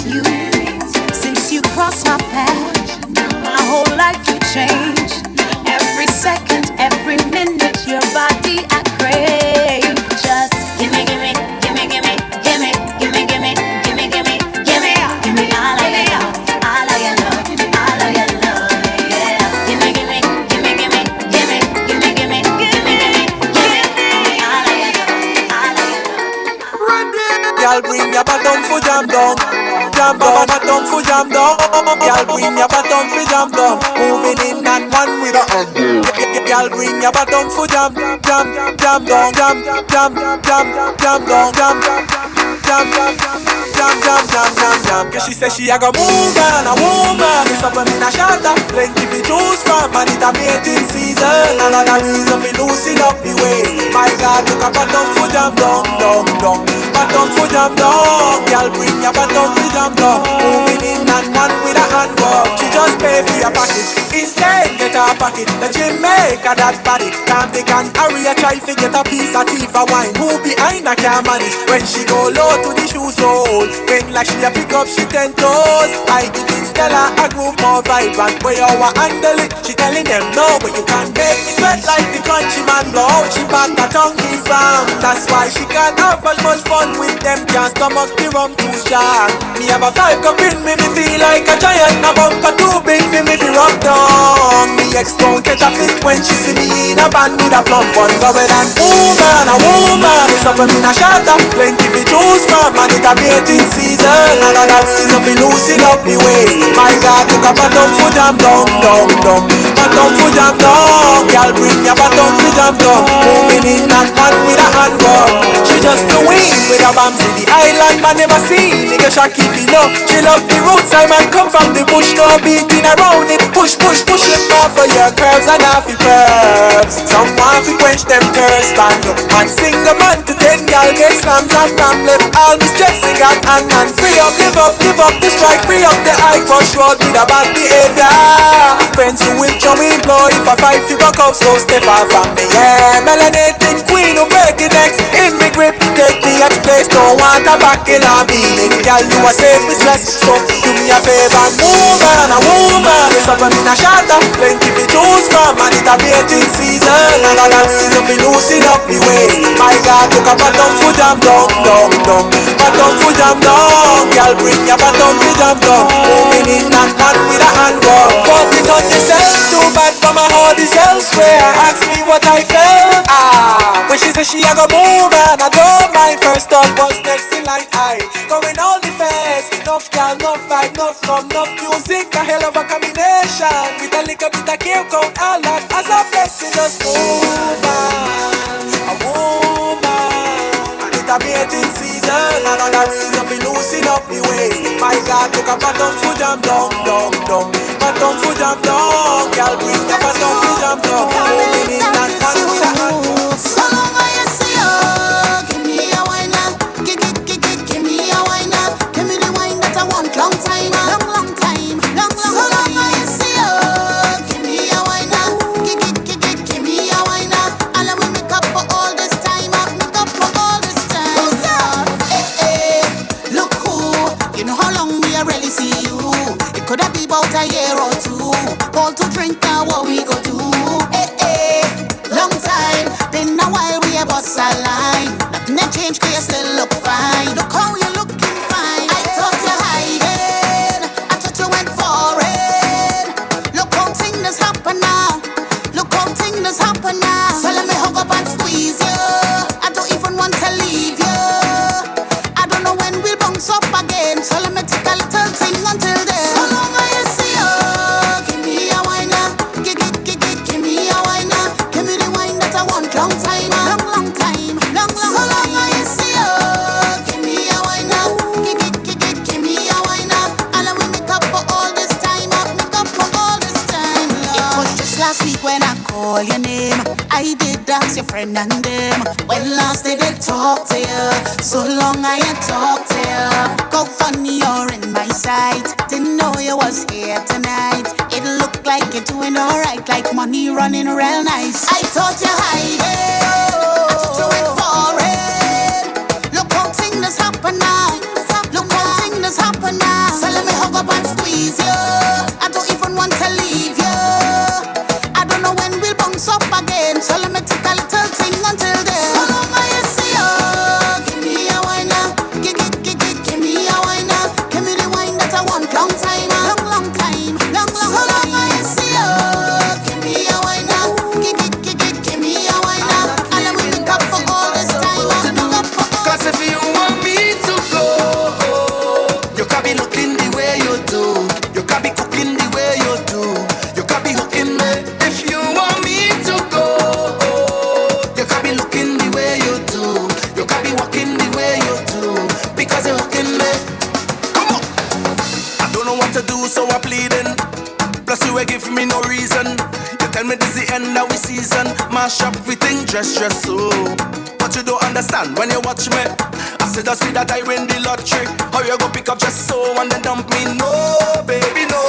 you. Since you crossed my path, my whole life you changed. Every second, every minute, your body I crave. Just gimme, gimme, gimme, gimme, gimme, gimme, gimme, gimme, gimme, gimme, gimme all of your love, all of your love, all of your love, yeah. Gimme, gimme, gimme, gimme, gimme, gimme, gimme, gimme, gimme, all of your love, all of your love. Y'all bring your bottom for jam down. Jam down, bottom for jam down. Y'all bring your bottom for jam down. Moving in and one with a hand. Y'all bring your bottom for jam, jam, jam down, jam, jam, jam, jam down, jam, jam, jam, jam, jam, jam. Cause she says she a go move and a woman. It's up in a shelter, plenty to choose from, and it's a mating season. Another reason for loosen up the way. My God, look at bottom for jam down, down, down. Bottom for jam down. Y'all bring your bottom for jam down. Moving in and one with a handball. She just pay for your package. Insane, get her pocket. The gym maker that body. Can't take an area, try to get a piece of teeth of wine. Who behind her can't manage. When she go low to the shoe sole, when like she a pick up she 10 toes. I give it Stella a groove more vibrant. Where you a handle it, she telling them no. But you can't make me sweat like the country man blow. She back the tongue from. That's why she can't have as much fun with them. Can't stomach the rum too strong. Me have a 5 cup in me, me feel like a giant. A bumper too big for me to rub down. Me ex gon' catch a fit when she see me in a band with a plump one. Going and woman, a woman. It's up in a shelter, plenty to choose from, and it's a mating season. Another reason for loosen up the way. My God, look up bottom for jam down, down, down. Bottom for jam down. Girl, bring your bottom for jam down. Moving in and one with a handball. She just the win with a bomb to the island man never seen. Nigga she keep it up. She love the roots, I man come from the bush. No beating around it. Push, push, push it off for your curves and off your curves. Someone fi quench them thirst and man sing a man to 10 gal get slam, slam, slam. Left all me stressing got and man free up, give up the strike, free up the eye for sure with a bad behavior. Friends who will show me blow if I fight you back up, so step off from me. Yeah, melanated queen who break the necks in me grip, take me at place, don't want a back in a beating. Girl, you are safe with stress, so do me a favor and woman, a woman. It's up in a shelter, plenty to choose from, and it's a mating season. Another reason for loosen up the way. My God, look up bottom for jam down, down, down. Bottom for jam down. Girl, bring your bottom for jam down. Moving in and one with a handball. But it on yourself, too bad for my heart is elsewhere. Ask me what I felt. When she said she a go move and I don't mind. First up was next in line, I going all the fast. Enough girl, enough fight, enough fun, enough music. A hell of a combination. With a little bit of care count, all that as a blessing. Just woman, a woman. And it's a mating season. Another reason for loosen up the way. My God, look up bottom for jam down, down, down. Bottom for jam down. Girl, bring the bottom for jam down. Moving in and one with a hand. So long I see you. Give me a wine now. Give me a wine now. Give me the wine that I want. Long time, long time, long time. So long I see you. Give me a wine now. Give me a wine now. And I will make up for all this time. Make up for all this time. Hey, look who. You know how long we are really see you. It could have been about a year or two. All to drink now, what we go do? Hey, long time. Been a while we have bust a line. Nothing that changed, 'cause you still look fine. Look how you looking fine. I thought you hiding. I thought you went foreign. Look how things happen now. Look how things happen now. So let me hug up and squeeze you. I don't even want to leave you. I don't know when we'll bounce up again. So let me take a little thing until then. So long I see you. Give me a wine now. Give me a wine now. Give me the wine that I want. Long time, long time, long. So long I see you. Give me a wine now. Give me a wine now. And I will make up for all this time. Make up for all this time. It was just last week when I called your name. I did ask your friend and them. When last they did talk to you. So long I ain't talked to you. Go funny, you're in my sight. Didn't know you was here tonight. It looked like you're doing alright. Like money running real nice. I thought you hiding. I thought you went foreign. Look how things happen now. Look how things happen now. can be looking the way you do. You can be cooking the way you do. You can be hooking me if you want me to go. You can be looking the way you do. You can be walking the way you do. Because you're hooking me. Come on. I don't know what to do, so I'm pleading. Plus you ain't give me no reason. You tell me this the end of we season. Mash up everything, dress so. But you don't understand when you watch me. I said I see that I win the lottery. How you go pick up just so and then dump me? No, baby, no.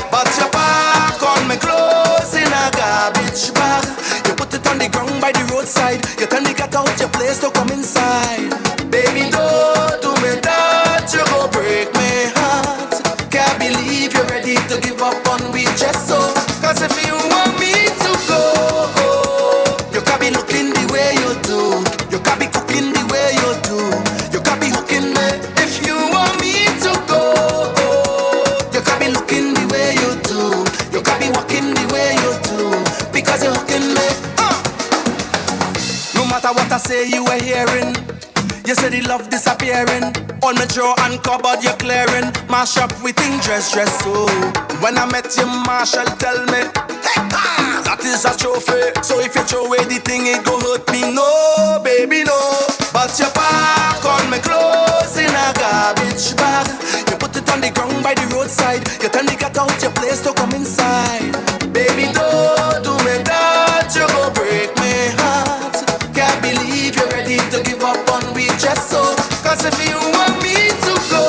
But you pack on me clothes in a garbage bag. You put it on the ground by the roadside. You tell me get out your place to come inside. Baby, don't do me that. You go break my heart. Can't believe you're ready to give up on me just so. Cause if you want me to go, you can be looking the way you do. You can be cooking the way you do. You can be hooking me if you want me to go. You can be looking the way you do. You can be walking the way you do. Because you're hooking me. No matter what I say, you are hearing. You say the love disappearing. On my drawer and cupboard you're clearing. Mash up within dress so. When I met you, Marshall tell me, hey, that is a trophy. So if you throw away the thing, it go hurt me. No, baby, no. But you pack on my clothes in a garbage bag. You put it on the ground by the roadside. You tell me get out your place to come inside. Baby, don't do me that. You go break my heart. Can't believe you're ready to give up on me just so. Cause if you want me to go,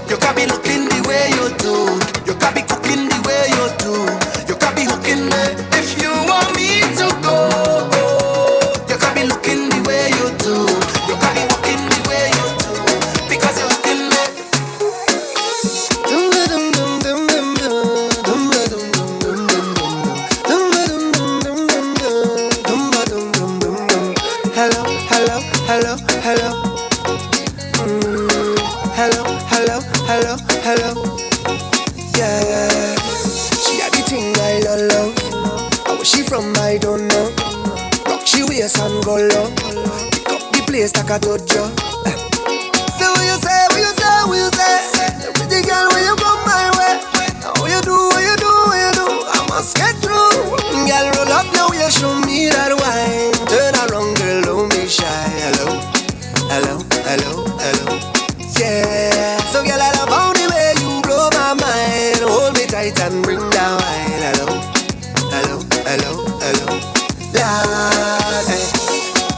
you can be looking the way you do. You can be cooking the way you do. You can be hooking me if you want me to go. You can be looking the way you do. You can be walking the way you do. Because you're hooking me. Hello, hello, hello, hello. Hello, hello, hello, hello. Yeah, she had the thing I love. How was she from? I don't know. Rock she waist and go low. Pick up the place like a dojo. So what you say, what you say, what you say? Pretty girl, when you come my way. Now what you do, what you do, what you do? I must get through. Girl, roll up now, you show me that wine. Turn around, girl, don't be shy. Hello, hello, hello, hello. Yeah, so girl, I love how the way you blow my mind. Hold me tight and bring down wine. Hello, hello, hello, hello. Lord, hey.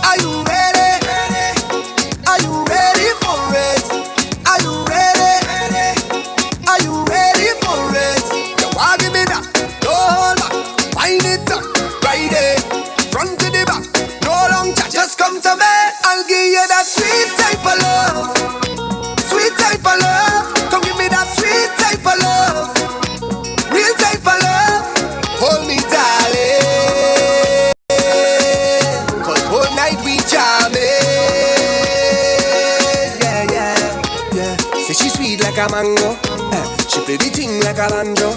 Are you ready? Are you ready for it? Are you ready? Are you ready for it? You want give me that? No hold back. Wind it up, right there, front to the back. No long chat, just come to me. I'll give you that sweet type of love. Sweet type of love, come give me that sweet type of love. Real type of love, hold me darling. Cause whole night we jamming. Yeah, yeah, yeah. Say she sweet like a mango. She play the thing like a banjo.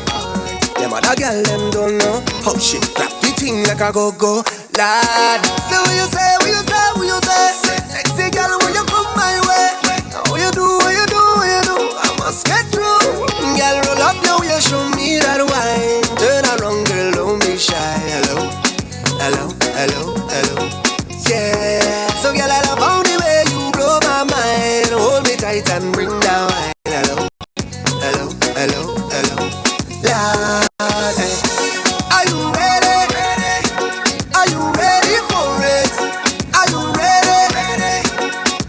Them other girl them don't know how she clap the thing like a go-go. Lad, so what you say, what you say, what you say? Sexy girl, when you come my way. What you do, what you do, what you do? I must get through. Girl, roll up now, you show me that wine. Turn around, girl, don't be shy. Hello, hello, hello, hello. Yeah, so girl, I love how the way you blow my mind. Hold me tight and bring down wine. Hello, hello, hello, hello. Lord, hey. Are you ready? Are you ready for it? Are you ready?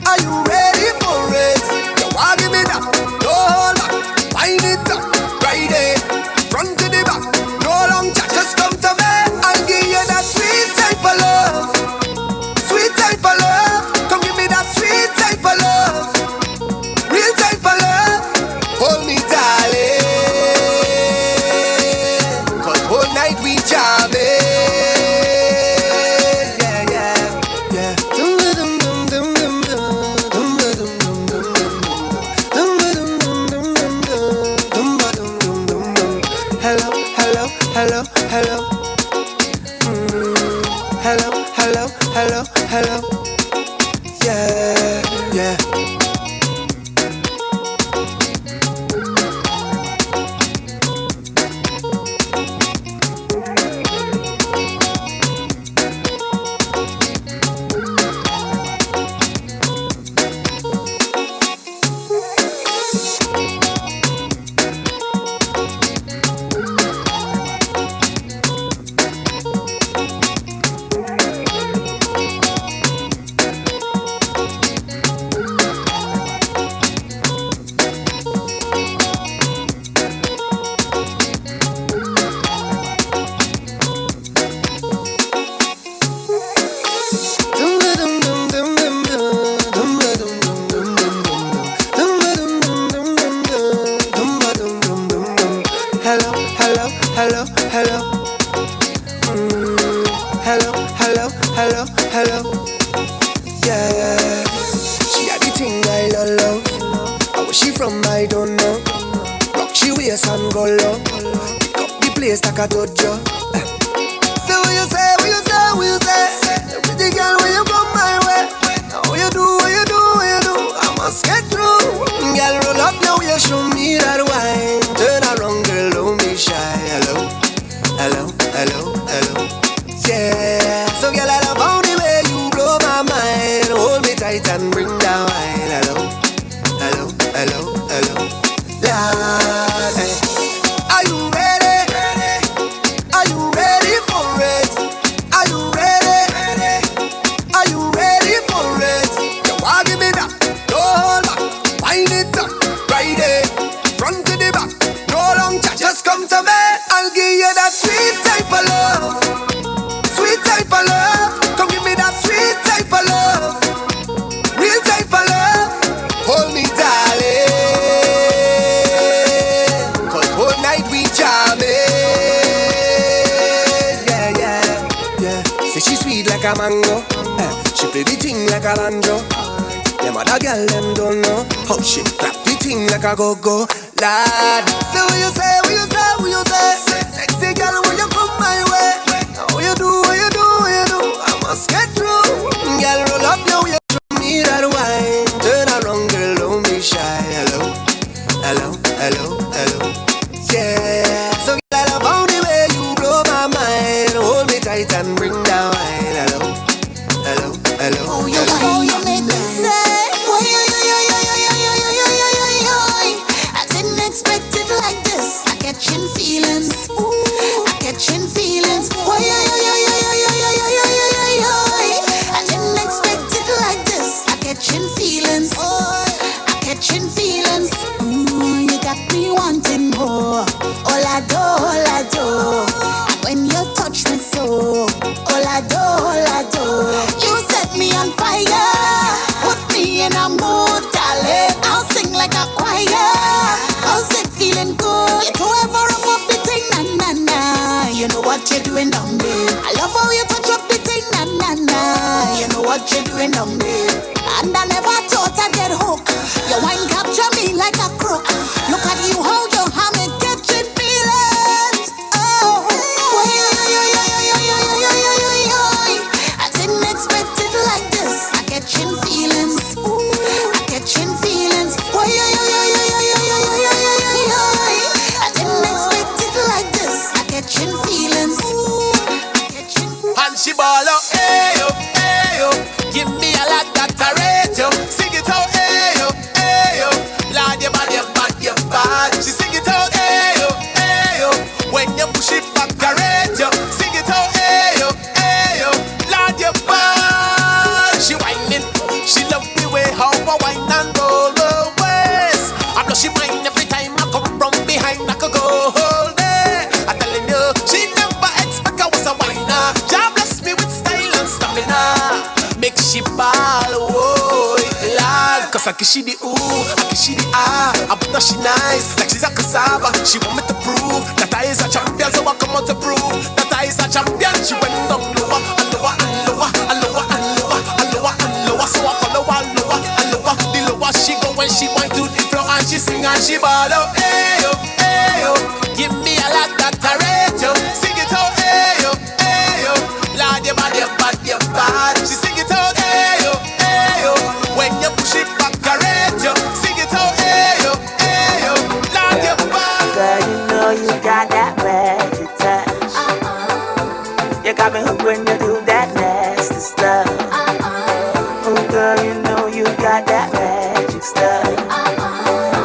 Are you ready for it? You want give me that? No hold back. Wind it up, right there, front to the back. No long chat, just come to me. I'll give you that sweet type of love. Sweet type of love. Come give me that sweet type of love. Real type of love. Hold me darling. Cause whole night we jamming. Hello, hello. Hello, hello, hello, hello. Yeah, yeah. Go, lad. So what you say, what you say, what you say? Sexy girl, when you come my way, what you do, what you do, what you do? I must get through. Girl, roll up your way, show me that wine. Turn around, girl, don't be shy. Hello, hello, hello, hello. Yeah. So girl, I found the way you blow my mind. Hold me tight and bring that wine. Hello, hello, hello. Oh, you make me say. Like this, I catching feelings. I catching feelings. Oh yeah, yeah, yeah, yeah, yeah, yeah, yeah, yeah, yeah, yeah. I didn't expect it like this. I catching feelings. I catching feelings. You got me wanting more. All I do. And when you touch me so, all I do. You set me on fire. Put me in a mood, darling. I'll sing like a choir. How's it feeling good? You do ever up the thing, na. You know what you're doing down there. I love how you touch up the thing, na. You know what you're doing down there. And I never thought I'd get hooked. Your wine capture me like a crook. Look at you, how you have me catching feelings. Oh, I didn't expect it like this. I catching feelings. I catching feelings. I didn't expect it like this. I catching feelings. And she ball up, ayo, ayo. Give me a lot that I rate you. Sing it out, ayo, ayo. Lord, you bad, you bad, you bad. She sing it out, ayo, ayo. When you push it back, I rate you. Sing it out, ayo, ayo. Lord, you bad. She whining, she love the way how I whine and roll her waist. I know she whine every time I come from behind. I could go whole day. I'm telling you, she never expect I was a whiner. God bless me with style and stamina. Make she ball, oh, lad. Cause I kiss she the ooh, I kiss she the ah. I put her she nice, like she's a cassava. She want me to prove that I is a champion, so I come out to prove that I is a champion. She went down lower, and lower, and lower, and lower, and lower, and lower, and lower. So I follow her lower, and lower. The lower she go when she went to the floor and she sing and she ball out, ayo, ayo. Give me a lot that I rate you. Sing it out, ayo, ayo. Lord, you bad, you bad, you bad. She sing it out, ayo, ayo. When you push it back, I rate you. Sing it out, ayo, ayo. Lord, you bad. Girl, you know you got that magic touch. You got me hooked when you do that nasty stuff. Oh, girl, you know you got that magic stuff.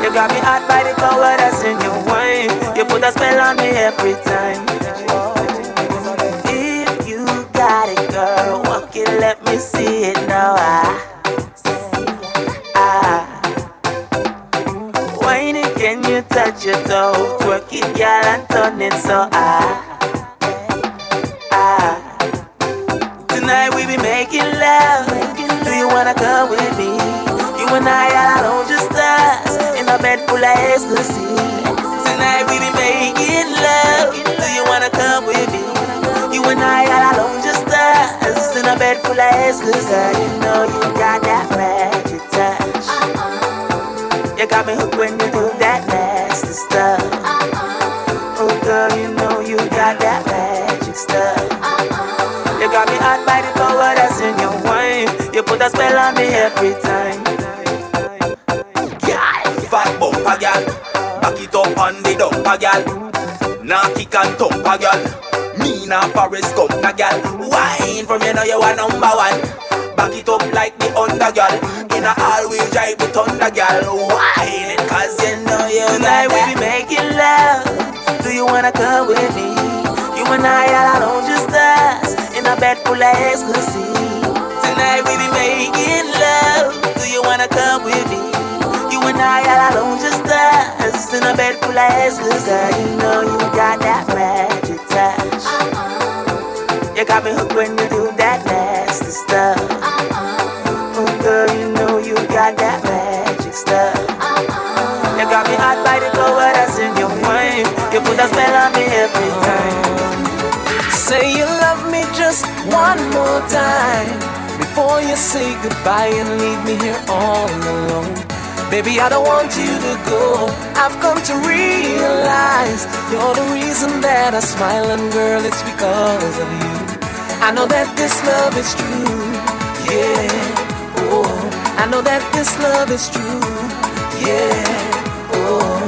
You got me out hot by the power that's in your wine. You put a spell on me every time. If you got it, girl, walk it, let me see it now. Wine it, can you touch your toe? Twerk it, girl, and turn it so Tonight we be making love. Do you wanna come with me? You and I are alone, just us, in a bed full of ecstasy. Tonight we be making love. Do you wanna come with me? You and I are alone, just us, in a bed full of ecstasy. You know you got that magic touch. You got me hooked when you do that nasty stuff. Oh girl, you know you got that magic stuff. You got me hot by the power that's in your wine. You put a spell on me every time. Fat bumper gal, back it up on the dumper gal. Nah kick and thumper gal. Me nah Forrest Gump na gal. Wine from you know you are number one. Back it up like the under gal. In a all-wheel drive the thunder gal. Wine it cause you know you. Tonight we be making love. Do you wanna come with me? You and I are alone, just us, in a bed full of ecstasy. Tonight we be making love. Do you wanna come with me? You and I are alone, just us, in a bed full of ecstasy. You know you got that magic touch. You got me hooked when you do that nasty stuff. Oh girl, you know you got that magic stuff. You got me hot by the power that's in your wine. You put a spell on me every time. Say you love me just one more time before you say goodbye and leave me here all alone. Baby, I don't want you to go. I've come to realize you're the reason that I smile, and girl, it's because of you. I know that this love is true, yeah, oh. I know that this love is true, yeah, oh.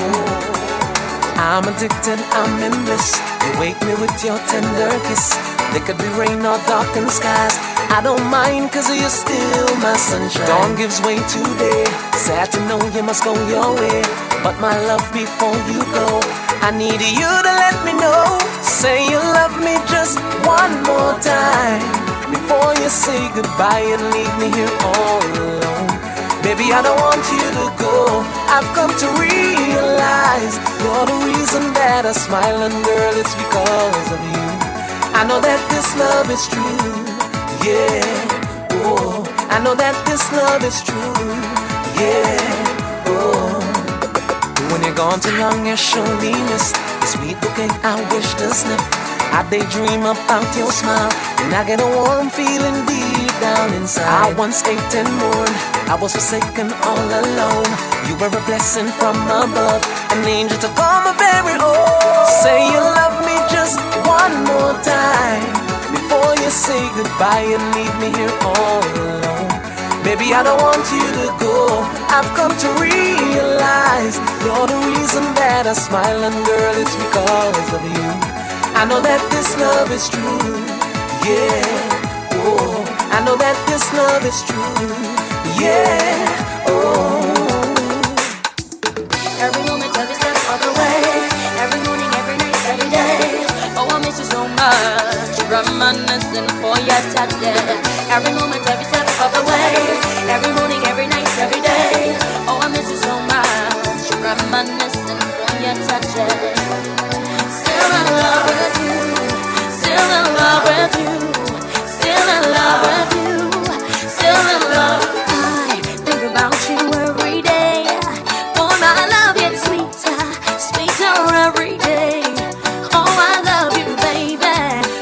I'm addicted, I'm in bliss. You wake me with your tender kiss. There could be rain or darkened skies. I don't mind cause you're still my sunshine. Dawn gives way to day. Sad to know you must go your way. But my love, before you go, I need you to let me know. Say you love me just one more time before you say goodbye and leave me here all alone. Baby, I don't want you to go. I've come to realize you're the reason that I smile, and girl, it's because of you. I know that this love is true, yeah, oh. I know that this love is true, yeah, oh. When you're gone too long, you're surely missed. The sweet bouquet I wish to sniff. I daydream about your smile, and I get a warm feeling deep down inside. I once ate and mourned, I was forsaken all alone. You were a blessing from above, an angel to call my very own. Say you love me just one more time before you say goodbye and leave me here all alone. Baby, I don't want you to go. I've come to realize you're the reason that I smile, and girl, it's because of you. I know that this love is true, yeah, oh. I know that this love is true, yeah, oh. Every moment, every step of the way, every morning, every night, every day. Oh, I miss you so much. Reminiscing for your touch, yeah. Every moment, every step of the way, every morning, every night, every day. Oh, I miss you so much. Reminiscing for your touch, yeah. Still in love with you. Still in love with you. Still in love with you. Still in love. I think about you every day. For my love gets sweeter, sweeter every day. Oh, I love you, baby.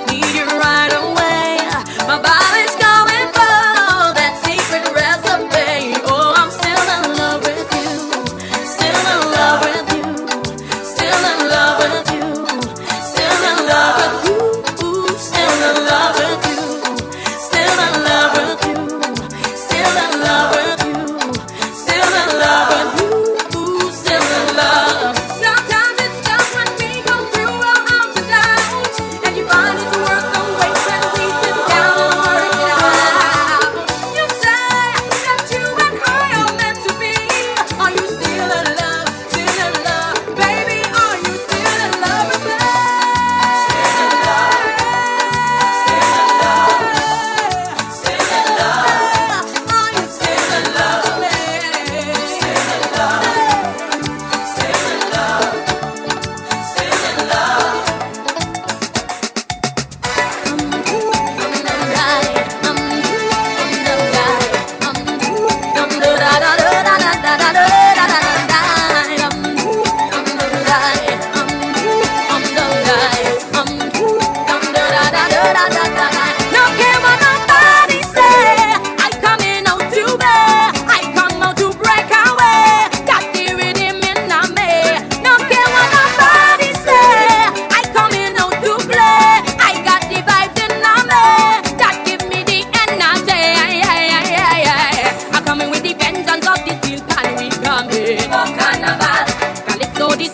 Need you right away. My body's going for that secret recipe. Oh, I'm still in love with you. Still in love with you. Still in love with you. Still in love with you. Still in love.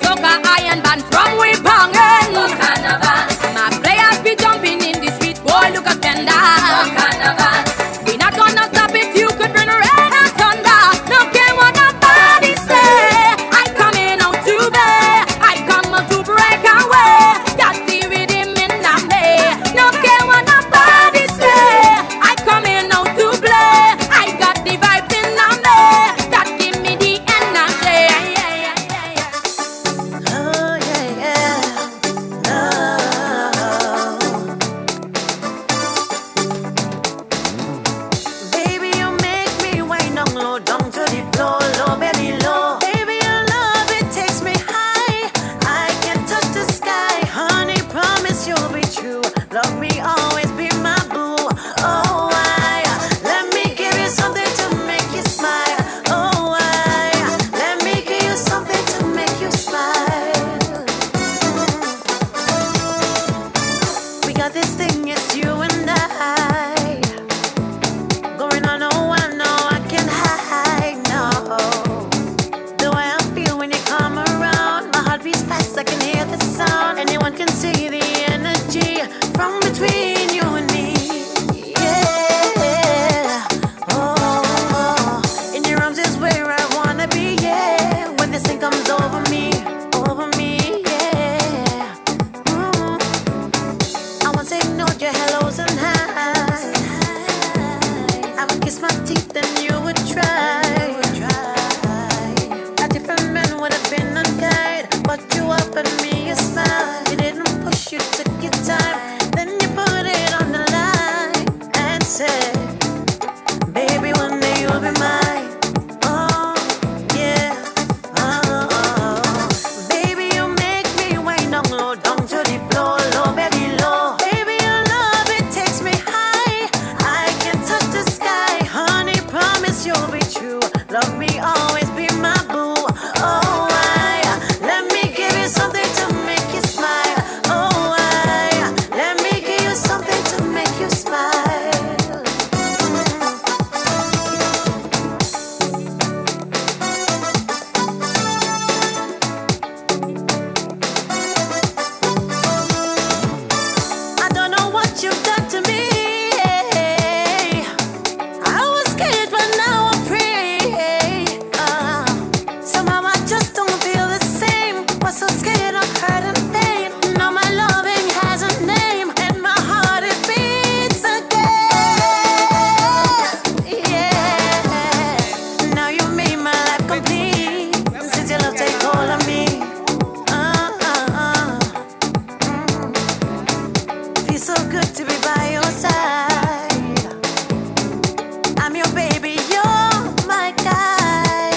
soca iron band from we bangin'. For carnival. My players be jumping in the street, boy look a tender. For carnival. We not gonna stop if you could bring rain and thunder. No care what nobody say. I come in out to play. I come out to break away. That's the rhythm in me. No care what nobody say. I come in out to play. I got the vibes in me. That give me the energy. Oh yeah, yeah. Baby, you make me wind down low, down to the floor, low, baby, low. Baby, your love, it takes me high. I can touch the sky. Honey, promise you'll be true. Love me, always be my boo. Oh, why? Let me give you something to make you smile. Oh, why? Let me give you something to make you smile. We got this thing, it's you and I. Going on, oh, I know I can hide, no. The way I feel when you come around, my heart beats fast, I can hear the sound. Anyone can see the energy from between you and me. Yeah, oh, in your arms is where I wanna be, yeah. When this thing comes over me, yeah. I won't say no to your hellos and highs. I would kiss my teeth and you would try. A different man would have been unkind, but you offered me a smile. You didn't push, you took your time. Then you put it on the line and said, baby, one day you'll be mine. Oh, yeah. Oh, baby, you make me wind down low, down to the floor, low, baby, low. Baby, your love, it takes me high. I can touch the sky. Honey, promise you'll be true. Love me, always be my boo. Oh, why? Let me give you something to make you smile. Oh, why? Let me give you something to make you smile. I don't know what you've done to me. I was scared, but now I'm free. Somehow I just don't feel the same. Was so scared of hurt and pain. Now my loving has a name, and my heart it beats again. Yeah. Now you made my life complete. Since your love take hold of me. Feels so good to be by your side. I'm your baby, you're my guy.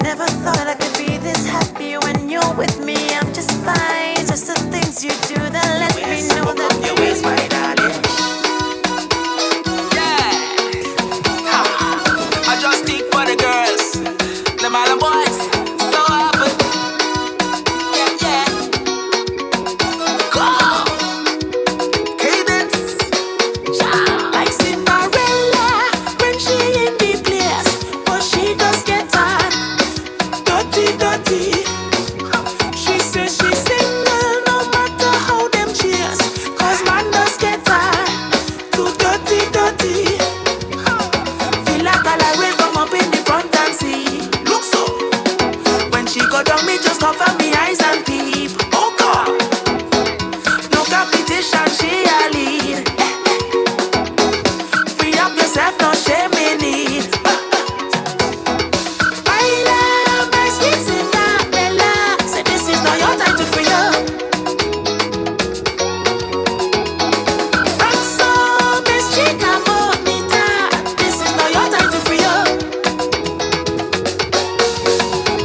Never thought I could be this happy when you're with me. I'm just fine. It's just the things you do that let me know that Your waist, my darling. Yeah. Ha. I just stick for the girls. Them all the boys. So happy. Yeah, yeah. Go. Cadence. like Cinderella when she in the place, but she just get tired, dirty, dirty. She says she's single no matter how them cheers, 'cause man just get tired, too dirty, dirty. Feel like I will come up in the front and see. Look so. When she go down, me just cover me eyes and peep. Oh God, no competition, she a lead. Free up yourself, no shame in it. I love my sweet Cinderella. Say this is not your time to free up. Rock so, Miss Chica Bonita. This is not your time to free up.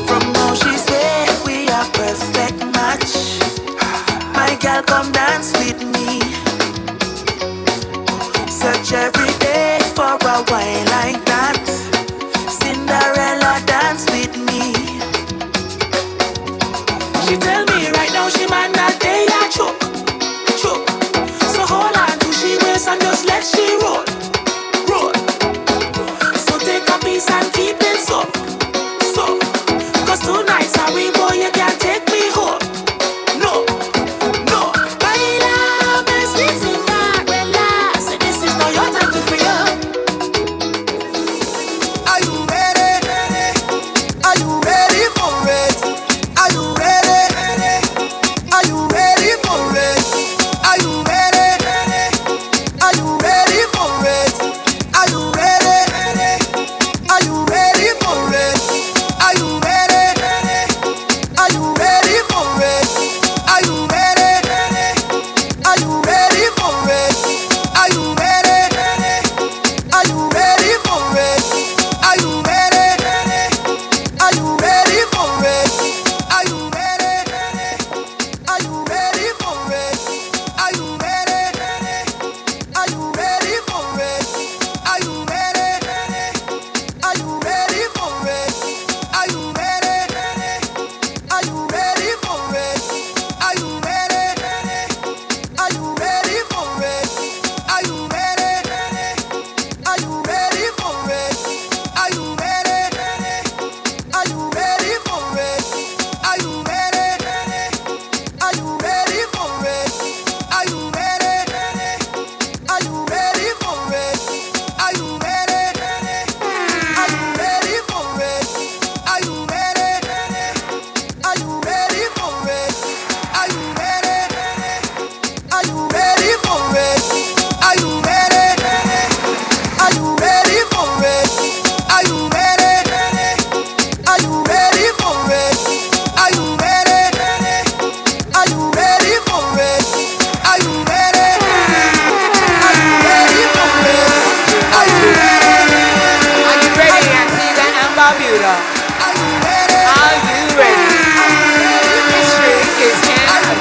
From now she swear we are perfect match. My girl, come dance with me. Search every day for a wine like that. Cinderella, dance with me. She tell me right now she might not day I choke, choke. So hold on to she waist and just let she roll, roll. So take a piece and keep it so, so. 'Cause tonight, sorry boy, you can't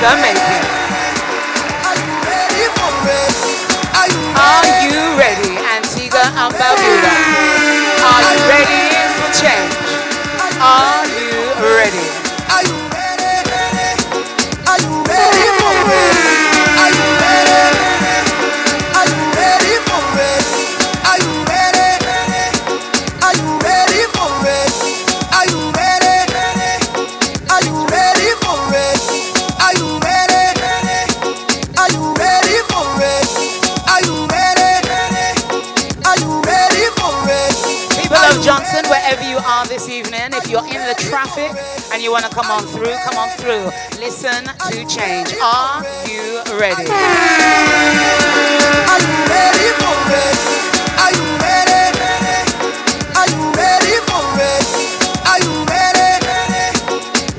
the making. Are you ready, Antigua and Barbuda? Are you ready for change? Are you ready? Are you ready? Are you ready for it? Are you ready? Are you ready for it? Are you ready? Are you ready for it? Are you ready? Are you ready for it? Are you ready? Are you ready for it? Are you ready? Are you ready for it? People of Johnson, wherever you are this evening, if you're in the traffic and you want to come on through, come on through. Listen to change. Are you ready? Are you ready for it? Are you ready? Are you ready for it? Are you ready?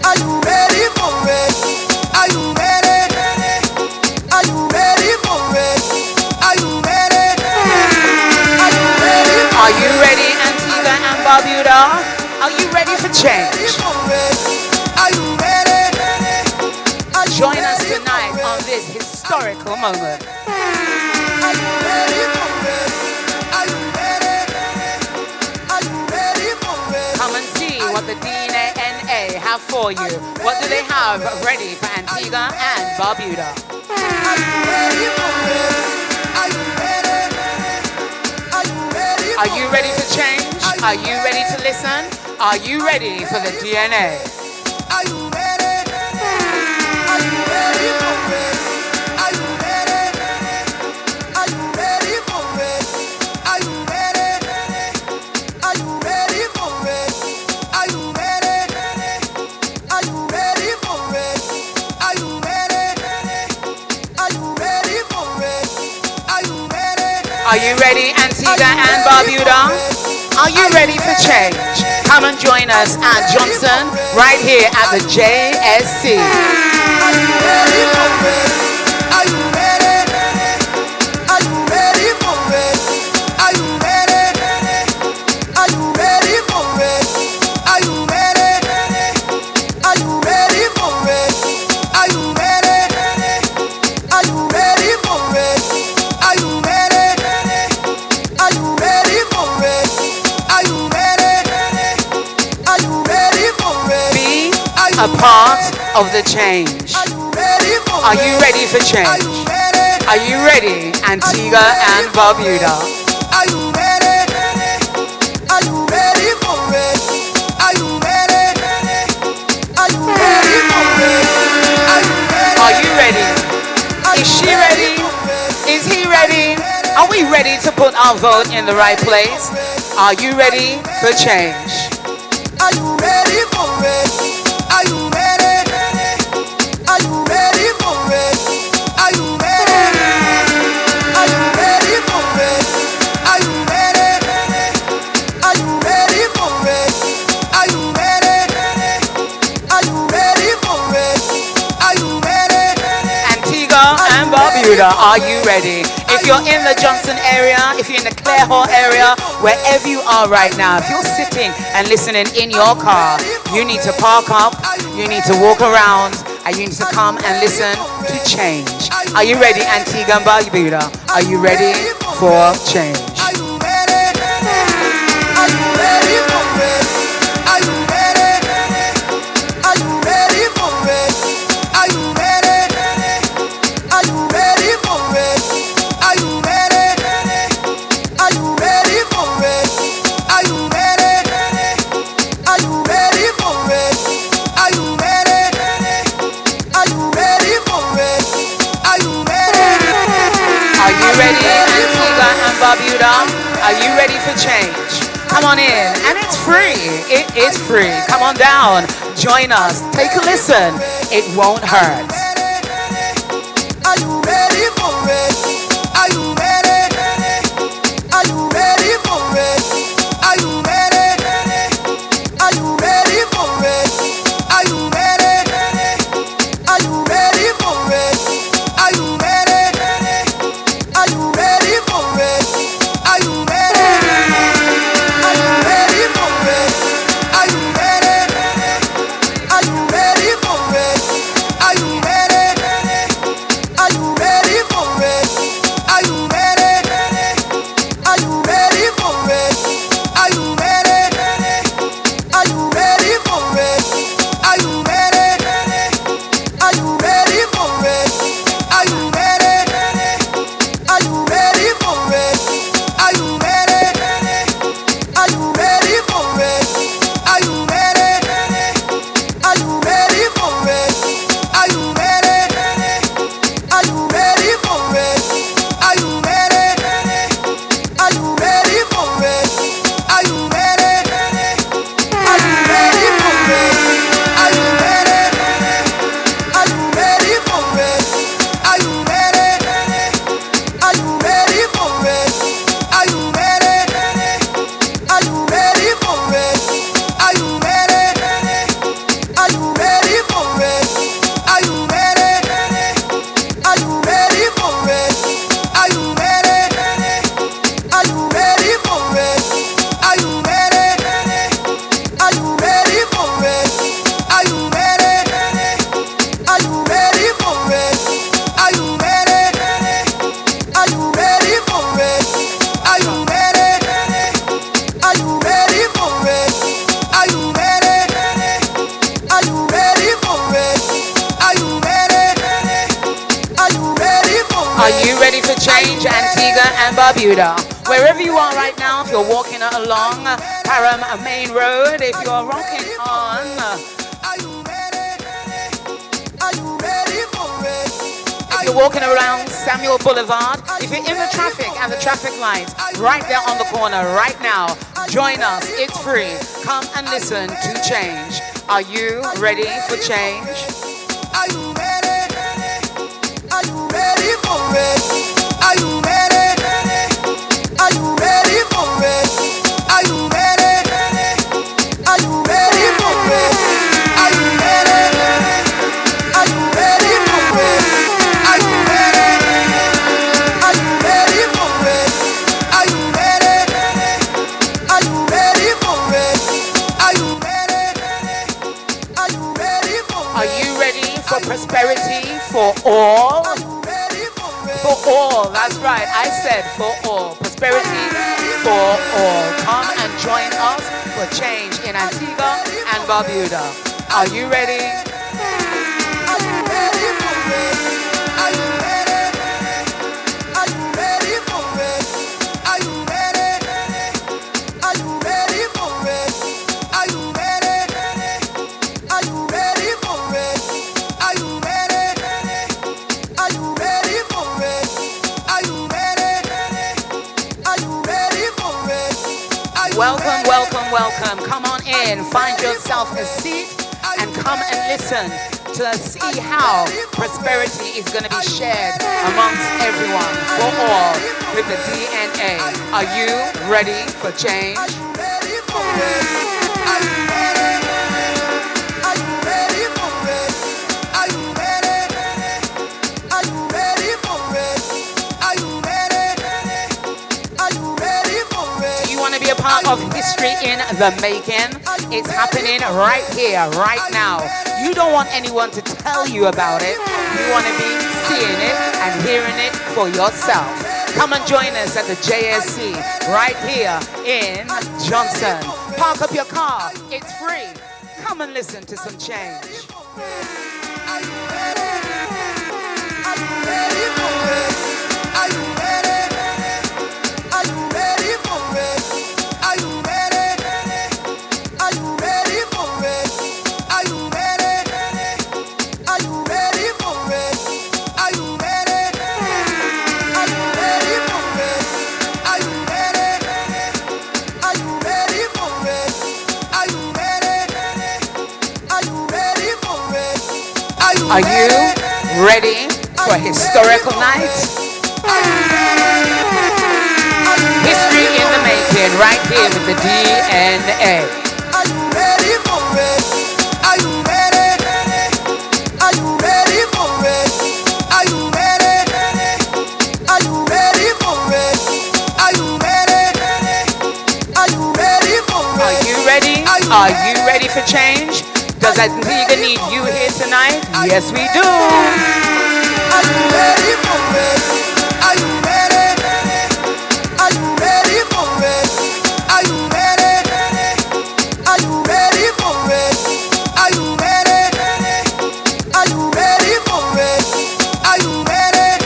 Are you ready for it? Are you ready? Are you ready for it? Are you ready? Are you ready? Are you ready, Antigua and Barbuda? Are you ready for change? Are you ready? Join us tonight on this historical moment. Are you ready for it? Are you ready? Are you ready for it? Come and see what the DNA have for you. What do they have ready for Antigua and Barbuda? Are you ready for it? Are you ready? Are you ready? Are you ready for change? Are you ready to listen? Are you ready for the DNA? Are you ready? Are you ready for it? Are you ready? Are you ready for it? Are you ready? Are you ready for it? Are you ready? Are you ready for it? Are you ready? Are you ready for it? Are you ready? Are you ready, Antigua and Barbuda? Are you ready for change? Come and join us at Johnson right here at the JSC. Are you ready for it? Are you ready? Are you ready for it? Are you ready? Are you ready for it? Are you ready? Are you ready for it? Are you ready? Are you ready for it? Are you ready? Are you ready for it? Are you ready? Are you ready for it? Be a part of the change. Are you ready for it? Are you ready for Are change? you ready? Are you ready, Antigua and Barbuda? Are you ready? Are you ready for it? Are you ready? Are you ready for it? Are you ready? Are you ready? Is she ready? Is he ready? Are we ready to put our vote in the right place? Are you ready for change? Are you ready for it? Are you ready? Are you ready for it? Are you ready? Are you ready for it? Are you ready? Are you ready for it? Are you ready? Are you ready for it? Are you ready? Antigua and Barbuda, are you ready? If you're in the Johnson area, if you're in the Clare area, wherever you are right now, if you're sitting and listening in your car, you need to park up, you need to walk around, and you need to come and listen to change. Are you ready, Antigua and Barbuda? Are you ready for change? Are you ready? Are you ready for it? Are you ready? Are you ready for it? Are you ready? Are you ready for it? Are you ready? Are you ready for it? Are you ready? Are you ready for it? Are you ready? Are you ready for it? Are you ready? Are you ready, Antigua and Barbuda? Are you ready for change? Come on in, and it's free. It is free. Come on down. Join us. Take a listen. It won't hurt. Are you ready for it? Are you ready? Are you ready for it? Are you ready? Are you ready for it? Are you ready? Are you ready for it? Are you ready? Are you ready for it? Are you ready? Are you ready for it? Are you ready? Are you ready for it? Are you ready? change Antigua and Barbuda. Wherever you are right now, if you're walking along Param Main Road, if you're rocking on if you're walking around Samuel Boulevard, if you're in the traffic and the traffic lights right there on the corner right now, join us. It's free. Come and listen to change. Are you ready for change? Are you ready? Are you ready for it? Are you ready? Are you ready for it? Are you ready? Are you ready for it? Are you ready? Are you ready for it? Are you ready? Are you ready for it? Are you ready? Are you ready for it? Are you ready? Are you ready for it? Are you ready for prosperity for all? Are you ready for it? For all, that's right, I said for all. Prosperity for all. Come and join us for change in Antigua and Barbuda. Are you ready? Are you ready for it? Are you ready? Are you ready for it? Are you ready? Are you ready for it? Are you ready? Are you ready for it? Are you ready? Are you ready for it? Are you ready? Are you ready for it? Welcome, welcome, welcome. Come on in, find yourself a seat and come and listen to see how prosperity is going to be shared amongst everyone, for all, with the DNA. Are you ready for change? Are you ready for it? Are you ready? Are you ready for it? Are you ready? Are you ready for it? Are you ready? Are you ready for it? Do you want to be a part of history in the making? It's happening right here, right now. You don't want anyone to tell you about it. You want to be seeing it and hearing it for yourself. Come and join us at the JSC right here in Johnson. Park up your car. It's free. Come and listen to some change. Are you ready? Are you ready for it? Are you ready? Are you ready for it? Are you ready? Are you ready for it? Are you ready? Are you ready for it? Are you ready? Are you ready for it? Are you ready? Are you ready for it? Are you ready? Are you ready for it? Are you ready for a historical night? History in the making right here with the DNA. Are you ready for it? Are you ready? Are you ready for it? Are you ready? Are you ready for it? Are you ready? Are you ready for it? Are you ready? Are you ready for change? Does Antigua need you here tonight? Yes, we do. Are you ready for it? Are you ready? Are you ready for it? Are you ready? Are you ready for it? Are you ready? Are you ready for it? Are you ready?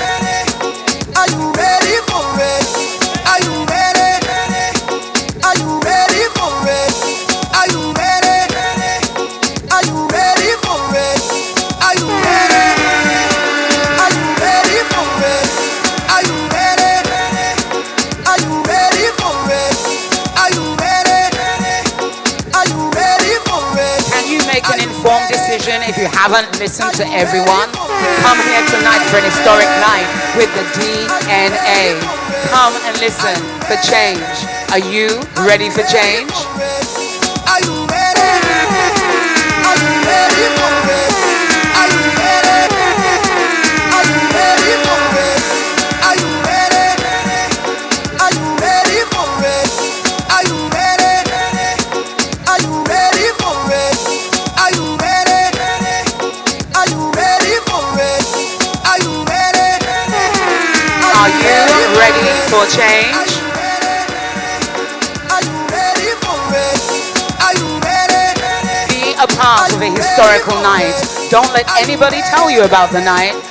Are you ready for it? Are you ready? Are you ready for it? Are you ready? Are you ready for it? Are you ready? Are you ready for it? Are you ready? Are you ready for it? Are you ready? Are you ready for it? Can you make an informed decision if you haven't listened to everyone? Come here tonight for an historic night with the DNA. Come and listen for change. Are you ready for change? Are you ready? Are you ready for it? Are you ready? Are you ready for it? Are you ready? Are you ready for it? Are you ready? Are you ready for it? Are you ready? Are you ready for it? Are you ready? Are you ready for change? Are you ready for it? Are you ready? Be a part of a historical night. Don't let anybody tell you about the night.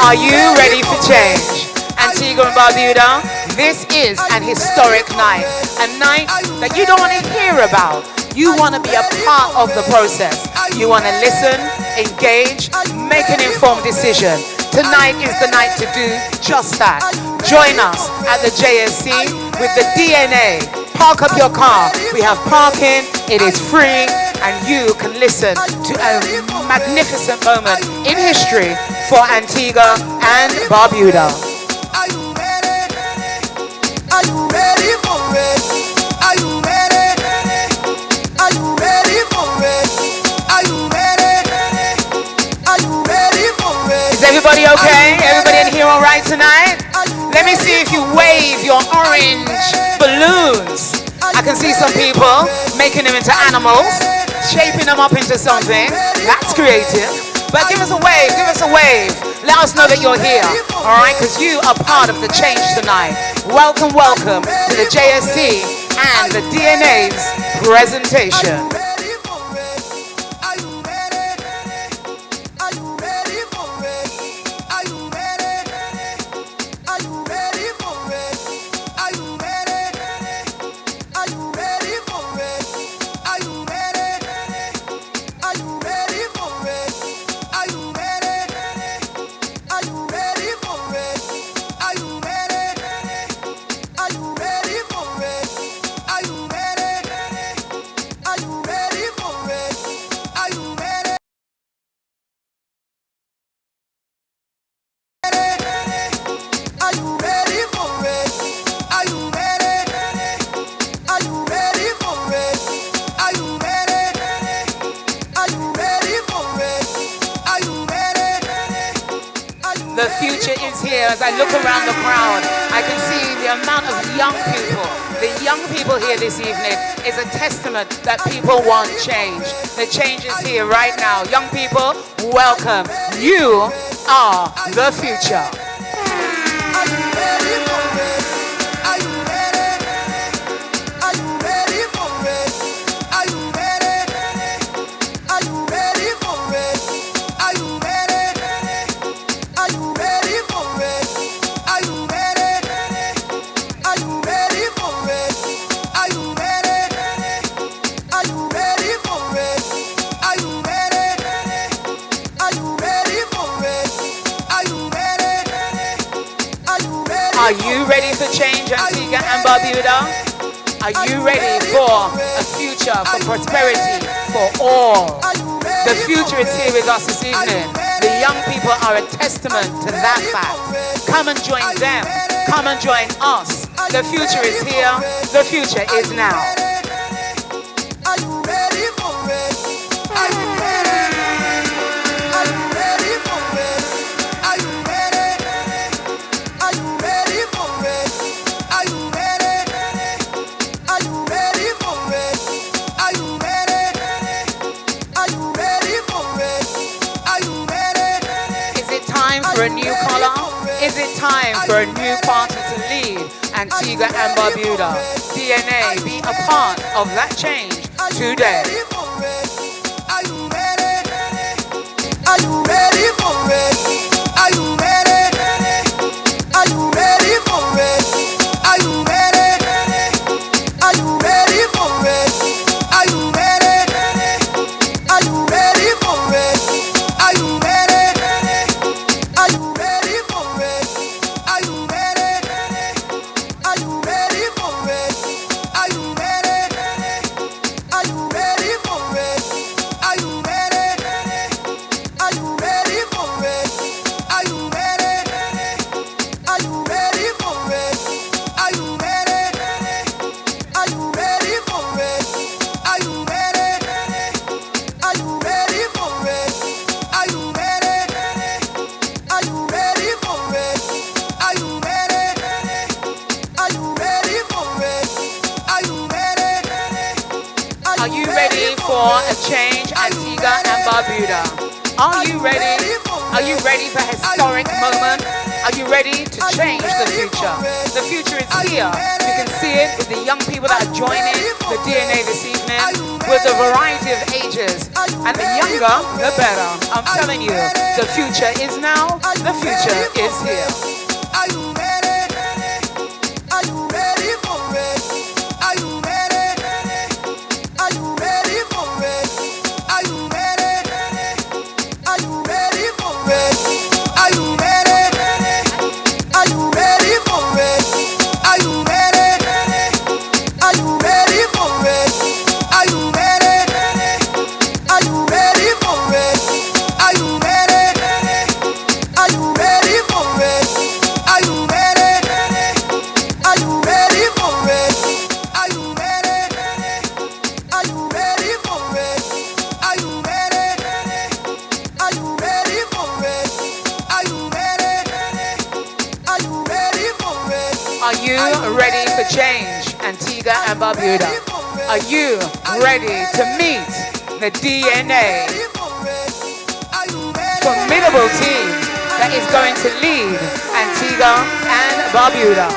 Are you ready for change? Antigua and Barbuda, this is an historic night. A night that you don't want to hear about. You want to be a part of the process. You want to listen, engage, make an informed decision. Tonight is the night to do just that. Join us at the JSC with the DNA. Park up your car. We have parking. It is free. And you can listen to a magnificent moment in history for Antigua and Barbuda. Are you ready? Are you ready for it? Are you ready? Are you ready for it? Are you ready? Are you ready for it? Is everybody okay? Everybody in here all right tonight? Let me see if you wave your orange balloons. I can see some people making them into animals, shaping them up into something. That's creative. But give us a wave, give us a wave. Let us know that you're here, all right? Because you are part of the change tonight. Welcome, welcome to the JSC and the DNA's presentation. The future is here. As I look around the crowd, I can see the amount of young people. The young people here this evening is a testament that people want change. The change is here right now. Young people, welcome. You are the future. Are you ready for it? Are you ready? Are you ready for it? Are you ready? Are you ready for it? Are you ready? Are you ready for it? Are you ready? Are you ready for it? Are you ready? Are you ready for it? Are you ready? Are you ready for it? Are you ready? Are you ready for change, Antigua and Barbuda? Are you ready for a future, for prosperity, for all? The future is here with us this evening. The young people are a testament to that fact. Come and join them. Come and join us. The future is here. The future is now. Are you ready for it? Are you ready? Are you ready for it? Are you ready? Are you ready for it? Are you ready? Are you ready for it? Are you ready? Are you ready for it? Are you ready? Is it time for a new color? Is it time for a new party to lead Antigua and Barbuda? DNA, be a part of that change today. Are you ready? Are you ready for it? Are you ready? Are you ready for it? Are you ready? Are you ready for it? Are you ready? Are you ready for it? Are you ready? Are you ready for it? Are you ready? Are you ready for it? Are you ready? Are you ready for it? Are you ready? Are you ready for it? Are you ready? Are you ready for it? Are you ready? Are you ready for it? Are you ready? Are you ready for it? Are you ready? Are you ready for it? Are you ready? Are you ready for it? Are you ready? Are you ready for a change, Antigua and Barbuda? Are you ready? Are you ready for a historic moment? Are you ready to change the future? The future is here. You can see it with the young people that are joining the DNA this evening with a variety of ages. And the younger, the better. I'm telling you, the future is now, the future is here. Are you ready? Are you ready for it? Are you ready? Are you ready for it? Are you ready? Are you ready for it? Are you ready? Are you ready for it? Are you ready? Are you ready for it? Are you ready? Are you ready for it? Are you ready? Are you ready for it? Are you ready? Are you ready for it? Are you ready? Are you ready for it? Are you ready? Are you ready for it? Are you ready? Are you ready for it? Are you ready for change, Antigua and Barbuda? Are you ready to meet the DNA formidable team that is going to lead Antigua and Barbuda?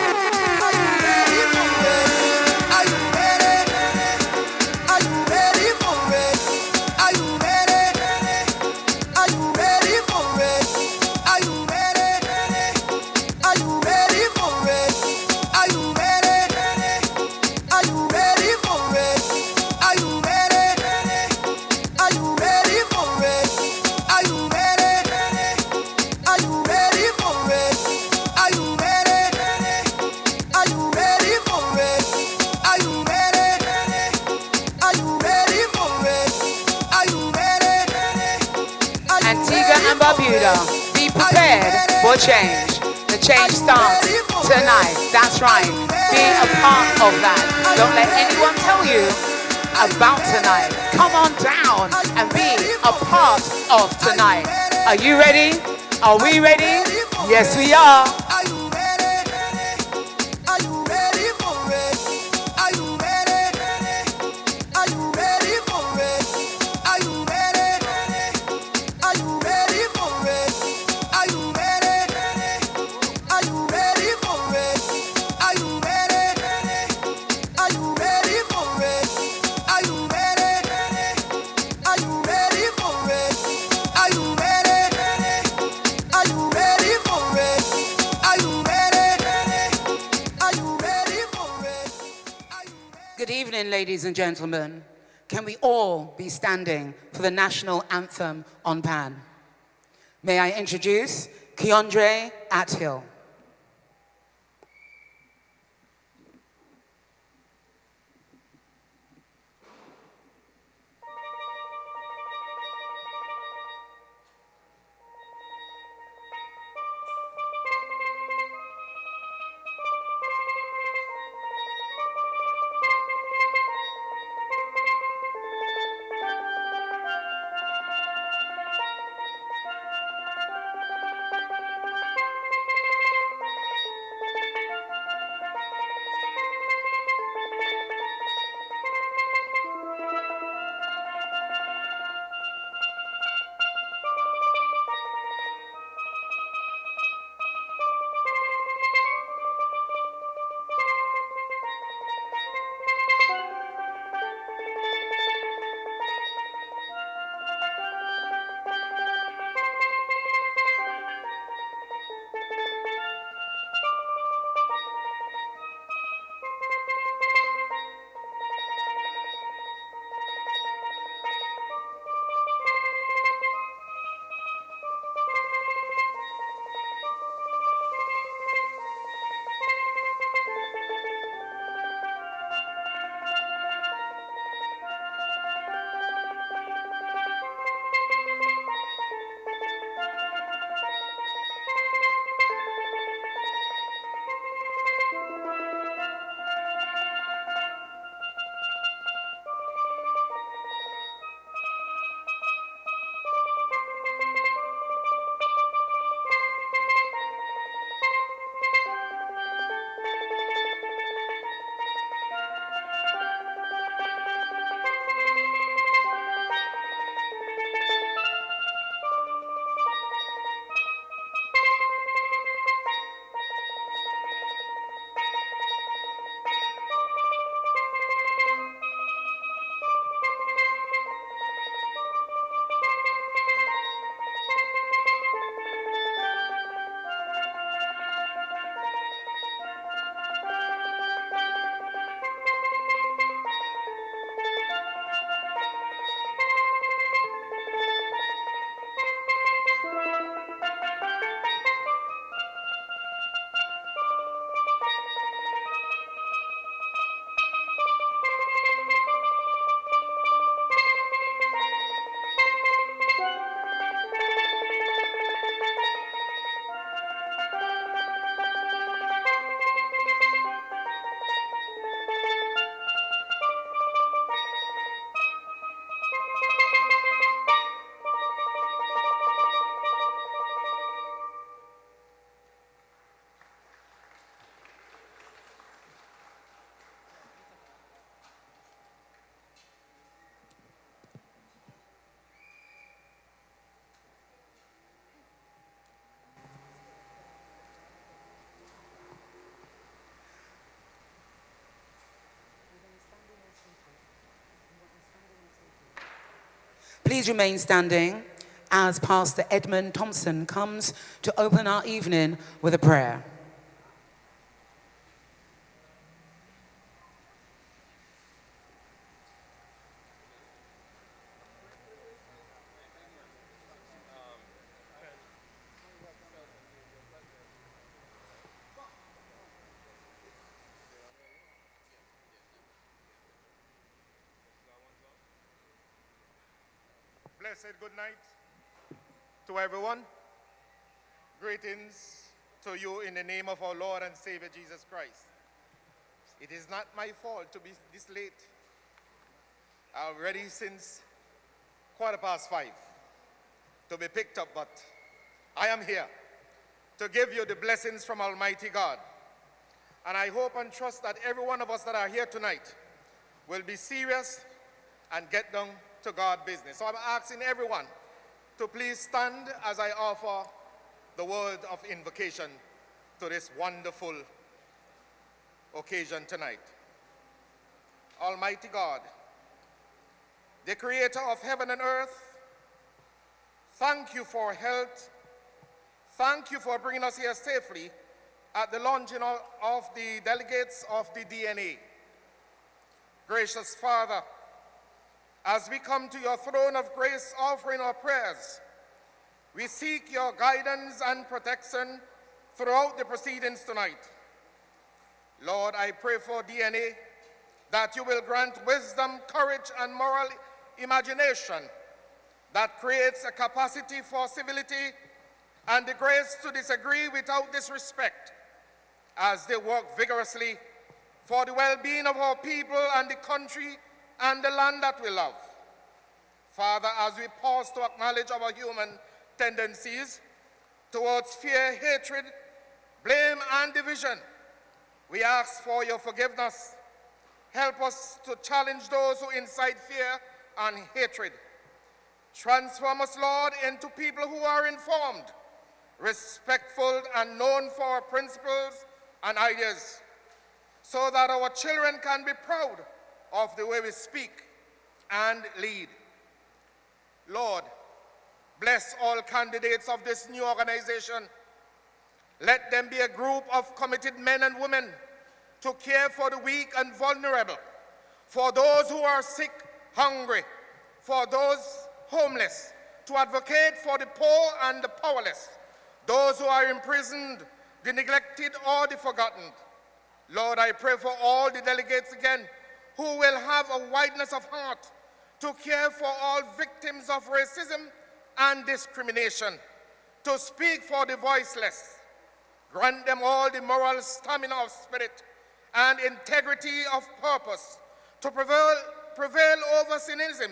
Antigua and Barbuda, be prepared for change. The change starts tonight. That's right. Be a part of that. Don't let anyone tell you about tonight. Come on down and be a part of tonight. Are you ready? Are we ready? Yes, we are. Good evening, ladies and gentlemen. Can we all be standing for the national anthem on Pan? May I introduce Keandre Athill. Please remain standing as Pastor Edmund Thompson comes to open our evening with a prayer. Blessed good night to everyone. Greetings to you in the name of our Lord and Savior Jesus Christ. It is not my fault to be this late. I'm ready since 5:15 to be picked up, but I am here to give you the blessings from Almighty God. And I hope and trust that every one of us that are here tonight will be serious and get down to God's business. So I'm asking everyone to please stand as I offer the word of invocation to this wonderful occasion tonight. Almighty God, the creator of heaven and earth, thank you for health. Thank you for bringing us here safely at the launching of the delegates of the DNA. Gracious Father, as we come to your throne of grace offering our prayers, we seek your guidance and protection throughout the proceedings tonight. Lord, I pray for DNA that you will grant wisdom, courage, and moral imagination that creates a capacity for civility and the grace to disagree without disrespect as they work vigorously for the well-being of our people and the country and the land that we love. Father, as we pause to acknowledge our human tendencies towards fear, hatred, blame, and division, we ask for your forgiveness. Help us to challenge those who incite fear and hatred. Transform us, Lord, into people who are informed, respectful, and known for our principles and ideas, so that our children can be proud of the way we speak and lead. Lord, bless all candidates of this new organization. Let them be a group of committed men and women to care for the weak and vulnerable, for those who are sick, hungry, for those homeless, to advocate for the poor and the powerless, those who are imprisoned, the neglected, or the forgotten. Lord, I pray for all the delegates again who will have a wideness of heart to care for all victims of racism and discrimination, to speak for the voiceless. Grant them all the moral stamina of spirit and integrity of purpose to prevail over cynicism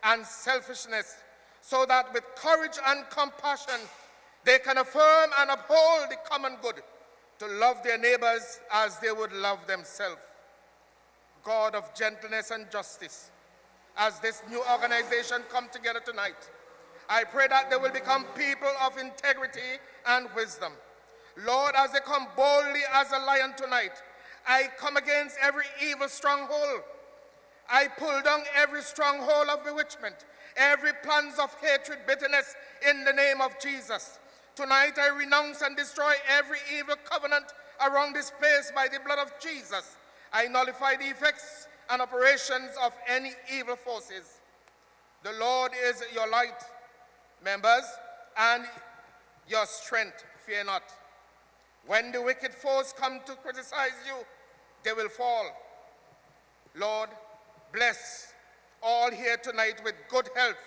and selfishness, so that with courage and compassion they can affirm and uphold the common good, to love their neighbors as they would love themselves. God of gentleness and justice, as this new organization come together tonight, I pray that they will become people of integrity and wisdom. Lord, as they come boldly as a lion tonight, I come against every evil stronghold. I pull down every stronghold of bewitchment, every plans of hatred, bitterness, in the name of Jesus. Tonight I renounce and destroy every evil covenant around this place by the blood of Jesus. I nullify the effects and operations of any evil forces. The Lord is your light, members, and your strength. Fear not. When the wicked foes come to criticize you, they will fall. Lord, bless all here tonight with good health.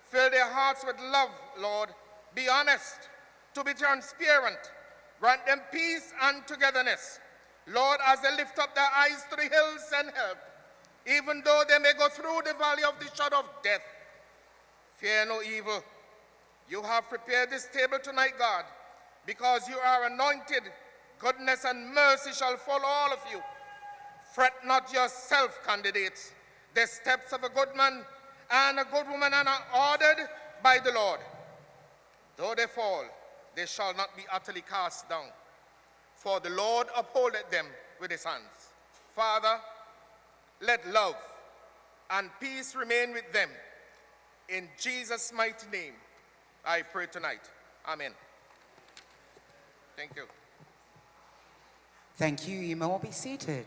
Fill their hearts with love, Lord. Be honest, to be transparent. Grant them peace and togetherness. Lord, as they lift up their eyes to the hills and help, even though they may go through the valley of the shadow of death, fear no evil. You have prepared this table tonight, God, because you are anointed. Goodness and mercy shall follow all of you. Fret not yourself, candidates. The steps of a good man and a good woman are ordered by the Lord. Though they fall, they shall not be utterly cast down, for the Lord upholdeth them with his hands. Father, let love and peace remain with them. In Jesus' mighty name, I pray tonight. Amen. Thank you. Thank you. You may all be seated.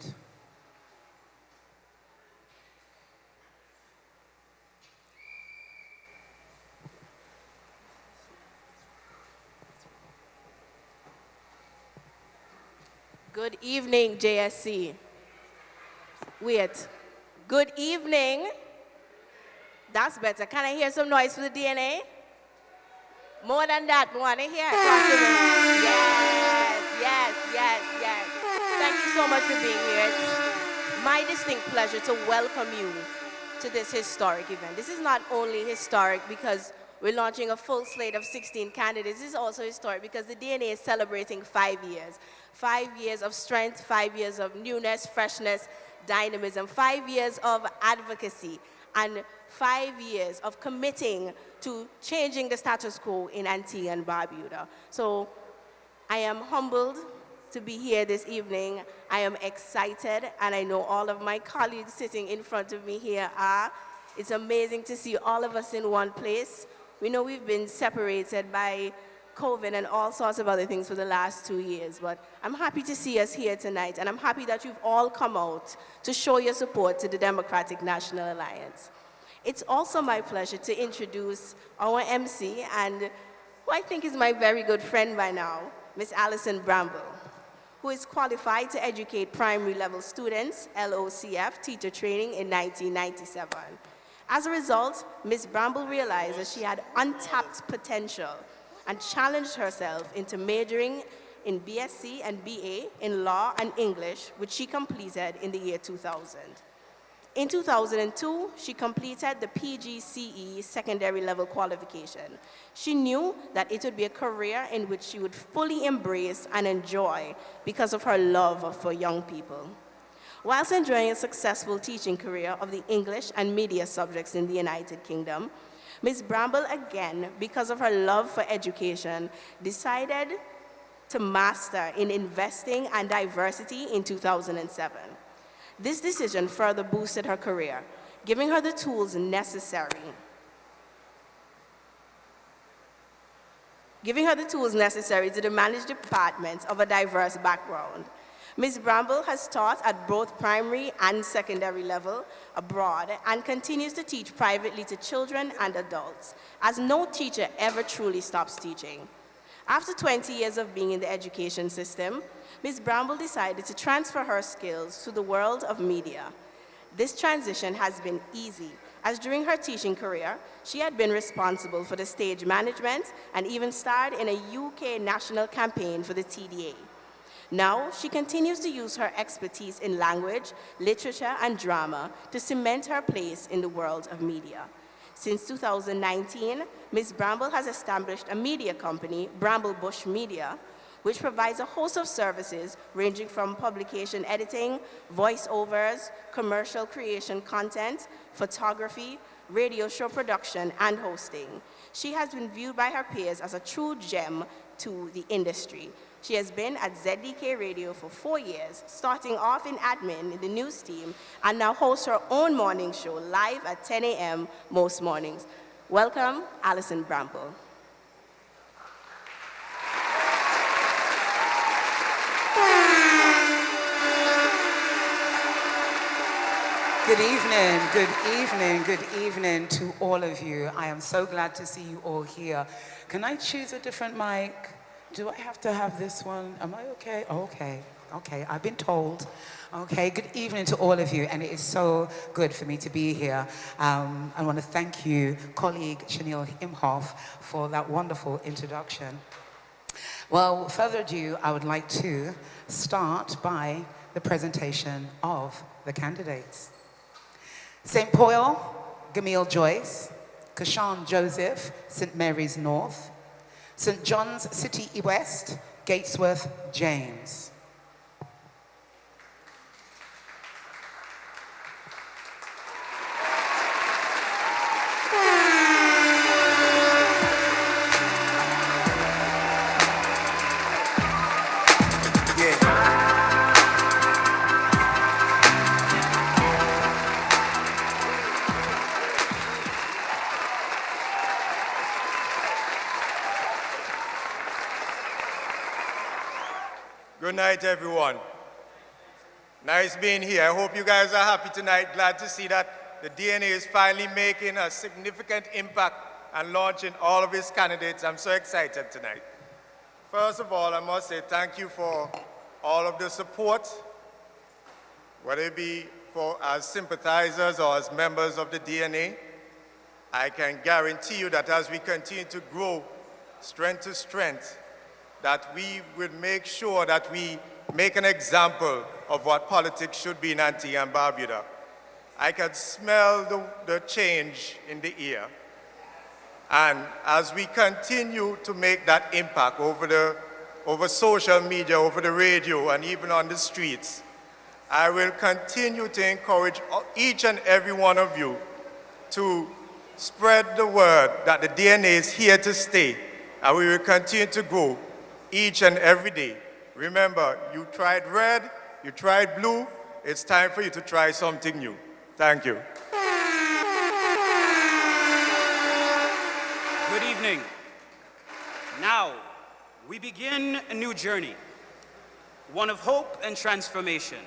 Good evening, JSC. Wait. Good evening. That's better. Can I hear some noise for the DNA? More than that, we want to hear it. Yes. Thank you so much for being here. It's my distinct pleasure to welcome you to this historic event. This is not only historic because we're launching a full slate of 16 candidates. This is also historic because the DNA is celebrating 5 years. 5 years of strength, 5 years of newness, freshness, dynamism, 5 years of advocacy, and 5 years of committing to changing the status quo in Antigua and Barbuda. So I am humbled to be here this evening. I am excited, and I know all of my colleagues sitting in front of me here are. It's amazing to see all of us in one place. We know we've been separated by COVID and all sorts of other things for the last 2 years, but I'm happy to see us here tonight, and I'm happy that you've all come out to show your support to the Democratic National Alliance. It's also my pleasure to introduce our MC, and who I think is my very good friend by now, Miss Alison Bramble, who is qualified to educate primary level students, LOCF, teacher training in 1997. As a result, Ms. Bramble realized that she had untapped potential and challenged herself into majoring in BSc and BA in law and English, which she completed in the year 2000. In 2002, she completed the PGCE secondary level qualification. She knew that it would be a career in which she would fully embrace and enjoy because of her love for young people. Whilst enjoying a successful teaching career of the English and media subjects in the United Kingdom, Ms. Bramble, again, because of her love for education, decided to master in investing and diversity in 2007. This decision further boosted her career, giving her the tools necessary to manage departments of a diverse background. Ms. Bramble has taught at both primary and secondary level abroad and continues to teach privately to children and adults, as no teacher ever truly stops teaching. After 20 years of being in the education system, Ms. Bramble decided to transfer her skills to the world of media. This transition has been easy, as during her teaching career, she had been responsible for the stage management and even starred in a UK national campaign for the TDA. Now, she continues to use her expertise in language, literature, and drama to cement her place in the world of media. Since 2019, Ms. Bramble has established a media company, Bramble Bush Media, which provides a host of services ranging from publication editing, voiceovers, commercial creation content, photography, radio show production, and hosting. She has been viewed by her peers as a true gem to the industry. She has been at ZDK Radio for 4 years, starting off in admin in the news team, and now hosts her own morning show live at 10 a.m. most mornings. Welcome, Alison Bramble. Good evening to all of you. I am so glad to see you all here. Can I choose a different mic? Do I have to have this one? Am I okay? Okay, I've been told. Okay, good evening to all of you, and it is so good for me to be here. I want to thank you, colleague Chanel Imhoff, for that wonderful introduction. Well, without further ado, I would like to start by the presentation of the candidates. St. Paul, Gamil Joyce, Kashan Joseph, St. Mary's North, St. John's City West, Gatesworth James. Good night, everyone. Nice being here. I hope you guys are happy tonight. Glad to see that the DNA is finally making a significant impact and launching all of its candidates. I'm so excited tonight. First of all, I must say thank you for all of the support, whether it be as sympathizers or as members of the DNA. I can guarantee you that as we continue to grow strength to strength, that we will make sure that we make an example of what politics should be in Antigua and Barbuda. I can smell the change in the air. And as we continue to make that impact over social media, over the radio, and even on the streets, I will continue to encourage each and every one of you to spread the word that the DNA is here to stay, and we will continue to grow each and every day. Remember, you tried red, you tried blue, it's time for you to try something new. Thank you. Good evening. Now, we begin a new journey, one of hope and transformation.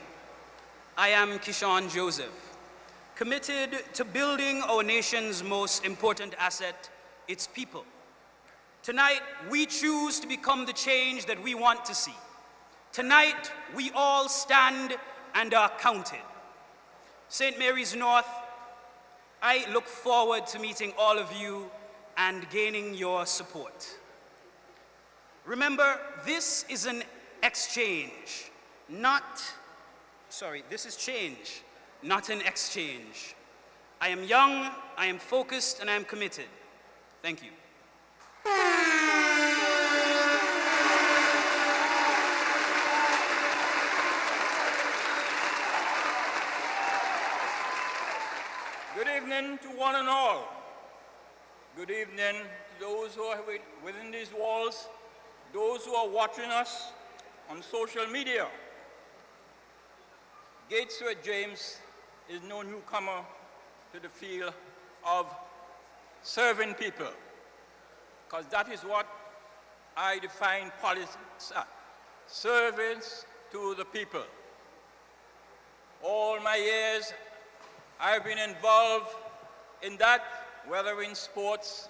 I am Kishan Joseph, committed to building our nation's most important asset, its people. Tonight, we choose to become the change that we want to see. Tonight, we all stand and are counted. St. Mary's North, I look forward to meeting all of you and gaining your support. Remember, this is an exchange, this is change, not an exchange. I am young, I am focused, and I am committed. Thank you. Good evening to one and all. Good evening to those who are within these walls, those who are watching us on social media. Gatesworth James is no newcomer to the field of serving people, because that is what I define politics as, service to the people. All my years, I've been involved in that, whether in sports,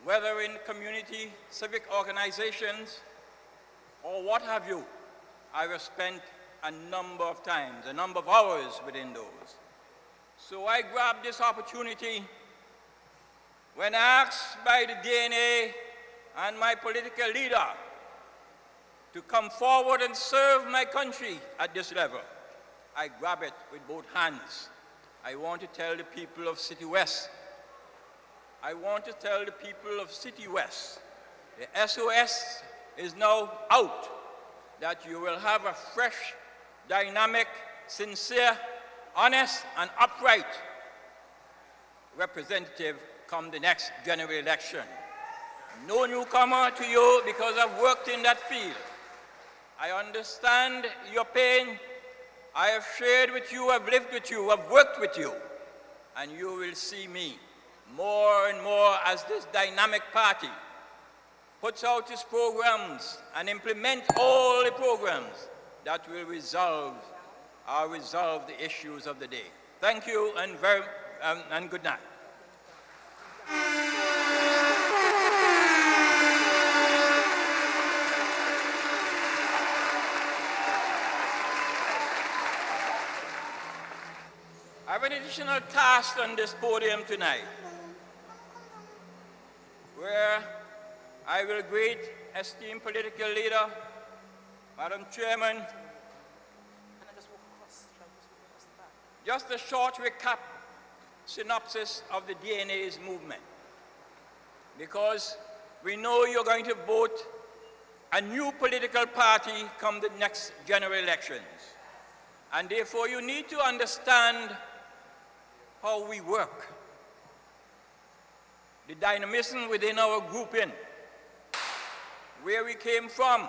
whether in community, civic organizations, or what have you. I have spent a number of times, a number of hours within those. So I grabbed this opportunity when asked by the DNA and my political leader to come forward and serve my country at this level. I grab it with both hands. I want to tell the people of City West, the SOS is now out, that you will have a fresh, dynamic, sincere, honest, and upright representative come the next general election. No newcomer to you because I've worked in that field. I understand your pain. I have shared with you, I've lived with you, I've worked with you, and you will see me more and more as this dynamic party puts out its programs and implement all the programs that will resolve the issues of the day. Thank you and good night. I have an additional task on this podium tonight, where I will greet esteemed political leader, Madam Chairman. Just a short recap, synopsis of the DNA's movement, because we know you're going to vote a new political party come the next general elections. And therefore you need to understand how we work, the dynamism within our grouping, where we came from,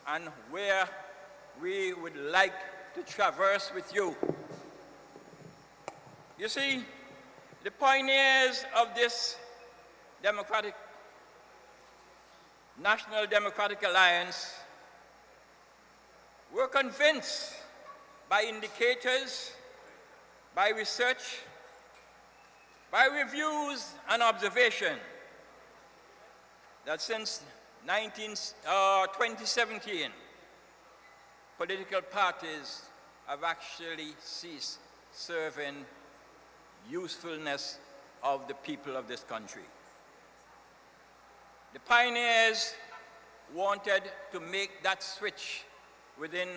and where we would like to traverse with you. You see, the pioneers of this National Democratic Alliance We're convinced by indicators, by research, by reviews and observation that since 2017, political parties have actually ceased serving usefulness of the people of this country. The pioneers wanted to make that switch within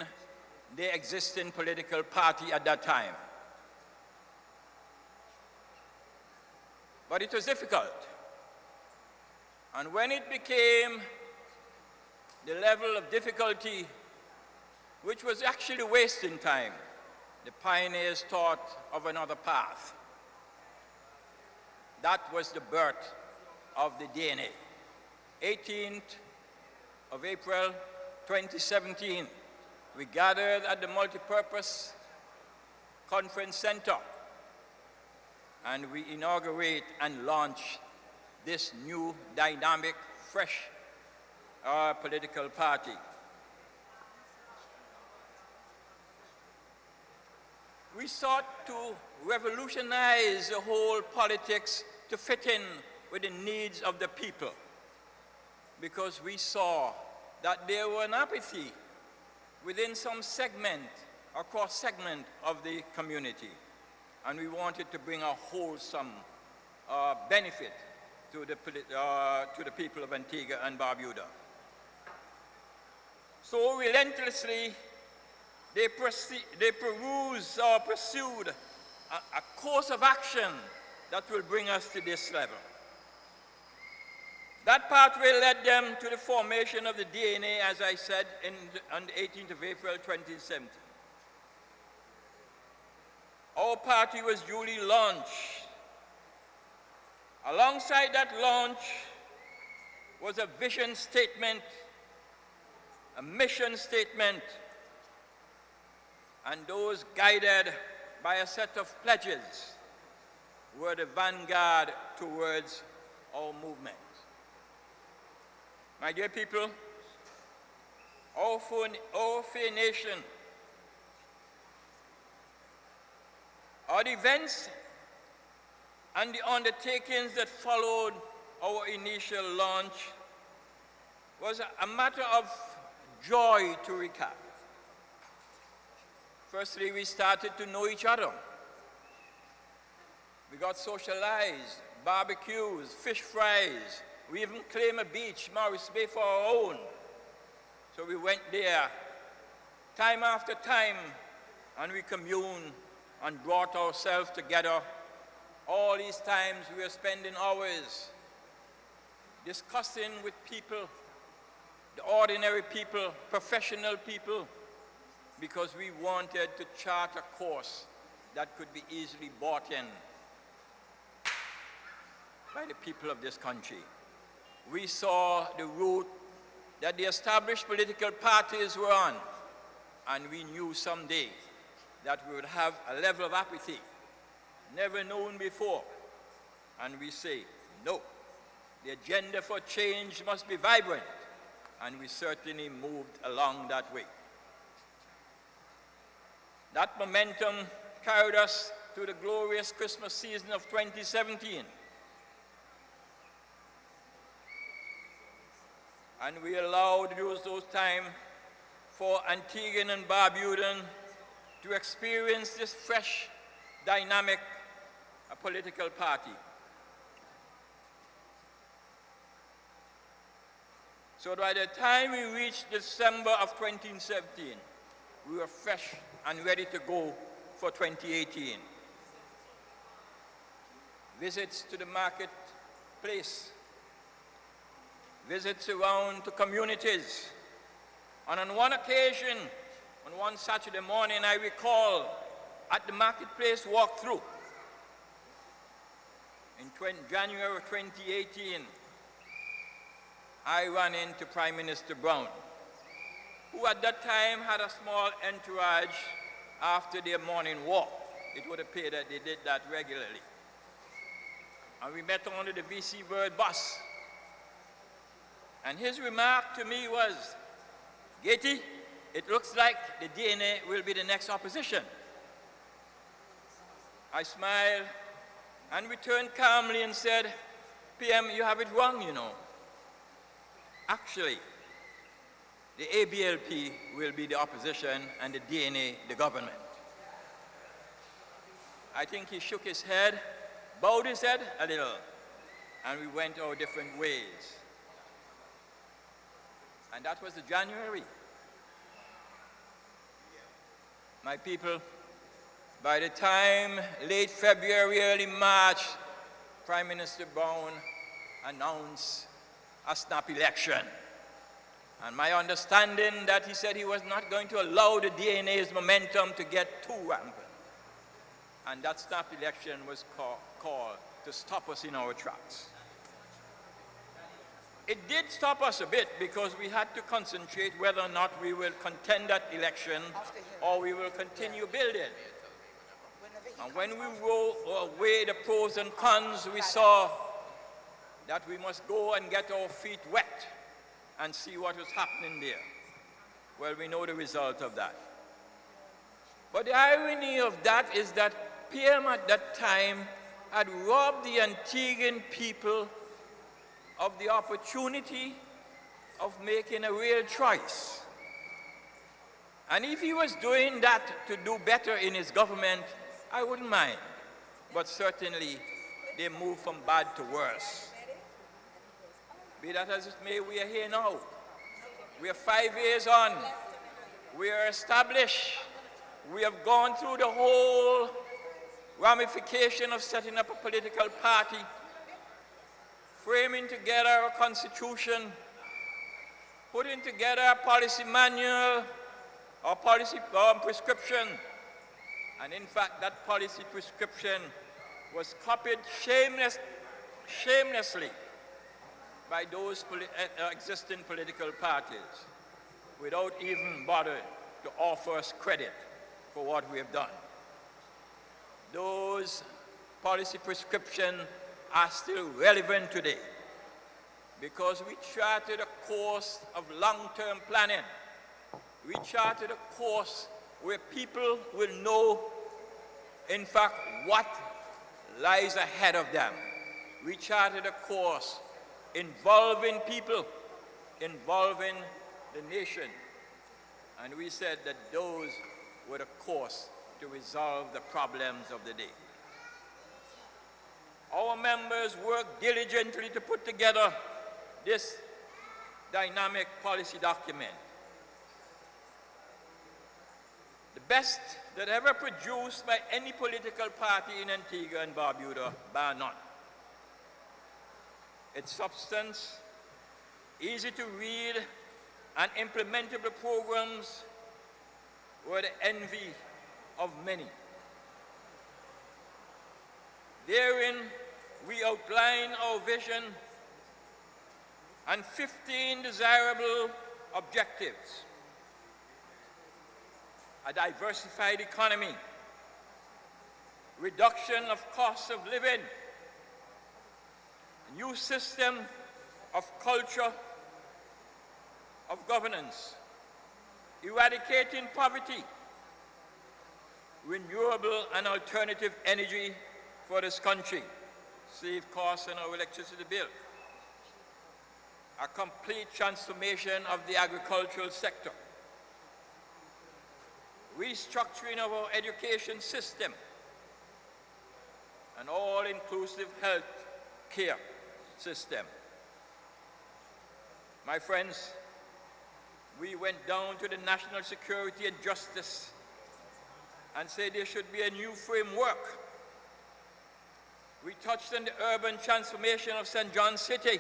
the existing political party at that time. But it was difficult. And when it became the level of difficulty, which was actually wasting time, the pioneers thought of another path. That was the birth of the DNA. 18th of April 2017, we gathered at the Multipurpose Conference Center and we inaugurate and launch this new dynamic, fresh political party. We sought to revolutionize the whole politics to fit in with the needs of the people, because we saw that there was an apathy within some segment, or cross-segment of the community, and we wanted to bring a wholesome benefit to the people of Antigua and Barbuda. So relentlessly, they pursued a course of action that will bring us to this level. That pathway led them to the formation of the DNA, as I said, on the 18th of April 2017. Our party was duly launched. Alongside that launch was a vision statement, a mission statement, and those guided by a set of pledges were the vanguard towards our movement. My dear people, our fair nation, our events and the undertakings that followed our initial launch was a matter of joy to recap. Firstly, we started to know each other. We got socialized, barbecues, fish fries. We even claimed a beach, Morris Bay, for our own. So we went there time after time, and we communed and brought ourselves together. All these times we were spending hours discussing with people, the ordinary people, professional people, because we wanted to chart a course that could be easily bought in by the people of this country. We saw the route that the established political parties were on, and we knew someday that we would have a level of apathy never known before. And we say, no, the agenda for change must be vibrant, and we certainly moved along that way. That momentum carried us to the glorious Christmas season of 2017. And we allowed those time for Antiguan and Barbudan to experience this fresh, dynamic political party. So by the time we reached December of 2017, we were fresh and ready to go for 2018. Visits to the marketplace, visits around to communities. And on one occasion, on one Saturday morning, I recall at the marketplace walkthrough in January of 2018, I ran into Prime Minister Brown, who at that time had a small entourage after their morning walk. It would appear that they did that regularly. And we met on the VC Bird bus. And his remark to me was, Getty, it looks like the DNA will be the next opposition. I smiled and returned calmly and said, PM, you have it wrong, you know. Actually, the ABLP will be the opposition and the DNA the government. I think he shook his head, bowed his head a little, and we went our different ways. And that was the January. My people, by the time late February, early March, Prime Minister Brown announced a snap election. And my understanding that he said he was not going to allow the DNA's momentum to get too rampant. And that snap election was called to stop us in our tracks. It did stop us a bit because we had to concentrate whether or not we will contend that election or we will continue building. And when we weighed the pros and cons, we saw that we must go and get our feet wet and see what was happening there. Well, we know the result of that. But the irony of that is that PM at that time had robbed the Antiguan people of the opportunity of making a real choice. And if he was doing that to do better in his government, I wouldn't mind. But certainly, they moved from bad to worse. Be that as it may, we are here now. We are 5 years on. We are established. We have gone through the whole ramification of setting up a political party, framing together a constitution, putting together a policy manual or policy prescription. And in fact, that policy prescription was copied shamelessly by those existing political parties without even bothering to offer us credit for what we have done. Those policy prescriptions are still relevant today because we charted a course of long-term planning. We charted a course where people will know, in fact, what lies ahead of them. We charted a course involving people, involving the nation. And we said that those were the course to resolve the problems of the day. Our members worked diligently to put together this dynamic policy document. The best that ever produced by any political party in Antigua and Barbuda, bar none. Its substance, easy to read, and implementable programs were the envy of many. Therein, we outline our vision and 15 desirable objectives. A diversified economy, reduction of costs of living, a new system of culture of governance, eradicating poverty, renewable and alternative energy for this country, save costs on our electricity bill, a complete transformation of the agricultural sector, restructuring of our education system, an all-inclusive health care system. My friends, we went down to the national security and justice and said there should be a new framework. We touched on the urban transformation of St. John City.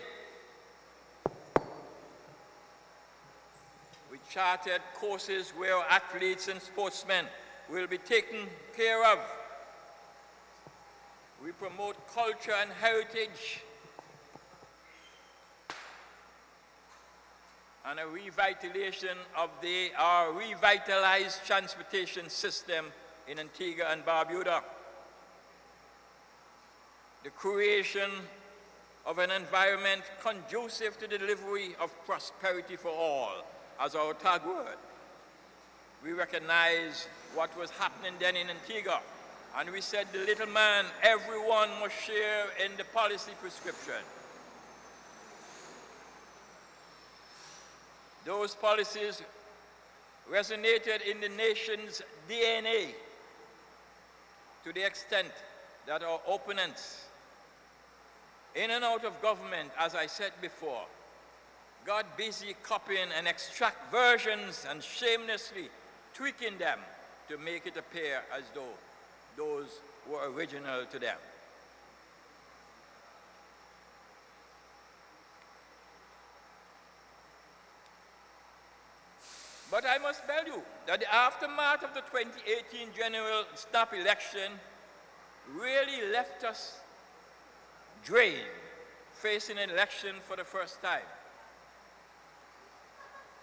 We charted courses where our athletes and sportsmen will be taken care of. We promote culture and heritage and a revitalization of our revitalized transportation system in Antigua and Barbuda. The creation of an environment conducive to the delivery of prosperity for all, as our tag word. we recognized what was happening then in Antigua. And we said, the little man, everyone must share in the policy prescription. Those policies resonated in the nation's DNA to the extent that our opponents in and out of government, as I said before, got busy copying and extract versions and shamelessly tweaking them to make it appear as though those were original to them. But I must tell you that the aftermath of the 2018 general snap election really left us drained, facing an election for the first time.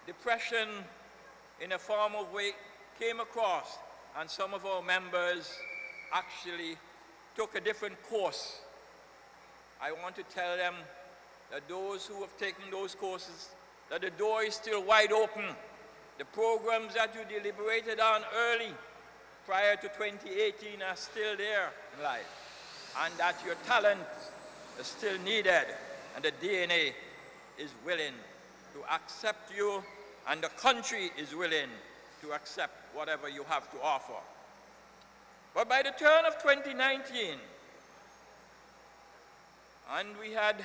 Depression in a form of way came across, and some of our members actually took a different course. I want to tell them that those who have taken those courses, that the door is still wide open. The programs that you deliberated on early, prior to 2018, are still there in life, and that your talent is still needed, and the DNA is willing to accept you, and the country is willing to accept whatever you have to offer. But by the turn of 2019, and we had,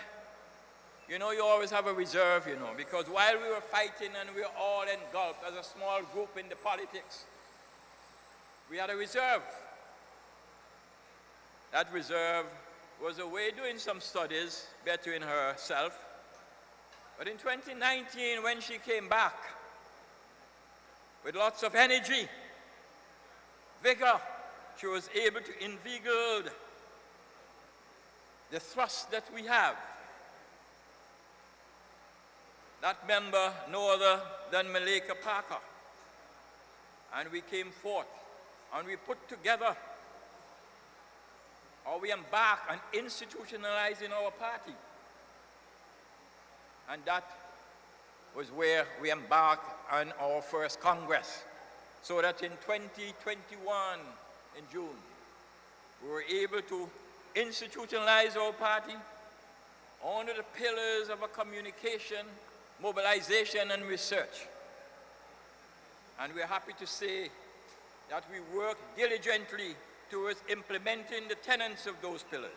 you know, you always have a reserve, you know, because while we were fighting and we were all engulfed as a small group in the politics, we had a reserve. That reserve was away doing some studies, bettering herself. But in 2019, when she came back with lots of energy, vigor, she was able to invigorate the thrust that we have. That member, no other than Malika Parker. And we came forth and we put together, or we embarked on institutionalizing our party. And that was where we embarked on our first Congress. So that in 2021, in June, we were able to institutionalize our party under the pillars of a communication, mobilization, and research. And we're happy to say that we work diligently towards implementing the tenets of those pillars,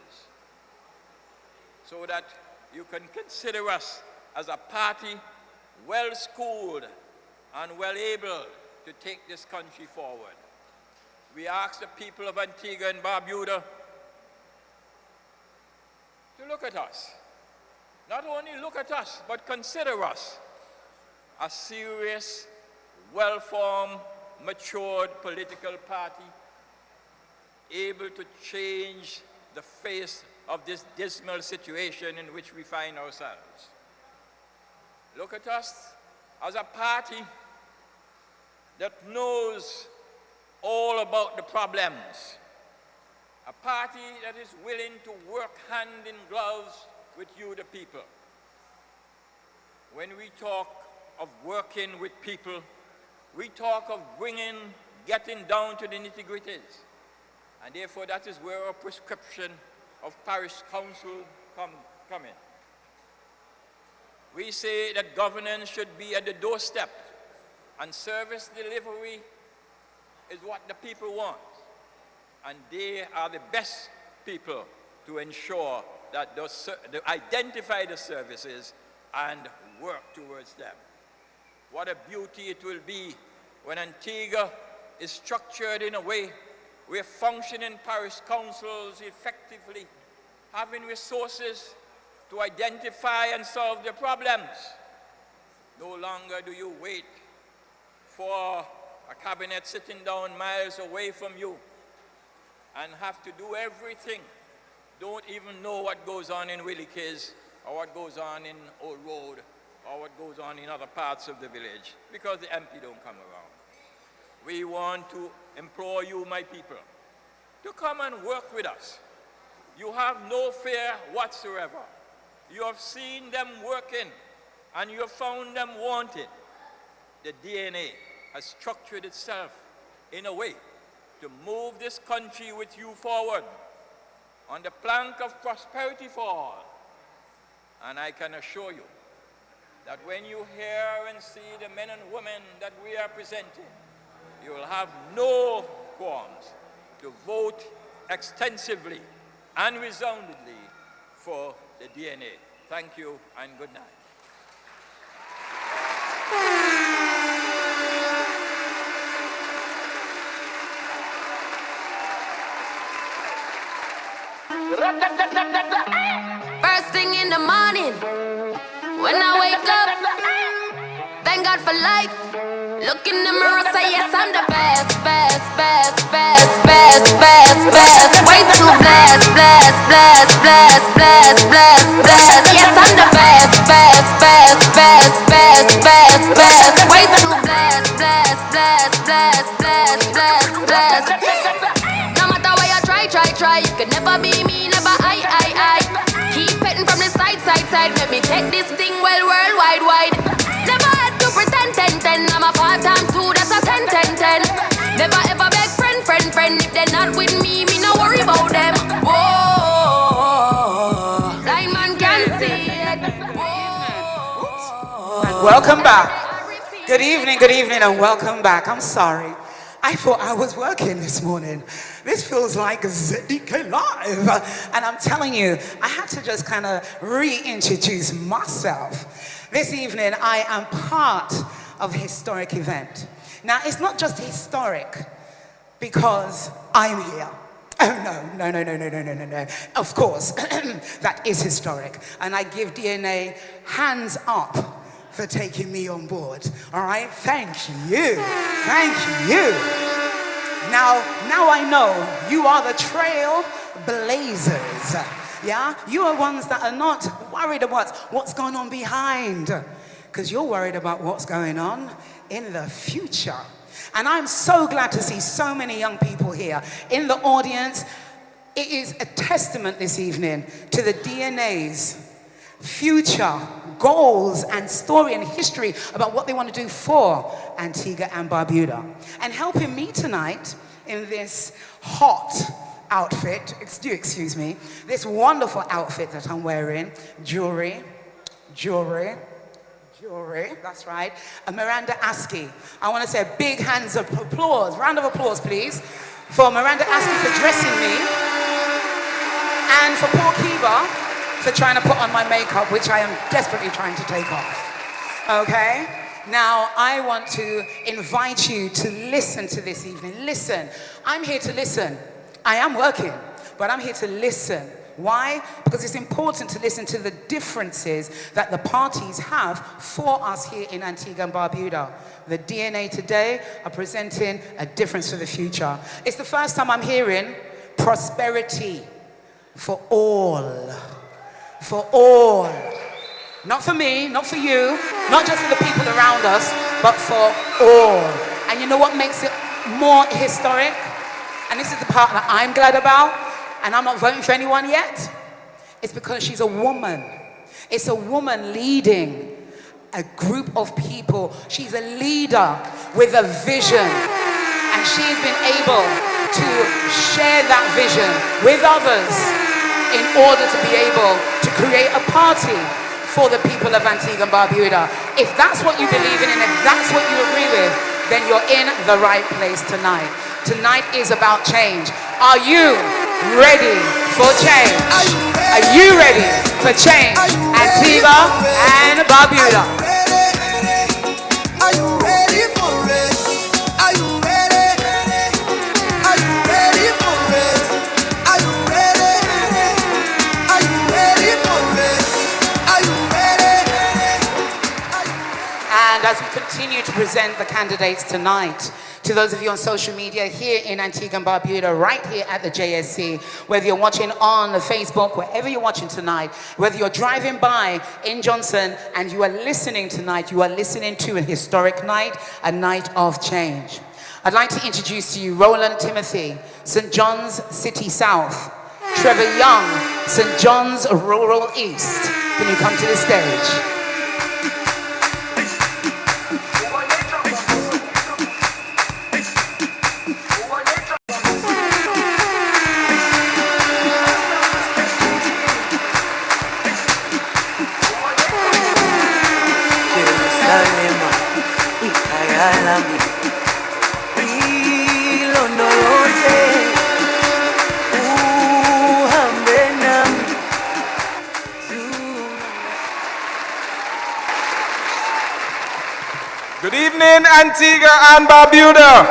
so that you can consider us as a party well-schooled and well-able to take this country forward. We ask the people of Antigua and Barbuda to look at us. Not only look at us, but consider us a serious, well-formed, matured political party, able to change the face of this dismal situation in which we find ourselves. Look at us as a party that knows all about the problems, a party that is willing to work hand in gloves with you, the people. When we talk of working with people, we talk of getting down to the nitty-gritties. And therefore, that is where our prescription of parish council come in. We say that governance should be at the doorstep, and service delivery is what the people want. And they are the best people to ensure that they identify the services and work towards them. What a beauty it will be when Antigua is structured in a way where functioning parish councils effectively having resources to identify and solve their problems. No longer do you wait for a cabinet sitting down miles away from you and have to do everything. Don't even know what goes on in Willikes or what goes on in Old Road or what goes on in other parts of the village, because the MP don't come around. We want to implore you, my people, to come and work with us. You have no fear whatsoever. You have seen them working and you have found them wanted. The DNA has structured itself in a way to move this country with you forward on the plank of prosperity for all. And I can assure you that when you hear and see the men and women that we are presenting, you will have no qualms to vote extensively and resoundingly for the DNA. Thank you and good night. First thing in the morning, when I wake up, thank God for life. Look in the mirror, say yes, I'm the best, best, best, best, best, best, best. Way too blessed, blessed, blessed, blessed, blessed, blessed, blessed. Yes, I'm the best, best, best, best, best, best, best. Way too blessed, blessed, blessed, blessed, blessed, blessed, blessed. No matter where you try, you can never be me, never I. Keep petting from the side, let me take this thing well, worldwide, wide. Never had to pretend, 10. I'm a 5 times 2, that's a 10. Never ever beg friend. If they're not with me no worry about them. Whoa, blind man can see it. And welcome back. Good evening, and welcome back. I'm sorry. I thought I was working this morning. This feels like ZDK Live. And I'm telling you, I had to just kind of reintroduce myself. This evening, I am part of a historic event. Now, it's not just historic because I'm here. Oh, no. Of course, that is historic. And I give DNA hands up for taking me on board. All right, thank you. Now I know you are the trail blazers. Yeah, you are ones that are not worried about what's going on behind, because you're worried about what's going on in the future. And I'm so glad to see so many young people here in the audience. It is a testament this evening to the DNA's future goals and story and history about what they want to do for Antigua and Barbuda. And helping me tonight in this hot outfit, excuse me, this wonderful outfit that I'm wearing, jewelry, that's right, and Miranda Askey. I want to say a big round of applause please, for Miranda Askey for dressing me, and for Paul Kiba for trying to put on my makeup, which I am desperately trying to take off. Okay? Now, I want to invite you to listen to this evening. Listen. I'm here to listen. I am working, but I'm here to listen. Why? Because it's important to listen to the differences that the parties have for us here in Antigua and Barbuda. The DNA today are presenting a difference for the future. It's the first time I'm hearing prosperity for all. For all. Not for me, not for you, not just for the people around us, but for all. And you know what makes it more historic? And this is the part that I'm glad about, and I'm not voting for anyone yet. It's because she's a woman. It's a woman leading a group of people. She's a leader with a vision, and she's been able to share that vision with others in order to be able to create a party for the people of Antigua and Barbuda. If that's what you believe in and if that's what you agree with, then you're in the right place tonight. Tonight is about change. Are you ready for change? Are you ready for change? Antigua and Barbuda. Are you ready for it? Are you ready? Are you ready for it? Are you ready? Are you ready for it? Are you ready? And as we continue to present the candidates tonight, to those of you on social media here in Antigua and Barbuda, right here at the JSC, whether you're watching on Facebook, wherever you're watching tonight, whether you're driving by in Johnson and you are listening tonight, you are listening to a historic night, a night of change. I'd like to introduce to you Roland Timothy, St. John's City South, Trevor Young, St. John's Rural East. Can you come to the stage? Good evening, Antigua and Barbuda.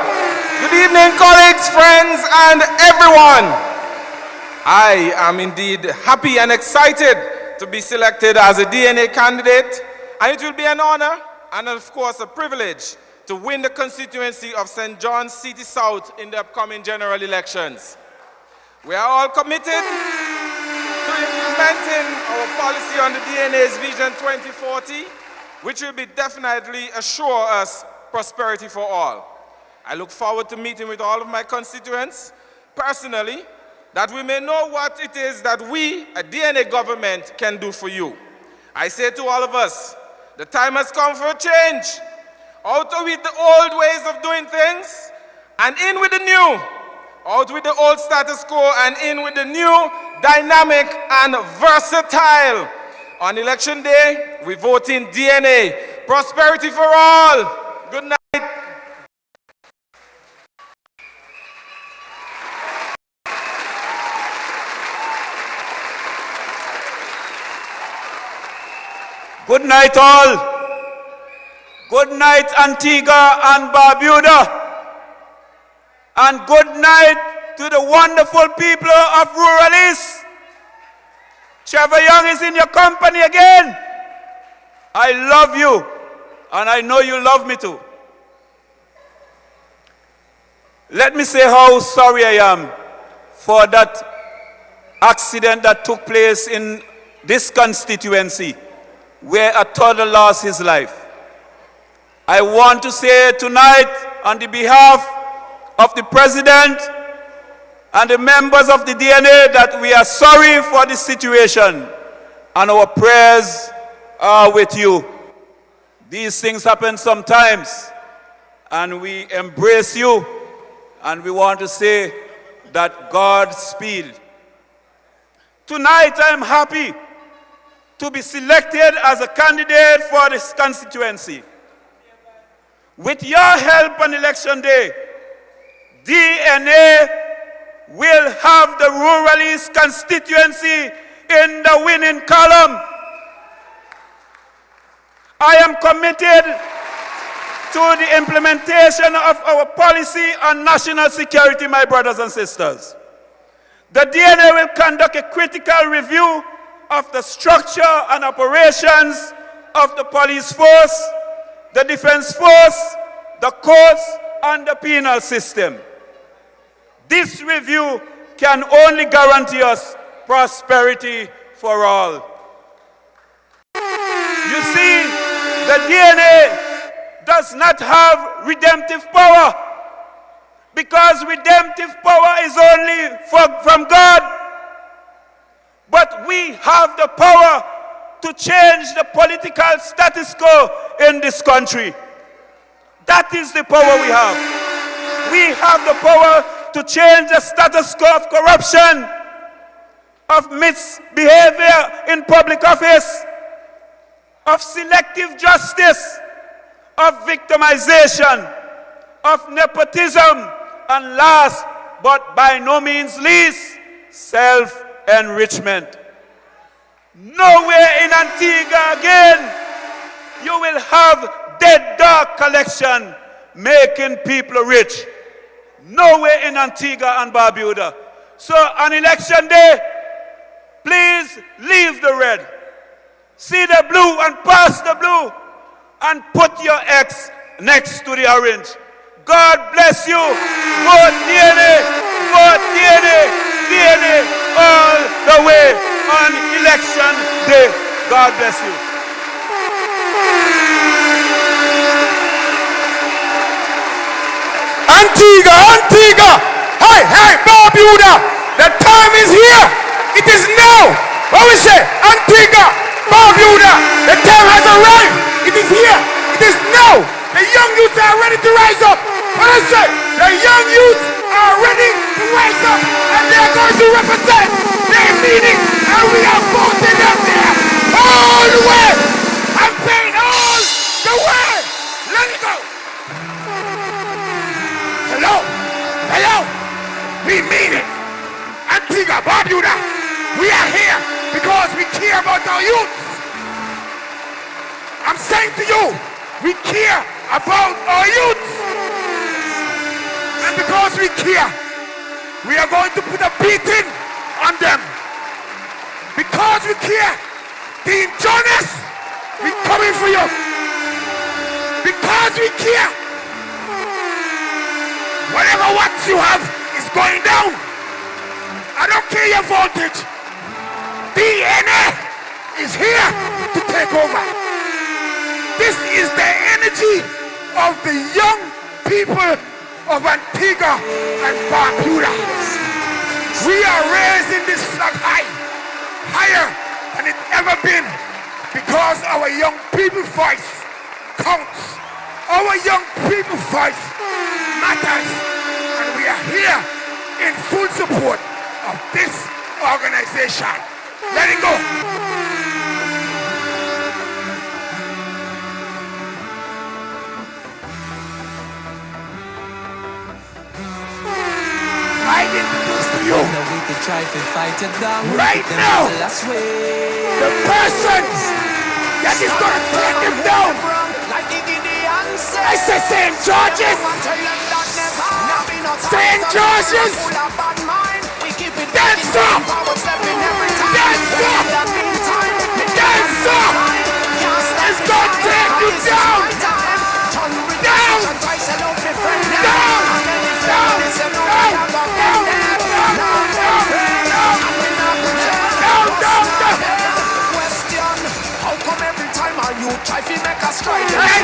Good evening, colleagues, friends, and everyone. I am indeed happy and excited to be selected as a DNA candidate, and it will be an honor and, of course, a privilege to win the constituency of St. John's City South in the upcoming general elections. We are all committed to implementing our policy on the DNA's Vision 2040, which will be definitely assure us prosperity for all. I look forward to meeting with all of my constituents personally, that we may know what it is that we, a DNA government, can do for you. I say to all of us, the time has come for a change. Out with the old ways of doing things, and in with the new. Out with the old status quo, and in with the new, dynamic, and versatile. On election day, we vote in DNA. Prosperity for all. Good night. Good night, all. Good night, Antigua and Barbuda. And good night to the wonderful people of Rural East. Trevor Young is in your company again. I love you, and I know you love me too. Let me say how sorry I am for that accident that took place in this constituency, where a toddler lost his life. I want to say tonight, on the behalf of the President and the members of the DNA, that we are sorry for this situation, and our prayers are with you. These things happen sometimes, and we embrace you, and we want to say that Godspeed. Tonight I am happy to be selected as a candidate for this constituency. With your help on election day, DNA will have the Rural East constituency in the winning column. I am committed to the implementation of our policy on national security, my brothers and sisters. The DNA will conduct a critical review of the structure and operations of the police force, the defense force, the courts, and the penal system. This review can only guarantee us prosperity for all. You see, the DNA does not have redemptive power, because redemptive power is only from God. But we have the power to change the political status quo in this country. That is the power we have. We have the power to change the status quo of corruption, of misbehavior in public office, of selective justice, of victimization, of nepotism, and last but by no means least, self-enrichment. Nowhere in Antigua again you will have dead dog collection making people rich. Nowhere in Antigua and Barbuda. So on election day, please leave the red. See the blue and pass the blue, and put your X next to the orange. God bless you. Vote DNA. Vote DNA. DNA all the way on election day. God bless you. Antigua, hey, Barbuda, the time is here. It is now. What we say? Antigua, Barbuda, the time has arrived. It is here. It is now. The young youths are ready to rise up. What I say? The young youths are ready to rise up, and they are going to represent their meeting, and we are voting them there all the way. I'm saying all the way. Let it go. Hello, we mean it. Antigua, Barbuda, we are here because we care about our youth. I'm saying to you, we care about our youth. And because we care, we are going to put a beating on them. Because we care, Dean Jonas, we coming for you. Because we care, whatever what you have is going down. I don't care your voltage. DNA is here to take over. This is the energy of the young people of Antigua and Barbuda. We are raising this flag higher than it's ever been, because our young people's voice counts. Our young people's voice matters, and we are here in full support of this organization. Let it go. I introduce to you right now the person that is going to take him down. I say St. George's. St. George's. Dance up. Dance up. Dance up. It's going to take you down. Down. Down. How come every time you try to make a stride? Why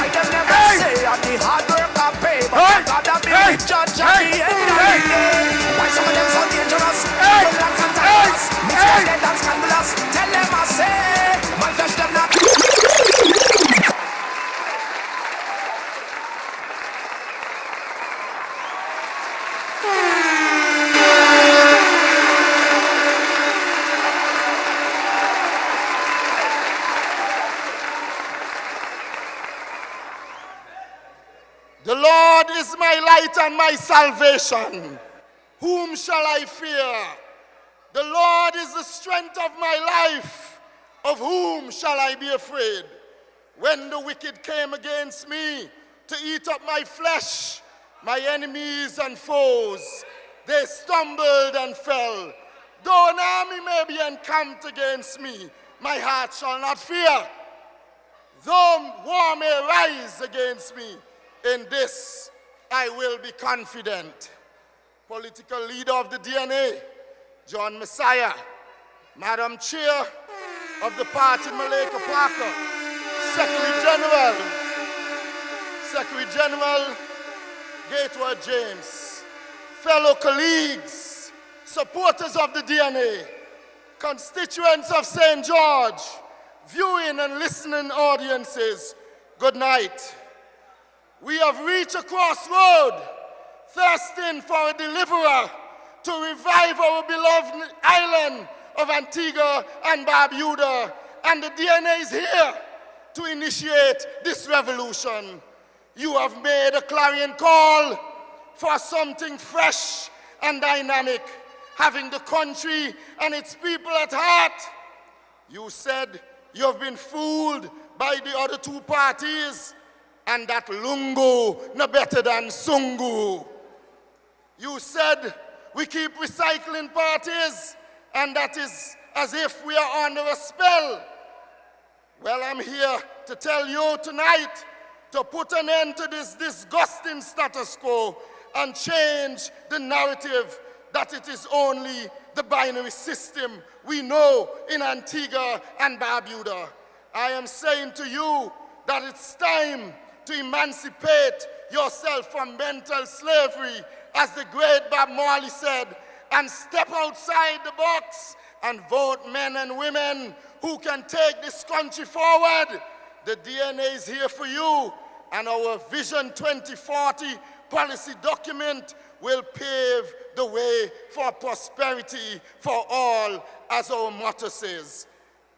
them never say the hard work I pay, but God be the judge at the end of the day? Why some of them so dangerous? From black and tigers, mixed dead and scandalous. Tell them I say, my flesh them not. The Lord is my light and my salvation. Whom shall I fear? The Lord is the strength of my life. Of whom shall I be afraid? When the wicked came against me to eat up my flesh, my enemies and foes, they stumbled and fell. Though an army may be encamped against me, my heart shall not fear. Though war may rise against me, in this I will be confident. Political leader of the DNA, John Messiah, Madam Chair of the party, Malika Parker, Secretary General, Gateway James, fellow colleagues, supporters of the DNA, constituents of St. George, viewing and listening audiences, good night. We have reached a crossroad, thirsting for a deliverer to revive our beloved island of Antigua and Barbuda, and the DNA is here to initiate this revolution. You have made a clarion call for something fresh and dynamic, having the country and its people at heart. You said you have been fooled by the other two parties, and that Lungu no better than Sungu. You said we keep recycling parties, and that is as if we are under a spell. Well, I'm here to tell you tonight to put an end to this disgusting status quo and change the narrative that it is only the binary system we know in Antigua and Barbuda. I am saying to you that it's time to emancipate yourself from mental slavery, as the great Bob Marley said, and step outside the box and vote men and women who can take this country forward. The DNA is here for you, and our Vision 2040 policy document will pave the way for prosperity for all, as our motto says.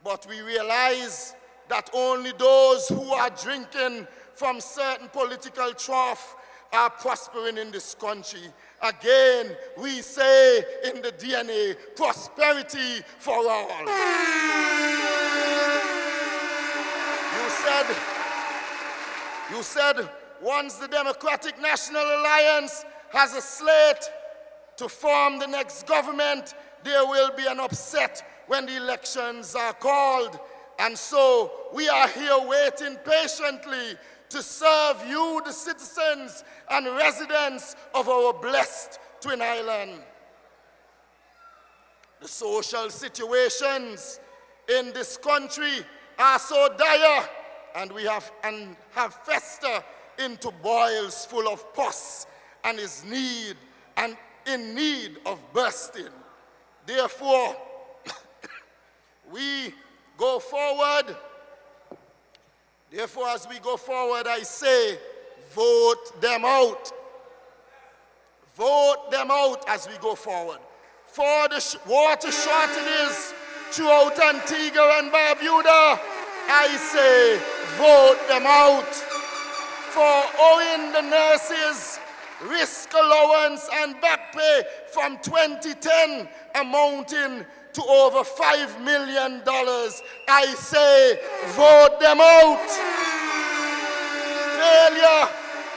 But we realize that only those who are drinking from certain political trough are prospering in this country. Again, we say in the DNA, prosperity for all. said once the Democratic National Alliance has a slate to form the next government, there will be an upset when the elections are called. And so we are here waiting patiently to serve you, the citizens and residents of our blessed Twin Island. The social situations in this country are so dire, and have festered into boils full of pus and in need of bursting. Therefore, we go forward. Therefore, as we go forward, I say, vote them out. Vote them out as we go forward. For the water shortages throughout Antigua and Barbuda, I say, vote them out. For owing the nurses risk allowance and back pay from 2010 amounting to over $5 million, I say, vote them out.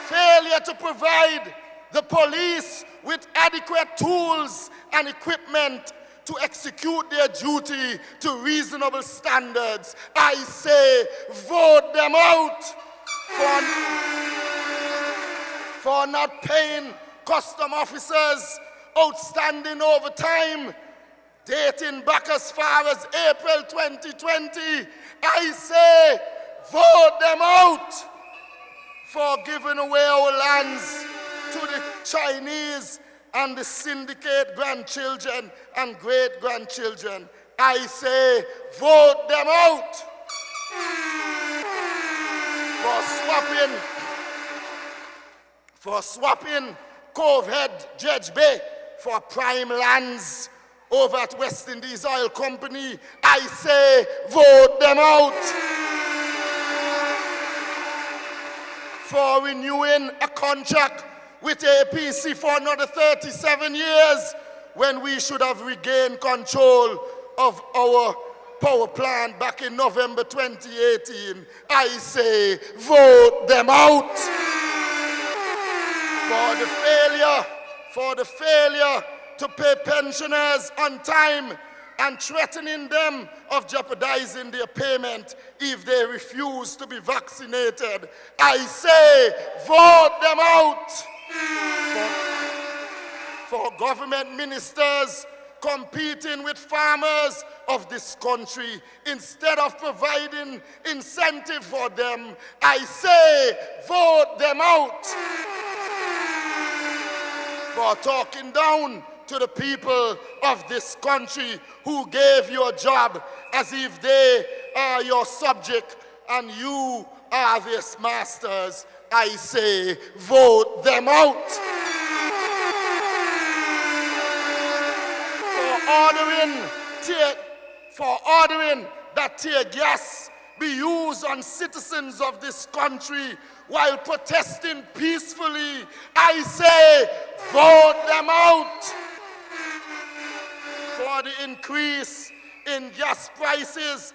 Failure to provide the police with adequate tools and equipment to execute their duty to reasonable standards, I say, vote them out. For not paying custom officers outstanding overtime dating back as far as April 2020, I say, vote them out. For giving away our lands to the Chinese and the syndicate grandchildren and great-grandchildren, I say, vote them out. For swapping Cove Head, Judge Bay for prime lands over at West Indies Oil Company, I say, vote them out. For renewing a contract with APC for another 37 years when we should have regained control of our power plant back in November 2018, I say, vote them out. For the failure to pay pensioners on time and threatening them of jeopardizing their payment if they refuse to be vaccinated, I say, vote them out. For government ministers competing with farmers of this country instead of providing incentive for them, I say, vote them out. For talking down to the people of this country who gave you a job as if they are your subject and you are their masters, I say, vote them out. For ordering that tear gas be used on citizens of this country while protesting peacefully, I say, vote them out. For the increase in gas prices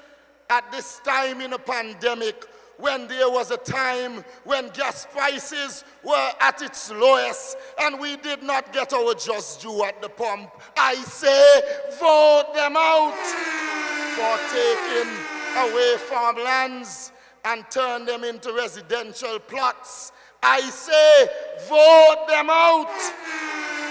at this time in a pandemic, when there was a time when gas prices were at its lowest and we did not get our just due at the pump, I say, vote them out. For taking away farmlands and turn them into residential plots, I say, vote them out.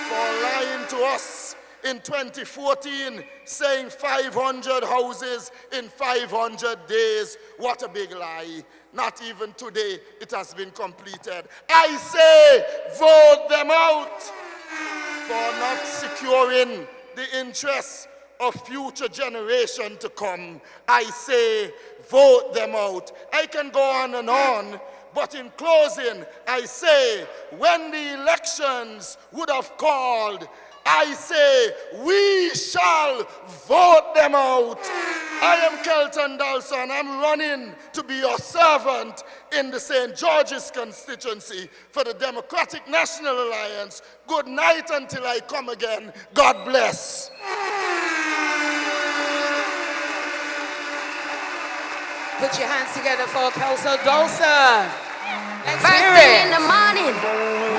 For lying to us in 2014, saying 500 houses in 500 days. What a big lie. Not even today it has been completed. I say, vote them out. For not securing the interests of future generation to come, I say, vote them out. I can go on, but in closing, I say, when the elections would have called, I say, we shall vote them out. I am Kelton Dalson. I'm running to be your servant in the St. George's constituency for the Democratic National Alliance. Good night until I come again. God bless. Put your hands together for Kelso Dolson. Let's First hear thing it. in the morning.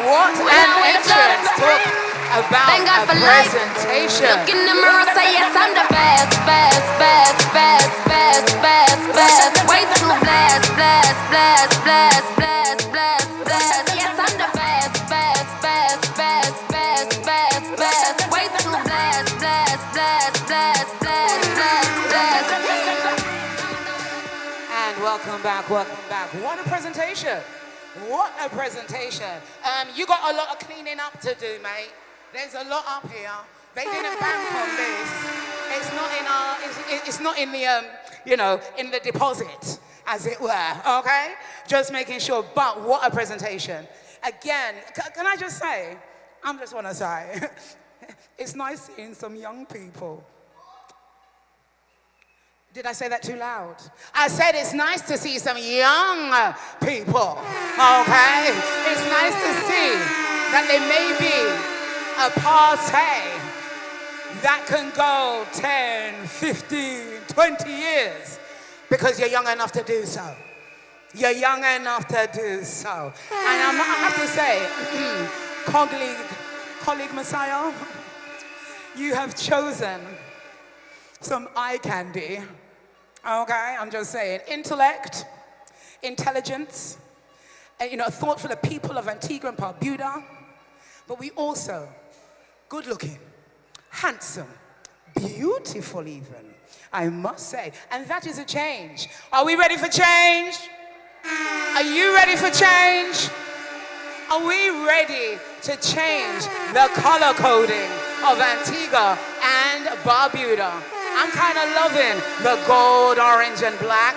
What When an I wake entrance. up, Talk about thank God a for life. presentation. Look in the mirror, say yes, I'm the best, best, best, best, best, best, best. Way too blessed, blessed, blessed, blessed, blessed, blessed, blessed. Yes, I'm the best, best, best, best, best, best, best. Way too blessed, blessed, blessed, blessed, blessed, blessed, blessed. And welcome back, welcome back. What a presentation. What a presentation. You got a lot of cleaning up to do, mate. There's a lot up here. They didn't bank on this. It's not in our, it's not in the, you know, in the deposit, as it were, okay? Just making sure, but what a presentation. Again, can I just say, I just want to say, it's nice seeing some young people. Did I say that too loud? I said it's nice to see some young people, okay? It's nice to see that there may be a party that can go 10, 15, 20 years because you're young enough to do so. You're young enough to do so. And I have to say, colleague Messiah, you have chosen some eye candy, okay? I'm just saying, intellect, intelligence, and, you know, a thought for the people of Antigua and Barbuda, but we also, good looking, handsome, beautiful even, I must say, and that is a change. Are we ready for change? Are you ready for change? Are we ready to change the color coding of Antigua and Barbuda? I'm kind of loving the gold, orange, and black.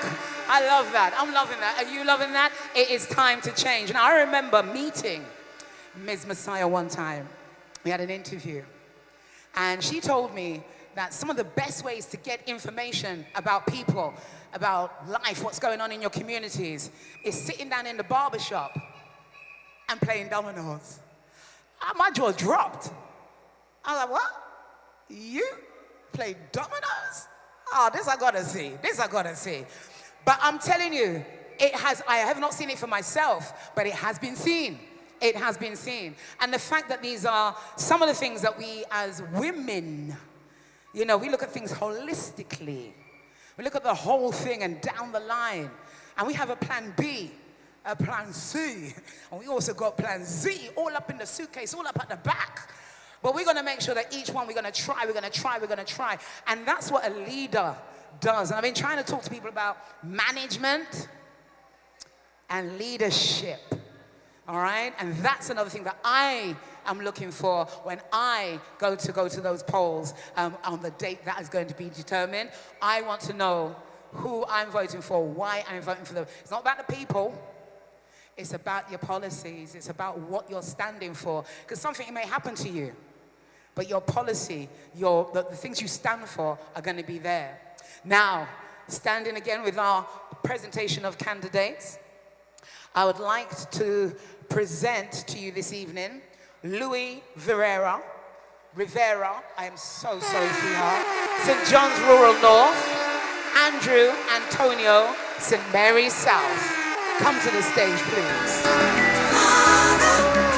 I love that. I'm loving that. Are you loving that? It is time to change. And I remember meeting Ms. Messiah one time. We had an interview. And she told me that some of the best ways to get information about people, about life, what's going on in your communities, is sitting down in the barbershop and playing dominoes. My jaw dropped. I was like, what? You play dominoes? Oh, this I gotta see. This I gotta see. But I'm telling you, I have not seen it for myself, but it has been seen. It has been seen. And the fact that these are some of the things that we as women, you know, we look at things holistically. We look at the whole thing and down the line. And we have a plan B, a plan C, and we also got plan Z all up in the suitcase, all up at the back. But we're gonna make sure that each one we're gonna try. And that's what a leader does. And I've been trying to talk to people about management and leadership. All right? And that's another thing that I am looking for when I go to those polls on the date that is going to be determined. I want to know who I'm voting for, why I'm voting for them. It's not about the people. It's about your policies. It's about what you're standing for. Because something may happen to you, but your policy, the things you stand for are going to be there. Now, standing again with our presentation of candidates, I would like to present to you this evening Louis Rivera. I am so sorry, sweetheart. St. John's Rural North. Andrew Antonio, St. Mary's South. Come to the stage, please.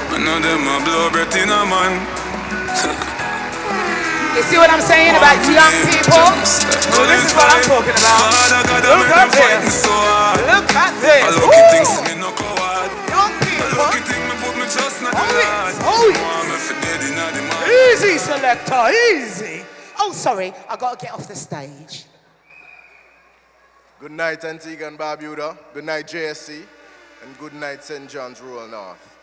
I know them a blow breath in a man. You see what I'm saying about young people? Well, this is what I'm talking about. Look at this. Look at this. Young people. Easy, selector, easy. Oh, sorry, I gotta get off the stage. Good night, Antigua and Barbuda. Good night, JSC. And good night, St. John's Rural North.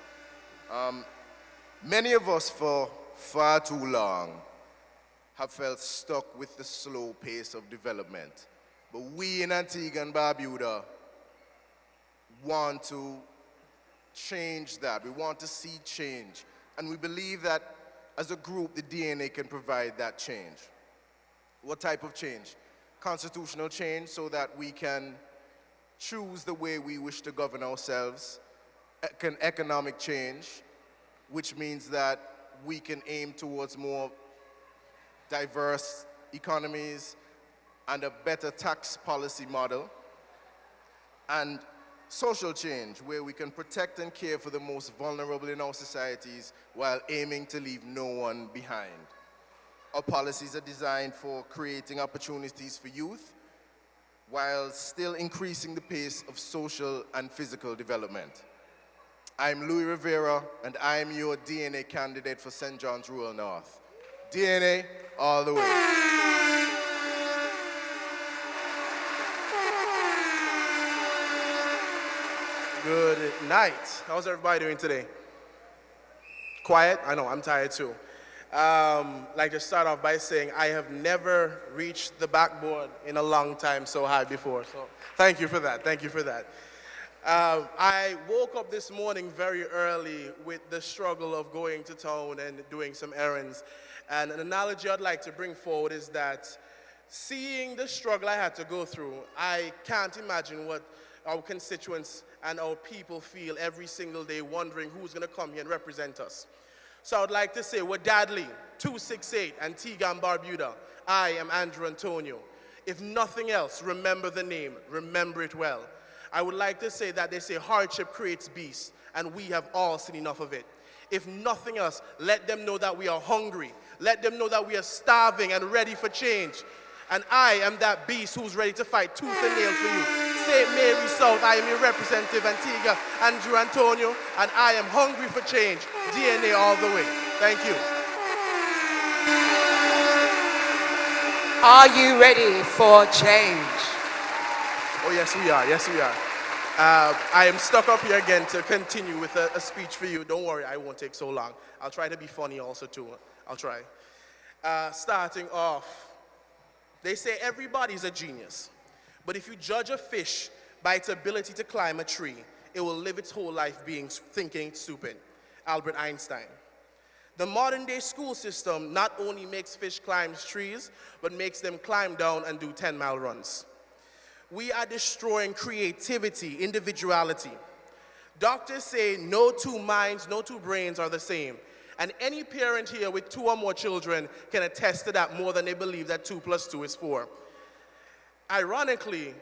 Many of us for far too long have felt stuck with the slow pace of development. But we in Antigua and Barbuda want to change that. We want to see change. And we believe that as a group, the DNA can provide that change. What type of change? Constitutional change so that we can choose the way we wish to govern ourselves. Economic change, which means that we can aim towards more diverse economies and a better tax policy model. and social change, where we can protect and care for the most vulnerable in our societies while aiming to leave no one behind. Our policies are designed for creating opportunities for youth while still increasing the pace of social and physical development. I'm Louis Rivera, and I'm your DNA candidate for St. John's Rural North. DNA all the way. Good night. How's everybody doing today? Quiet? I know, I'm tired too. Like to start off by saying I have never reached the backboard in a long time so high before. So thank you for that. Thank you for that. I woke up this morning very early with the struggle of going to town and doing some errands. And an analogy I'd like to bring forward is that seeing the struggle I had to go through, I can't imagine what our constituents and our people feel every single day wondering who's going to come here and represent us. So I'd like to say, we're Dadley, 268, Antigua Barbuda. I am Andrew Antonio. If nothing else, remember the name, remember it well. I would like to say that they say hardship creates beasts, and we have all seen enough of it. If nothing else, let them know that we are hungry. Let them know that we are starving and ready for change. And I am that beast who's ready to fight tooth and nail for you. St. Mary South, I am your representative, Antigua, Andrew Antonio, and I am hungry for change. DNA all the way. Thank you. Are you ready for change? Oh, yes, we are. Yes, we are. I am stuck up here again to continue with a speech for you. Don't worry, I won't take so long. I'll try to be funny also, too. I'll try. Starting off, they say everybody's a genius. But if you judge a fish by its ability to climb a tree, it will live its whole life thinking it's stupid. Albert Einstein. The modern day school system not only makes fish climb trees, but makes them climb down and do 10-mile runs. We are destroying creativity, individuality. Doctors say no two minds, no two brains are the same. And any parent here with 2 or more children can attest to that more than they believe that 2 + 2 is 4. Ironically,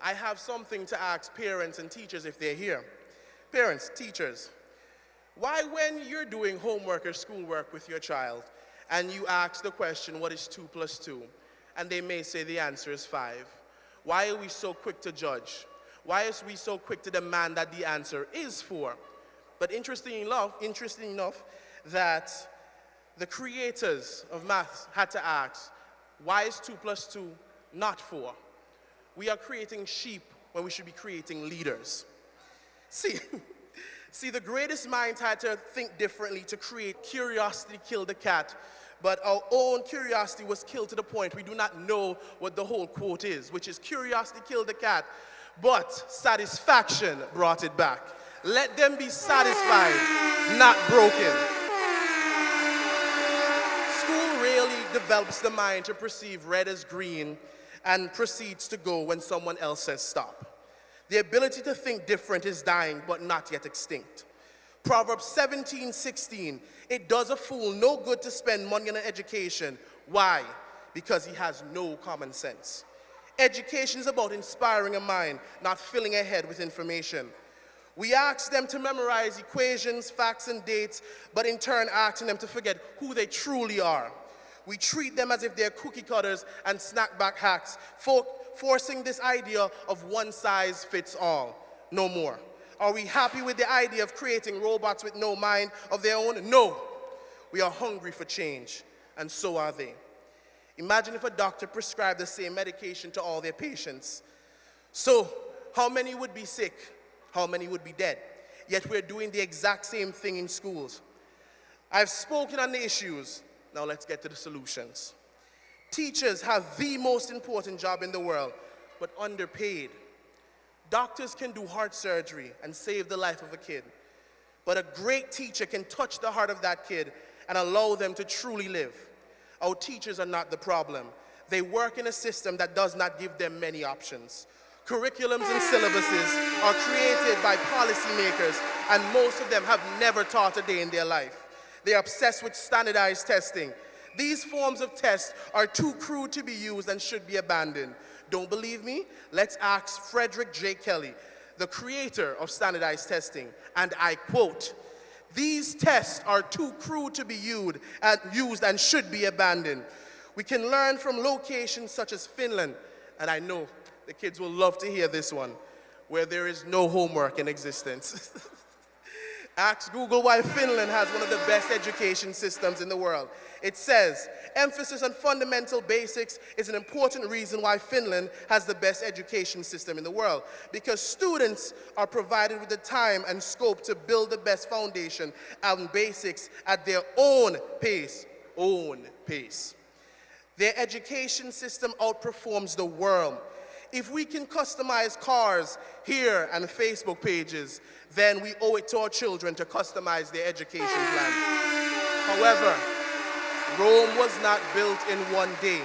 I have something to ask parents and teachers if they're here. Parents, teachers, why when you're doing homework or schoolwork with your child and you ask the question, what is 2 + 2? And they may say the answer is 5. Why are we so quick to judge? Why are we so quick to demand that the answer is 4? But interesting enough, that the creators of math had to ask, why is 2 + 2 not 4? We are creating sheep when we should be creating leaders. See, the greatest minds had to think differently to create curiosity killed the cat, but our own curiosity was killed to the point we do not know what the whole quote is, which is curiosity killed the cat, but satisfaction brought it back. Let them be satisfied, not broken. School really develops the mind to perceive red as green and proceeds to go when someone else says stop. The ability to think different is dying, but not yet extinct. Proverbs 17:16, it does a fool no good to spend money on an education. Why? Because he has no common sense. Education is about inspiring a mind, not filling a head with information. We ask them to memorize equations, facts, and dates, but in turn asking them to forget who they truly are. We treat them as if they're cookie cutters and snackback hacks, forcing this idea of one size fits all. No more. Are we happy with the idea of creating robots with no mind of their own? No. We are hungry for change, and so are they. Imagine if a doctor prescribed the same medication to all their patients. So, how many would be sick? How many would be dead? Yet we're doing the exact same thing in schools. I've spoken on the issues. Now let's get to the solutions. Teachers have the most important job in the world, but underpaid. Doctors can do heart surgery and save the life of a kid, but a great teacher can touch the heart of that kid and allow them to truly live. Our teachers are not the problem. They work in a system that does not give them many options. Curriculums and syllabuses are created by policymakers, and most of them have never taught a day in their life. They're obsessed with standardized testing. These forms of tests are too crude to be used and should be abandoned. Don't believe me? Let's ask Frederick J. Kelly. the creator of standardized testing, and I quote, "These tests are too crude to be used and should be abandoned. We can learn from locations such as Finland," and I know the kids will love to hear this one, "where there is no homework in existence." Ask Google why Finland has one of the best education systems in the world. It says, emphasis on fundamental basics is an important reason why Finland has the best education system in the world, because students are provided with the time and scope to build the best foundation and basics at their own pace. Own pace. Their education system outperforms the world. If we can customize cars here and Facebook pages, then we owe it to our children to customize their education plan. However, Rome was not built in one day,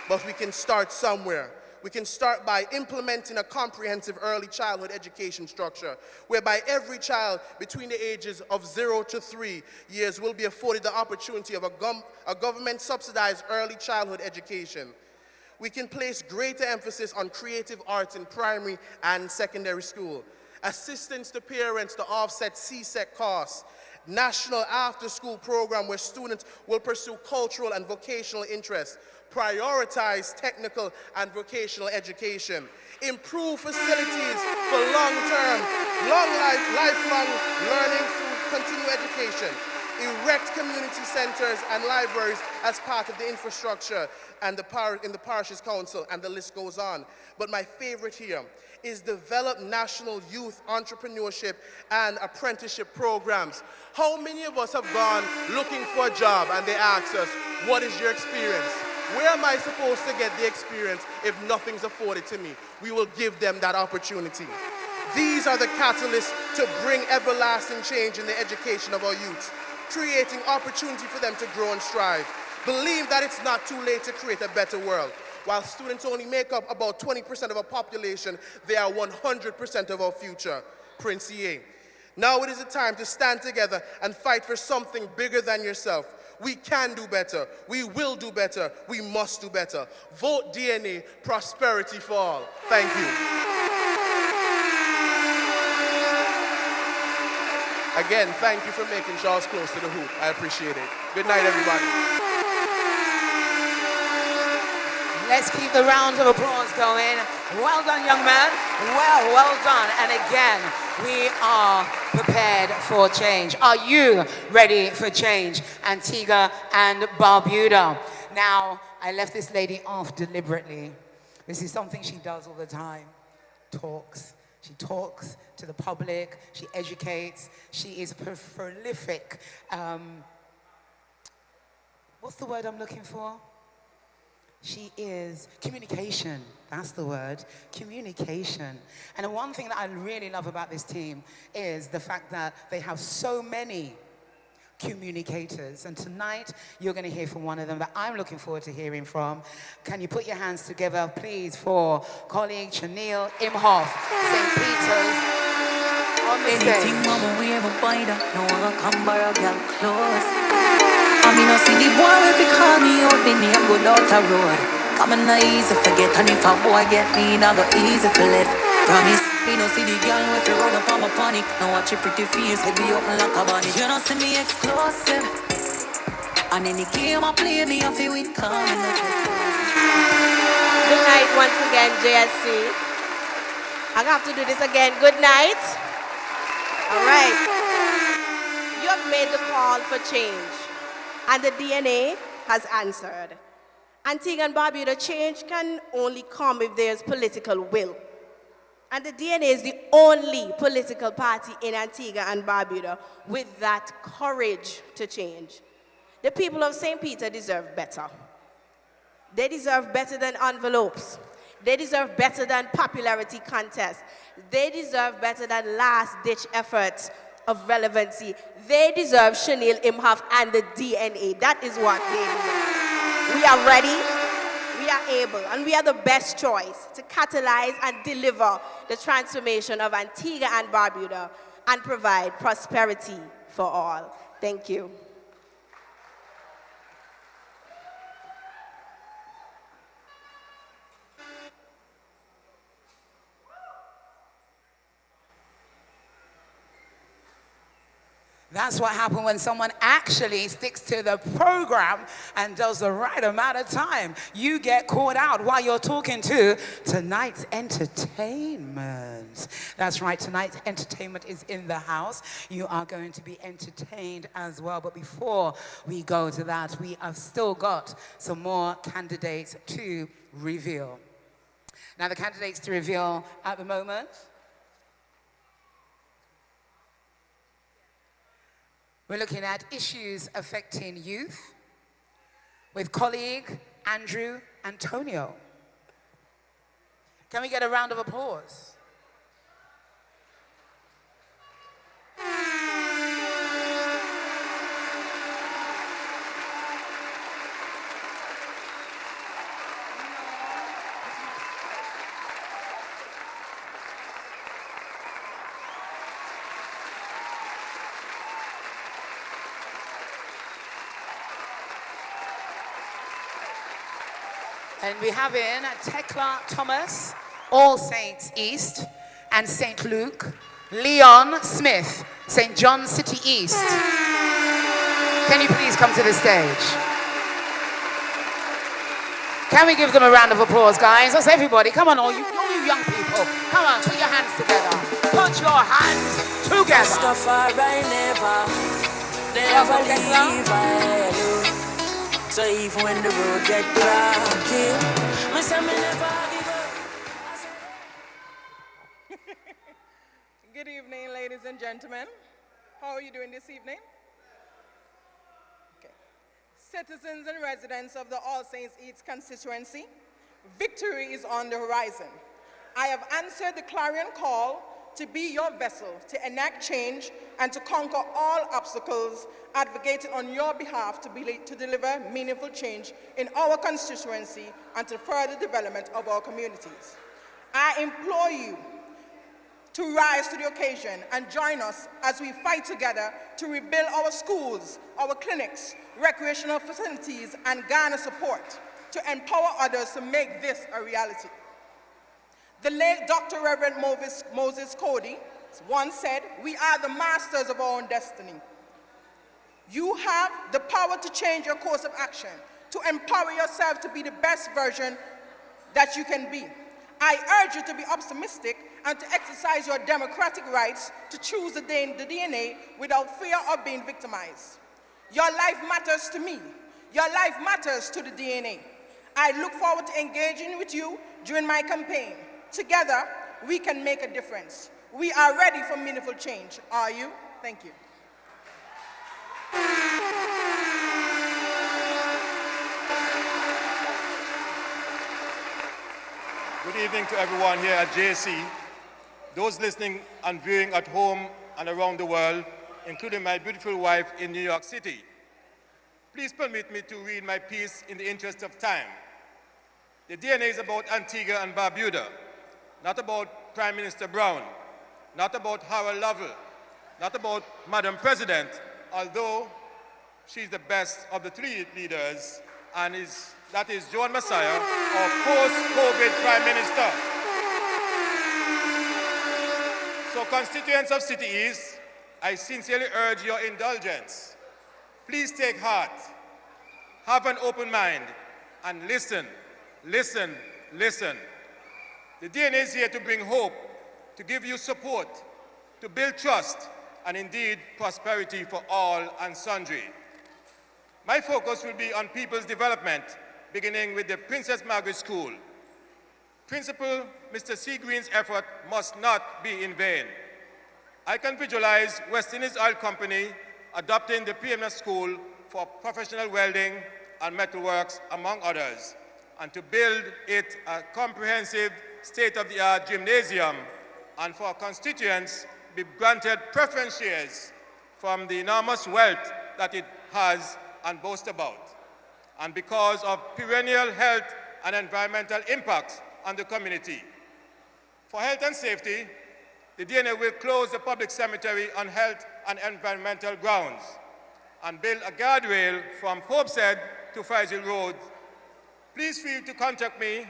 but we can start somewhere. We can start by implementing a comprehensive early childhood education structure, whereby every child between the ages of 0 to 3 years will be afforded the opportunity of a government-subsidized early childhood education. We can place greater emphasis on creative arts in primary and secondary school, assistance to parents to offset CSEC costs, national after-school program where students will pursue cultural and vocational interests, prioritize technical and vocational education, improve facilities for long-term, lifelong learning through continuing education, erect community centers and libraries as part of the infrastructure and in the parishes council, and the list goes on. But my favorite here is develop national youth entrepreneurship and apprenticeship programs. How many of us have gone looking for a job and they ask us, what is your experience? Where am I supposed to get the experience if nothing's afforded to me? We will give them that opportunity. These are the catalysts to bring everlasting change in the education of our youth, creating opportunity for them to grow and strive. Believe that it's not too late to create a better world. While students only make up about 20% of our population, they are 100% of our future. Prince EA. Now it is the time to stand together and fight for something bigger than yourself. We can do better. We will do better. We must do better. Vote DNA, prosperity for all. Thank you. Again, thank you for making Charles close to the hoop. I appreciate it. Good night, everybody. Let's keep the rounds of applause going. Well done, young man. Well done. And again, we are prepared for change. Are you ready for change? Antigua and Barbuda. Now, I left this lady off deliberately. This is something she does all the time. Talks. She talks to the public. She educates. She is prolific. What's the word I'm looking for? She is communication. That's the word. Communication. And the one thing that I really love about this team is the fact that they have so many communicators. And tonight, you're going to hear from one of them that I'm looking forward to hearing from. Can you put your hands together, please, for colleague Chanel Imhoff, St. Peter's, on the stage. Anything mama we ever buy that, no one come by a girl close. I mean, I see the boy if he call me out, me name go out the road. Come on, not easy forget, and if a boy get me, not go easy for left. Promise, me no see the girl if you run up on my panic. Now watch your pretty face, head be open like a bunny. You don't see me exclusive, and any game I play, me I feel it coming. Good night once again, JSC. I have to do this again. Good night. All right. You have made the call for change, and the DNA has answered. Antigua and Barbuda, change can only come if there's political will. And the DNA is the only political party in Antigua and Barbuda with that courage to change. The people of St. Peter deserve better. They deserve better than envelopes. They deserve better than popularity contests. They deserve better than last-ditch efforts of relevancy. They deserve Chanel Imhoff and the DNA. That is what they deserve. We are ready, we are able, and we are the best choice to catalyze and deliver the transformation of Antigua and Barbuda and provide prosperity for all. Thank you. That's what happens when someone actually sticks to the program and does the right amount of time. You get caught out while you're talking to tonight's entertainment. That's right, tonight's entertainment is in the house. You are going to be entertained as well. But before we go to that, we have still got some more candidates to reveal. Now, the candidates to reveal at the moment, we're looking at issues affecting youth with colleague Andrew Antonio. Can we get a round of applause? And we have in Tekla Thomas, All Saints East, and St. Luke, Leon Smith, St. John City East. Can you please come to the stage? Can we give them a round of applause, guys? That's everybody. Come on, all you young people. Come on, put your hands together. Put your hands together. Never leave alone. So even when the road get rocky, me say me never give up. Good evening, ladies and gentlemen. How are you doing this evening? Okay. Citizens and residents of the All Saints East constituency, victory is on the horizon. I have answered the clarion call to be your vessel, to enact change and to conquer all obstacles, advocating on your behalf to deliver meaningful change in our constituency and to further development of our communities. I implore you to rise to the occasion and join us as we fight together to rebuild our schools, our clinics, recreational facilities, and garner support to empower others to make this a reality. The late Dr. Reverend Moses Cody once said, "We are the masters of our own destiny." You have the power to change your course of action, to empower yourself to be the best version that you can be. I urge you to be optimistic and to exercise your democratic rights to choose the DNA without fear of being victimized. Your life matters to me. Your life matters to the DNA. I look forward to engaging with you during my campaign. Together, we can make a difference. We are ready for meaningful change. Are you? Thank you. Good evening to everyone here at JC, those listening and viewing at home and around the world, including my beautiful wife in New York City. Please permit me to read my piece in the interest of time. The DNA is about Antigua and Barbuda, not about Prime Minister Brown, not about Harold Lovell, not about Madam President, although she's the best of the three leaders, and that is Joan Messiah, our post-COVID Prime Minister. So constituents of City East, I sincerely urge your indulgence. Please take heart, have an open mind, and listen, listen, listen. The DNA is here to bring hope, to give you support, to build trust, and indeed prosperity for all and sundry. My focus will be on people's development, beginning with the Princess Margaret School. Principal Mr. C. Green's effort must not be in vain. I can visualize West Indies Oil Company adopting the PMS School for professional welding and metalworks, among others, and to build it a comprehensive state-of-the-art gymnasium, and for our constituents be granted preference shares from the enormous wealth that it has and boasts about, and because of perennial health and environmental impacts on the community. For health and safety, the DNA will close the public cemetery on health and environmental grounds and build a guardrail from Pope's Head to Friesel Road. Please feel to contact me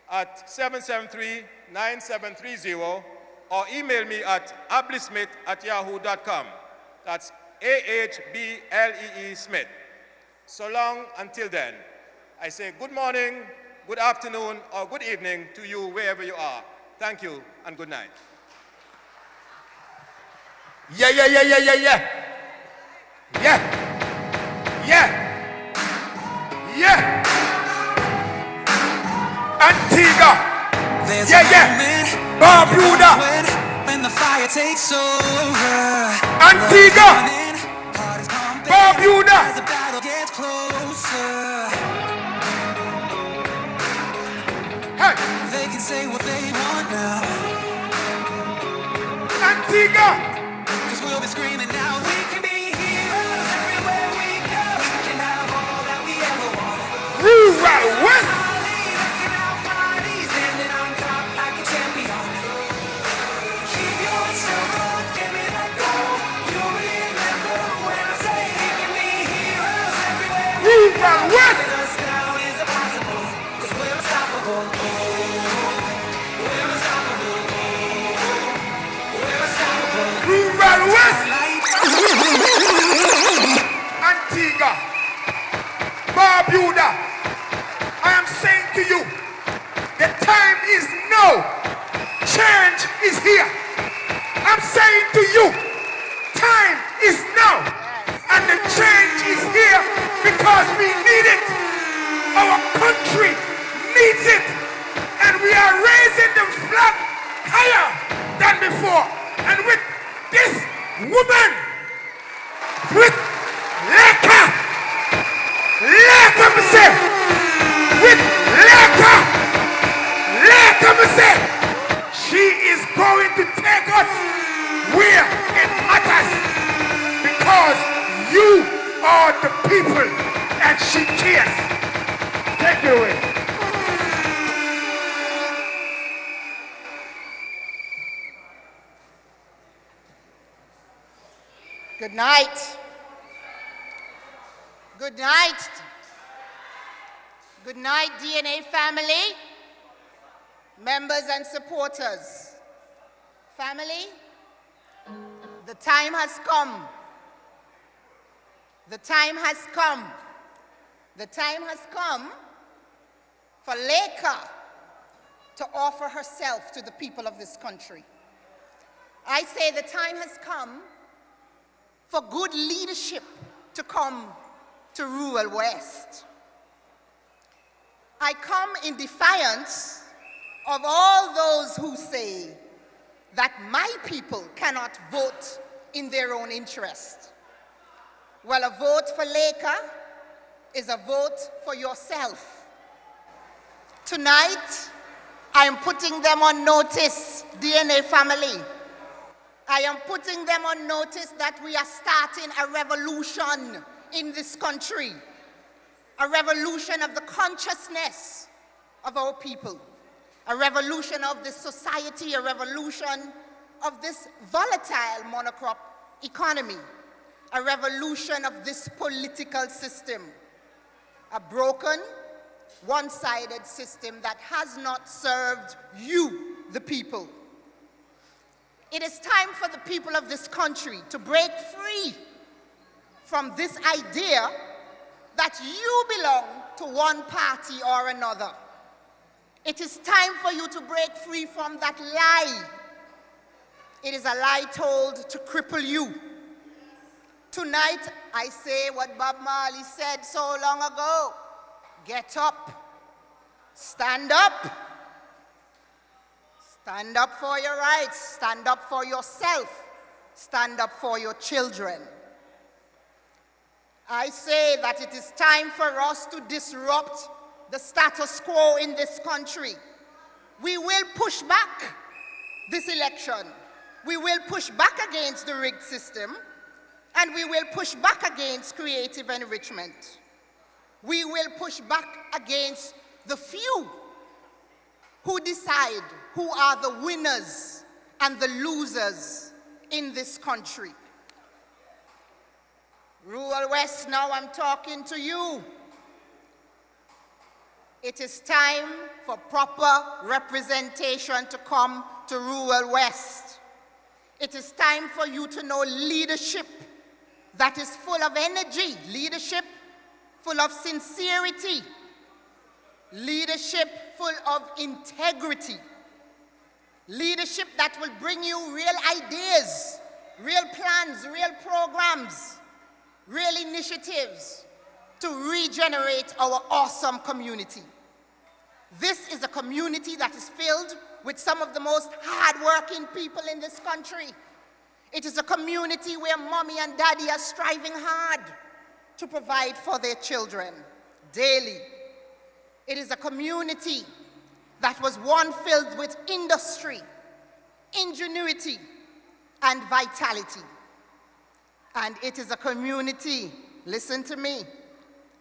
at 773-9730 or email me at ablismith@yahoo.com. That's AHBLEE Smith. So long until then, I say good morning, good afternoon, or good evening to you wherever you are. Thank you and good night. Yeah, yeah, yeah, yeah, yeah, yeah. Yeah. Yeah. Yeah. Antigua. Yeah, yeah. Barbuda. When the fire takes over. Antigua. Barbuda. As the battle gets closer. Hey. They can say what they want now. Antigua. Cause we'll be screaming now. We can be heroes everywhere we go. We can have all that we ever want. Rural West. Standing on top like a champion. Keep yourself up, give me that gold. You'll remember when I say we can be heroes everywhere we go. Rural West. Us now is impossible. Cause we're unstoppable. We're unstoppable. We're unstoppable. Rural West. Antigua. Barbuda. I am saying to you, the time is now. Change is here. I'm saying to you, time is now. And the change is here because we need it. Our country needs it. And we are raising the flag higher than before. And with this woman, with Leka, me say, with Leka, me say, she is going to take us where it matters because you are the people and she cares. Take it away. Good night. Good night. Good night, DNA family, members and supporters. Family, the time has come. The time has come. The time has come for Leka to offer herself to the people of this country. I say the time has come for good leadership to come to rural West. I come in defiance of all those who say that my people cannot vote in their own interest. Well, a vote for Leka is a vote for yourself. Tonight, I am putting them on notice, DNA family. I am putting them on notice that we are starting a revolution in this country. A revolution of the consciousness of our people. A revolution of this society, a revolution of this volatile monocrop economy. A revolution of this political system. A broken, one-sided system that has not served you, the people. It is time for the people of this country to break free from this idea that you belong to one party or another. It is time for you to break free from that lie. It is a lie told to cripple you. Tonight, I say what Bob Marley said so long ago. Get up. Stand up. Stand up for your rights. Stand up for yourself. Stand up for your children. I say that it is time for us to disrupt the status quo in this country. We will push back this election. We will push back against the rigged system, and we will push back against creative enrichment. We will push back against the few who decide who are the winners and the losers in this country. Rural West, now I'm talking to you. It is time for proper representation to come to Rural West. It is time for you to know leadership that is full of energy, leadership full of sincerity, leadership full of integrity, leadership that will bring you real ideas, real plans, real programs, real initiatives to regenerate our awesome community. This is a community that is filled with some of the most hardworking people in this country. It is a community where mommy and daddy are striving hard to provide for their children daily. It is a community that was one filled with industry, ingenuity, and vitality. And it is a community, listen to me,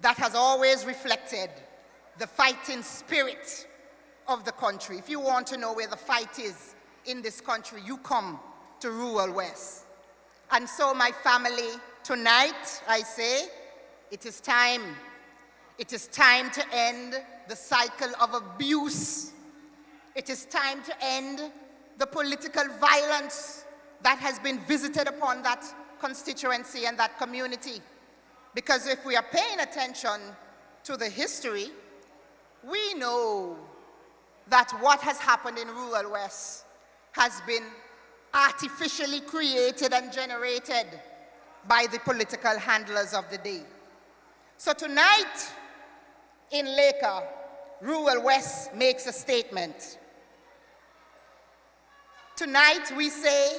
that has always reflected the fighting spirit of the country. If you want to know where the fight is in this country, you come to rural West. And so my family, tonight I say, it is time. It is time to end the cycle of abuse. It is time to end the political violence that has been visited upon that constituency and that community. Because if we are paying attention to the history, we know that what has happened in rural West has been artificially created and generated by the political handlers of the day. So tonight in Laker, rural West makes a statement. Tonight we say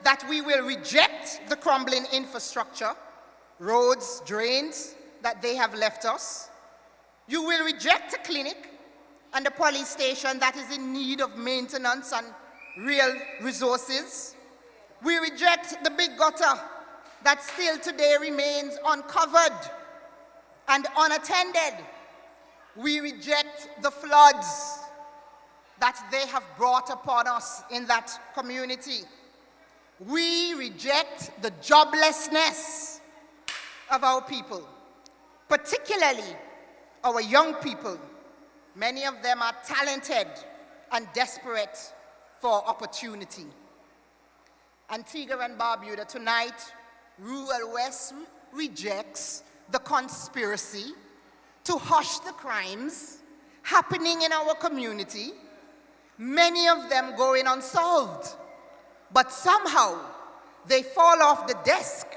that we will reject the crumbling infrastructure, roads, drains that they have left us. You will reject a clinic and a police station that is in need of maintenance and real resources. We reject the big gutter that still today remains uncovered and unattended. We reject the floods that they have brought upon us in that community. We reject the joblessness of our people, particularly our young people. Many of them are talented and desperate for opportunity. Antigua and Barbuda, tonight, rural West rejects the conspiracy to hush the crimes happening in our community, many of them going unsolved, but somehow they fall off the desk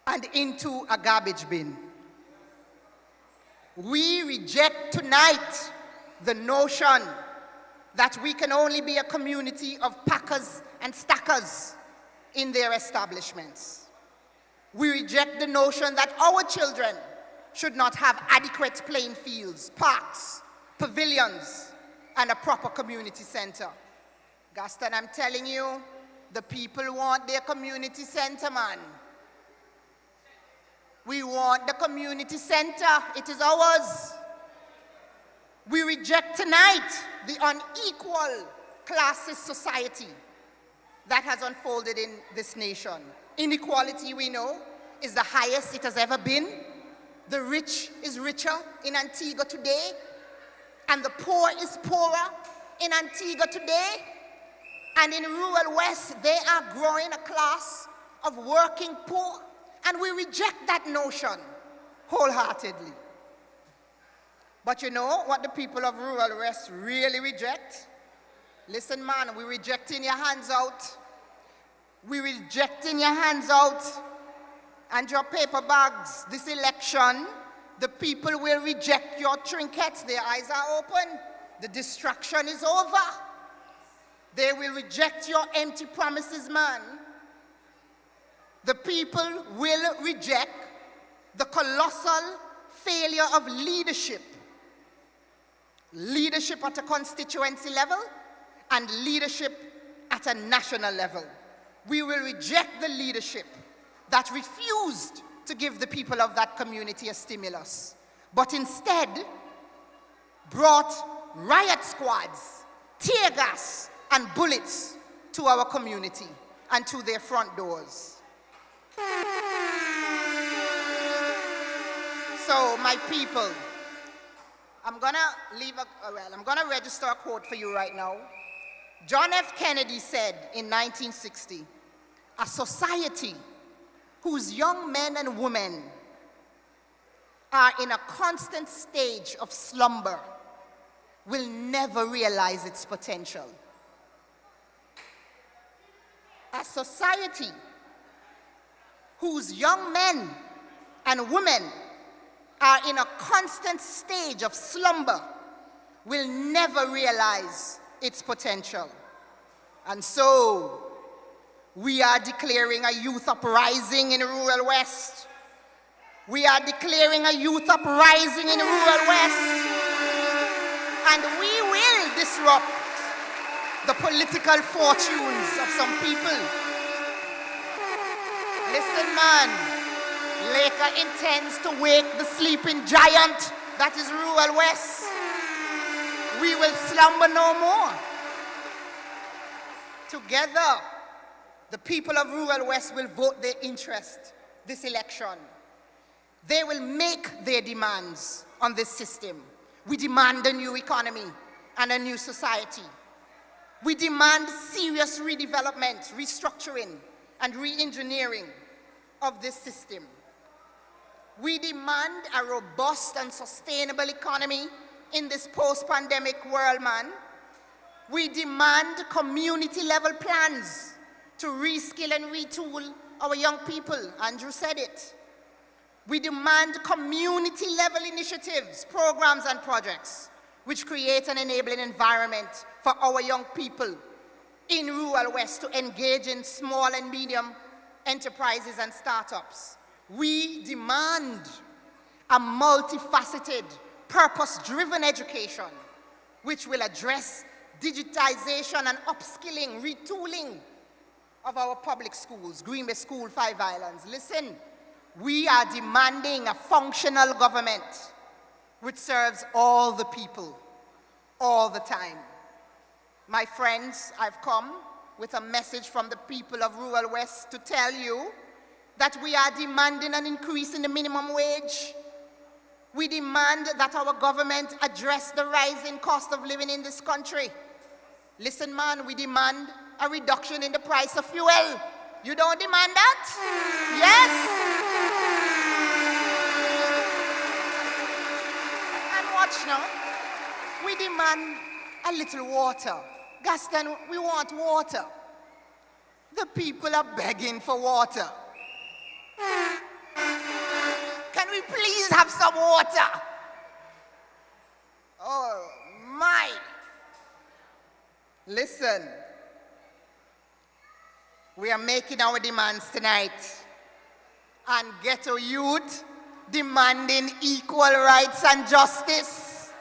and into a garbage bin. We reject tonight the notion that we can only be a community of packers and stackers in their establishments. We reject the notion that our children should not have adequate playing fields, parks, pavilions, and a proper community center. Gaston, I'm telling you, the people want their community center, man. We want the community center. It is ours. We reject tonight the unequal classist society that has unfolded in this nation. Inequality, we know, is the highest it has ever been. The rich is richer in Antigua today, and the poor is poorer in Antigua today. And in rural West, they are growing a class of working poor, and we reject that notion wholeheartedly. But you know what the people of rural West really reject? Listen, man, we're rejecting your hands out. We're rejecting your hands out and your paper bags. This election, the people will reject your trinkets. Their eyes are open. The distraction is over. They will reject your empty promises, man. The people will reject the colossal failure of leadership. Leadership at a constituency level and leadership at a national level. We will reject the leadership that refused to give the people of that community a stimulus, but instead brought riot squads, tear gas, and bullets to our community and to their front doors. So, my people, I'm gonna register a quote for you right now. John F. Kennedy said in 1960, A society whose young men and women are in a constant stage of slumber will never realize its potential. A society whose young men and women are in a constant stage of slumber will never realize its potential. And so, we are declaring a youth uprising in rural West. We are declaring a youth uprising in rural West. And we will disrupt the political fortunes of some people. Listen, man, Laker intends to wake the sleeping giant that is rural West. We will slumber no more. Together, the people of rural West will vote their interest this election. They will make their demands on this system. We demand a new economy and a new society. We demand serious redevelopment, restructuring, and re-engineering of this system. We demand a robust and sustainable economy in this post-pandemic world, man. We demand community-level plans to reskill and retool our young people. Andrew said it. We demand community-level initiatives, programs, and projects which create an enabling environment for our young people in rural West to engage in small and medium enterprises and startups. We demand a multifaceted, purpose-driven education which will address digitization and upskilling, retooling of our public schools, Green Bay School, Five Islands. Listen, we are demanding a functional government which serves all the people, all the time. My friends, I've come with a message from the people of rural West to tell you that we are demanding an increase in the minimum wage. We demand that our government address the rising cost of living in this country. Listen, man, we demand a reduction in the price of fuel. You don't demand that? Yes? And watch now. We demand a little water. Gaston, we want water. The people are begging for water. Can we please have some water? Oh, my. Listen, we are making our demands tonight. And ghetto youth demanding equal rights and justice.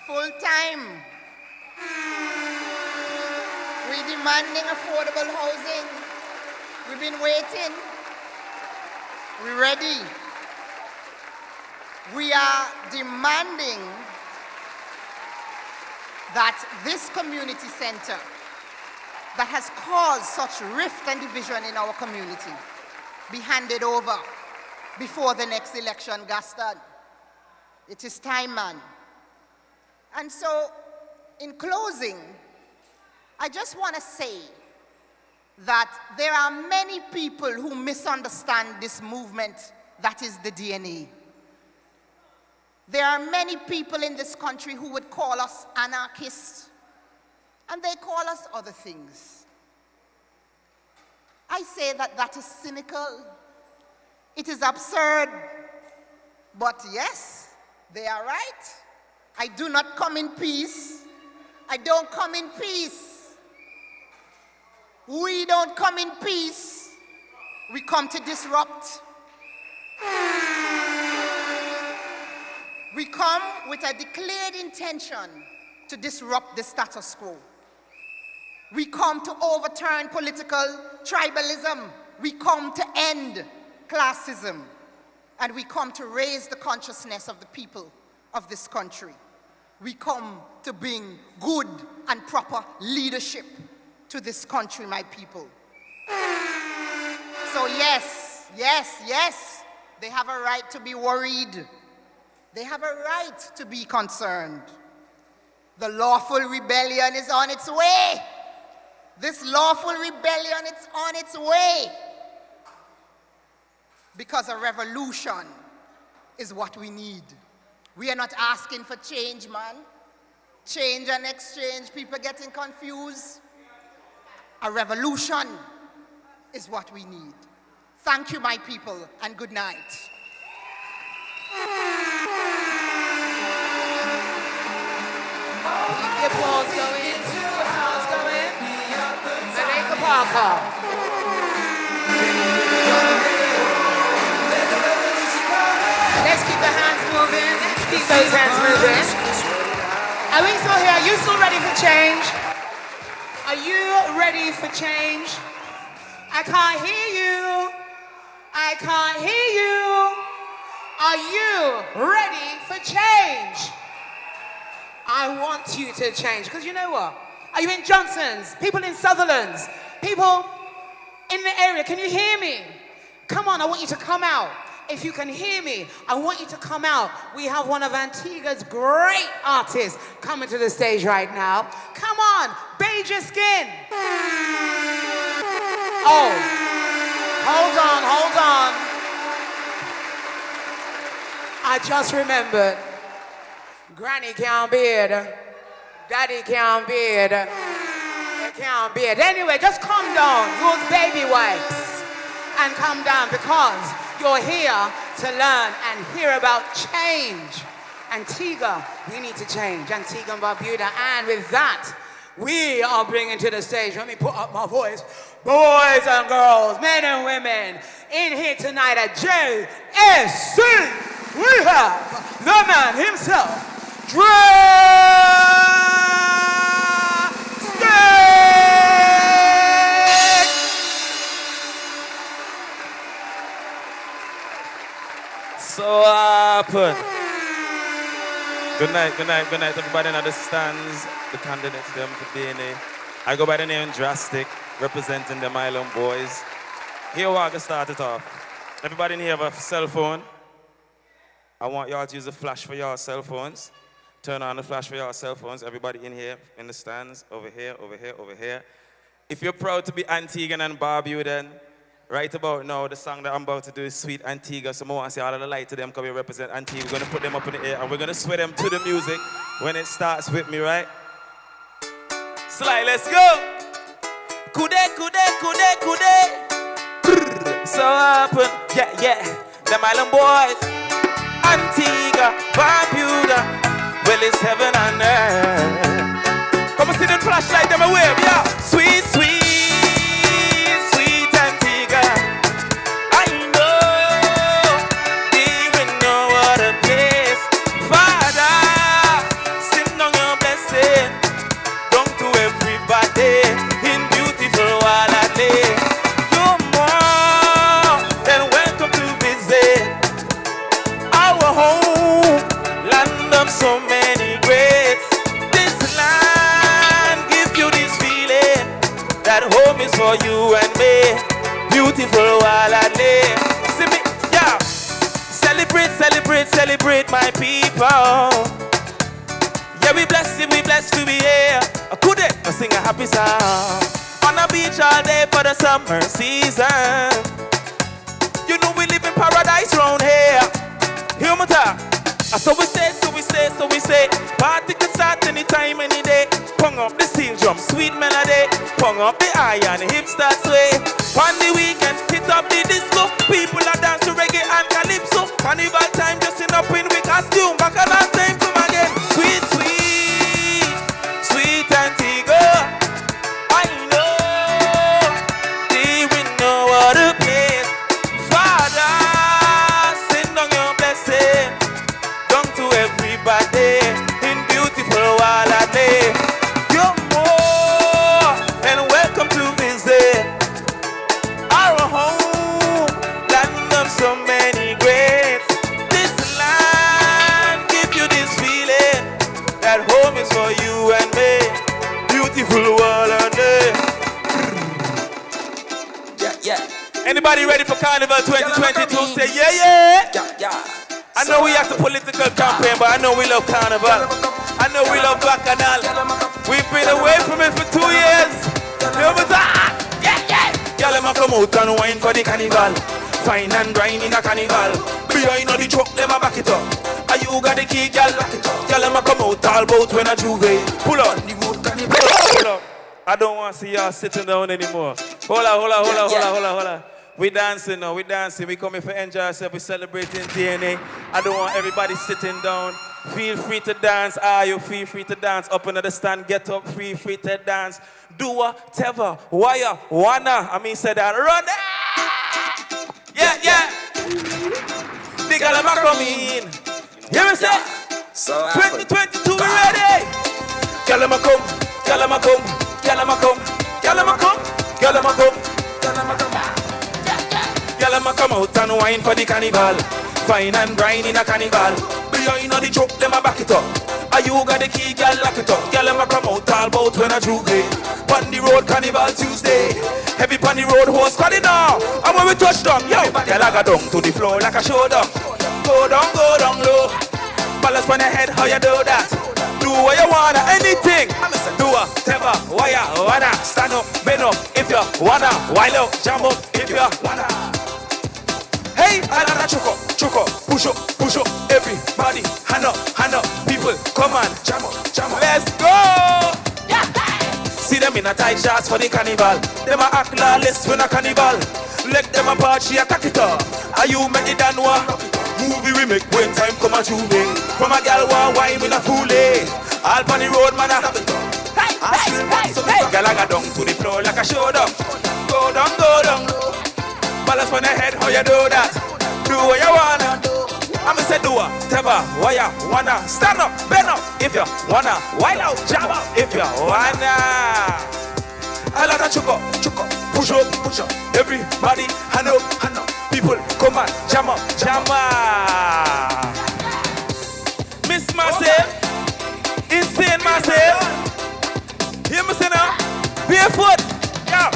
Full time. We're demanding affordable housing. We've been waiting. We're ready. We are demanding that this community center that has caused such rift and division in our community be handed over before the next election, Gaston. It is time, man. And so, in closing, I just want to say that there are many people who misunderstand this movement that is the DNA. There are many people in this country who would call us anarchists, and they call us other things. I say that that is cynical. It is absurd. But yes, they are right. I do not come in peace. I don't come in peace. We don't come in peace. We come to disrupt. We come with a declared intention to disrupt the status quo. We come to overturn political tribalism. We come to end classism. And we come to raise the consciousness of the people of this country. We come to bring good and proper leadership to this country, my people. So yes, yes, yes, they have a right to be worried. They have a right to be concerned. The lawful rebellion is on its way. This lawful rebellion is on its way. Because a revolution is what we need. We are not asking for change, man. Change and exchange, people getting confused. A revolution is what we need. Thank you, my people, and good night. Keep the applause going. Applause going. Aneka Parker. Let's keep the hands moving. Let's keep those hands moving. Are we still here? Are you still ready for change? Are you ready for change? I can't hear you. I can't hear you. Are you ready for change? I want you to change, because you know what? Are you in Johnson's? People in Sutherland's? People in the area, can you hear me? Come on, I want you to come out. If you can hear me, I want you to come out. We have one of Antigua's great artists coming to the stage right now. Come on, beige your skin. Oh, hold on. I just remembered. Granny can't beard. Daddy can't beard. They can't beard. Anyway, just calm down. Use baby wipes and calm down, because you're here to learn and hear about change. Antigua, we need to change. Antigua Barbuda. And with that, we are bringing to the stage, let me put up my voice, boys and girls, men and women, in here tonight at JSC, we have the man himself, So happen. Good night, everybody in the stands, the candidates, them for DNA. I go by the name Drastic, representing the Island Boys. Here we are to start it off. Everybody in here have a cell phone. I want y'all to use a flash for your cell phones. Turn on the flash for your cell phones. Everybody in here, in the stands, over here. If you're proud to be Antiguan and Barbudan, right about now, the song that I'm about to do is Sweet Antigua. So I want to say all of the light to them because we represent Antigua. We're going to put them up in the air and we're going to sway them to the music when it starts with me, right? Sly, let's go! Kude. So happen, yeah. Them Island Boys. Antigua, Barbuda. Well, it's heaven and earth. Come and see them flashlight, them a wave, yeah. Sweet Antigua. I know, even know what a place. Father, send down your blessing. Down to everybody in beautiful Walale. You're more than welcome to visit our home, land of so many greats. This land gives you this feeling that home is for you and me. Beautiful Walale. See me, yeah. Celebrate my people. Yeah, we blessed to be here. I couldn't sing a happy song on the beach all day for the summer season. You know we live in paradise round here. Hear me talk. So we say. Party can start anytime, any day. Pung up the steel drum, sweet melody. Pung up the iron, the hip start sway. On the weekend, hit up the disco. People are dance to reggae and calypso. Carnival time, just in up in with costume. Back a last time, come again. Sweet Antigua. I know, we know what a place. Father, send down your blessing. Down to everybody in beautiful Walale. You're more and welcome to visit our home, land of so many greats. This land gives you this feeling that home is for you and me. Beautiful Walale. Yeah. Anybody ready for Carnival 2022? Say yeah. I know we have a political campaign, but I know we love Carnival. I know we love Bacchanal. We've been away from it for 2 years. Girl, them a come out and wine for the carnival. Fine and grind in a carnival. Behind on the truck, them a back it up. And you got the key, girl, lock it up. Girl, them a come out all bout when a juve. Pull on the road carnival. Hold up. I don't want to see y'all sitting down anymore. Hold on. We dancing now, we dancing. We coming for enjoy ourselves. We celebrating DNA. I don't want everybody sitting down. Feel free to dance. You feel free to dance. Up under the stand, get up, free to dance. Do whatever, why you wanna. I mean, say that, run. Yeah. The girl am coming. Hear me say? So 2022, we ready. Girl am come. Girl am come. Girl am come. Girl am come. Girl am come. Girl am come. Girl am come out and wine for the carnival. Fine and grind in a carnival. Behind on the truck, them a back it up. And you got the key, girl, lock it up. Girl, them a come out all bout when I drew gay. Pon the road, carnival Tuesday. Heavy pon the road, horse squad now. And when we touch down, yo, girl, I got down to the floor like a show down. Go down low. Balance on your head, how you do that? Do what you wanna, anything. Do whatever, why you wanna. Stand up, bend up, if you wanna. Wild out, jump up, if you wanna. Hey, I like choke up, push up, everybody, hand up, people, come on, jam up, let's go! See them in a tight shots for the carnival, them a act lawless when a carnival, let them apart, she a cock it up, are you make it done one? Movie we make when time come a juve, from a gal one wine in a foolie, all on the road man a stop it up. Hey, gal I got down to the floor like a show down, go down low. Balance on your head, how you do that? Do what you wanna do. I'ma say do whatever, what you wanna. Stand up, bend up, if you wanna. Wild out, jam up, if you wanna. I like a chuck up, push up. Everybody, hand up. People, come on, jam up. Miss Massive, insane Massive. Hear me say now, barefoot, yeah.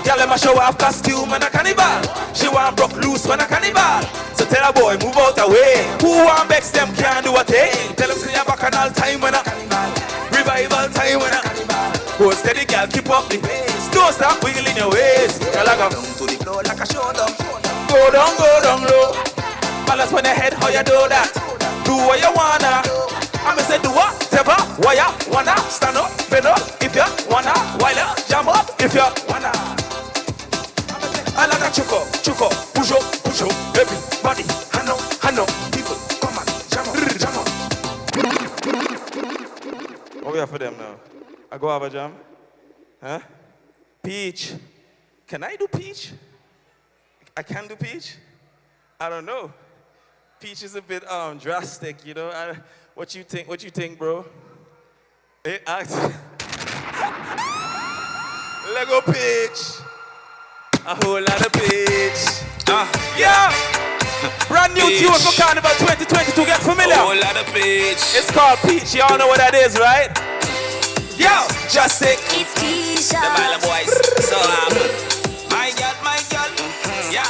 Girl, let me show off costume and a carnival. She want broke loose when a carnival. So tell a boy, move out the way. Who want vex them can't do a thing. Tell them say you're back on all time when a carnival. Revival time when a carnival. Go steady, girl, keep up the pace. Don't stop wiggling your waist. Girl, I go down to the floor like a show down. Go down low. Balance on your head, how you do that? Do what you wanna. I'ma say do whatever, why you wanna. Stand up, bend up, if you wanna. Wild up, jump up, if you wanna. I like a chuck up, push up, everybody, hand up, people, come on, jam up. What we have for them now? I go have a jam? Huh? Peach. Can I do peach? I can do peach? I don't know. Peach is a bit drastic, you know. What you think, bro? Hey, act. Lego peach. A whole lot of peach. Yeah. Brand new tune for Carnival 2022. Get familiar? A whole lot of peach. It's called peach. Y'all know what that is, right? Yo, just say it's Keisha. The Mila boys. So my girl. Yeah.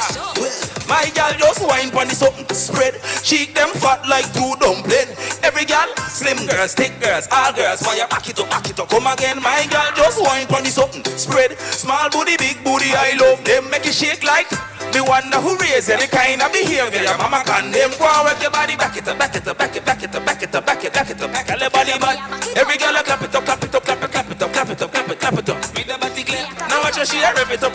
My girl just wine pon the something spread. Cheek them fat like two dumpling. Every girl, slim girls, thick girls, all girls. Why you back it up? Come again, my girl just wine pon the something spread. Small booty, big booty, I love them. Make it shake like me wonder who raised any kind of behavior. Your mama condemn. Go and work your body, back it up. Every body back. Every girl clap it up. With the body clear. Now watch her, she rev it up.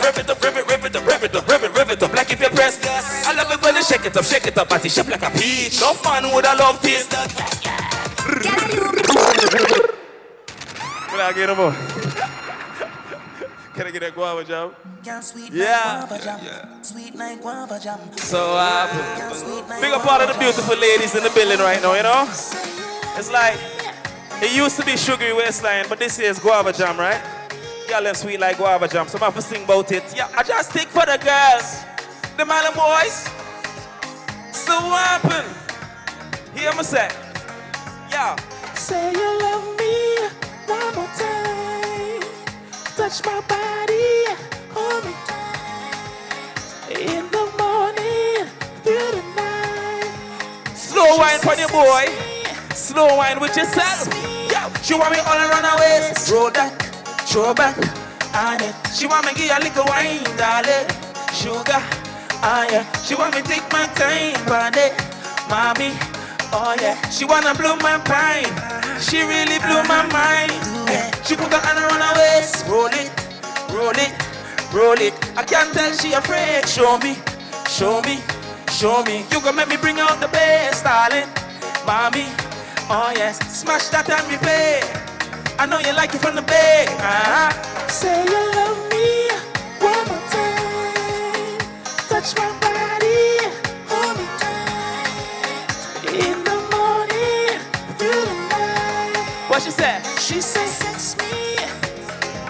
Like if you press gas. I love it when you shake it up, body shape like a peach. No man would I love taste that. Can I get a more? Can I get a guava jam? Yeah. Sweet like guava jam. So big up all of the beautiful ladies in the building right now, you know? It's like, it used to be sugary waistline, but this is guava jam, right? Y'all them sweet like guava jam, so I'm going to sing about it. Yeah, I just stick for the girls, the man and boys. So what happen? Hear me say, yeah. Say you love me one more time. Touch my body, hold me tight. In the morning, through the night. Slow wine for the boy. Slow wine with yourself. Yo, she want me all around her waist. Roll that, throw back. on it. She want me give a little wine, darling. Sugar, yeah. She want me take my time on it, mommy. Oh yeah. She wanna blow my mind. She really blew my mind. Yeah. She put her hand around her waist. Roll it, roll it, roll it. I can't tell she afraid. Show me, show me, show me. You gon' make me bring out the best, darling, mommy. Oh yes. Smash that and replay. I know you like it from the bed. Say you love me one more time. Touch my body, hold me tight. In the morning, through the night. What she said? She say sex me,